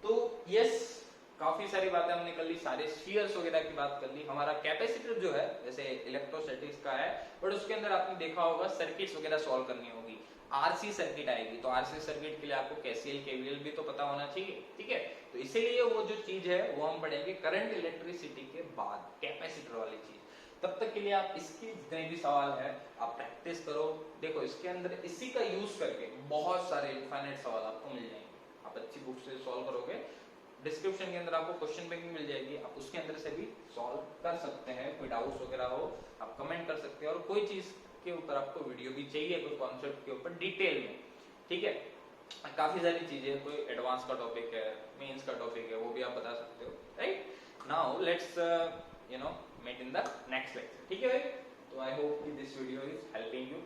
तो यस, काफी सारी बातें हमने कर ली, सारे स्फीयर्स वगैरह की बात कर ली। हमारा कैपेसिटर जो है वैसे इलेक्ट्रोस्टैटिक्स का है, बट उसके अंदर आपने देखा होगा सर्किट्स वगैरह सॉल्व करनी होगी, आरसी सर्किट आएगी, तो आरसी सर्किट के लिए आपको केसीएल केवीएल भी तो पता होना चाहिए, ठीक है। तो इसीलिए वो जो चीज है वो हम पढ़ेंगे करंट इलेक्ट्रिसिटी के बाद, कैपेसिटर वाली चीज। तब तक के लिए आप इसकी जितने भी सवाल है आप प्रैक्टिस करो। देखो इसके अंदर इसी का यूज करके बहुत सारे इनफाइनाइट सवाल आपको मिल जाएंगे, आप अच्छी बुक से सॉल्व करोगे, डिस्क्रिप्शन के अंदर आपको क्वेश्चन बैंक मिल जाएगी, आप उसके अंदर से भी सॉल्व कर सकते हैं। कोई डाउट्स वगैरह हो आप कमेंट कर सकते हैं, और कोई चीज के ऊपर आपको वीडियो भी चाहिए कोई कॉन्सेप्ट के ऊपर डिटेल में, ठीक है। काफी सारी चीजें, कोई एडवांस का टॉपिक है, मेंस का टॉपिक है, वो भी आप बता सकते हो, right. Now let's meet in the next lecture, ठीक है भाई। तो आई होप कि this video is helping you.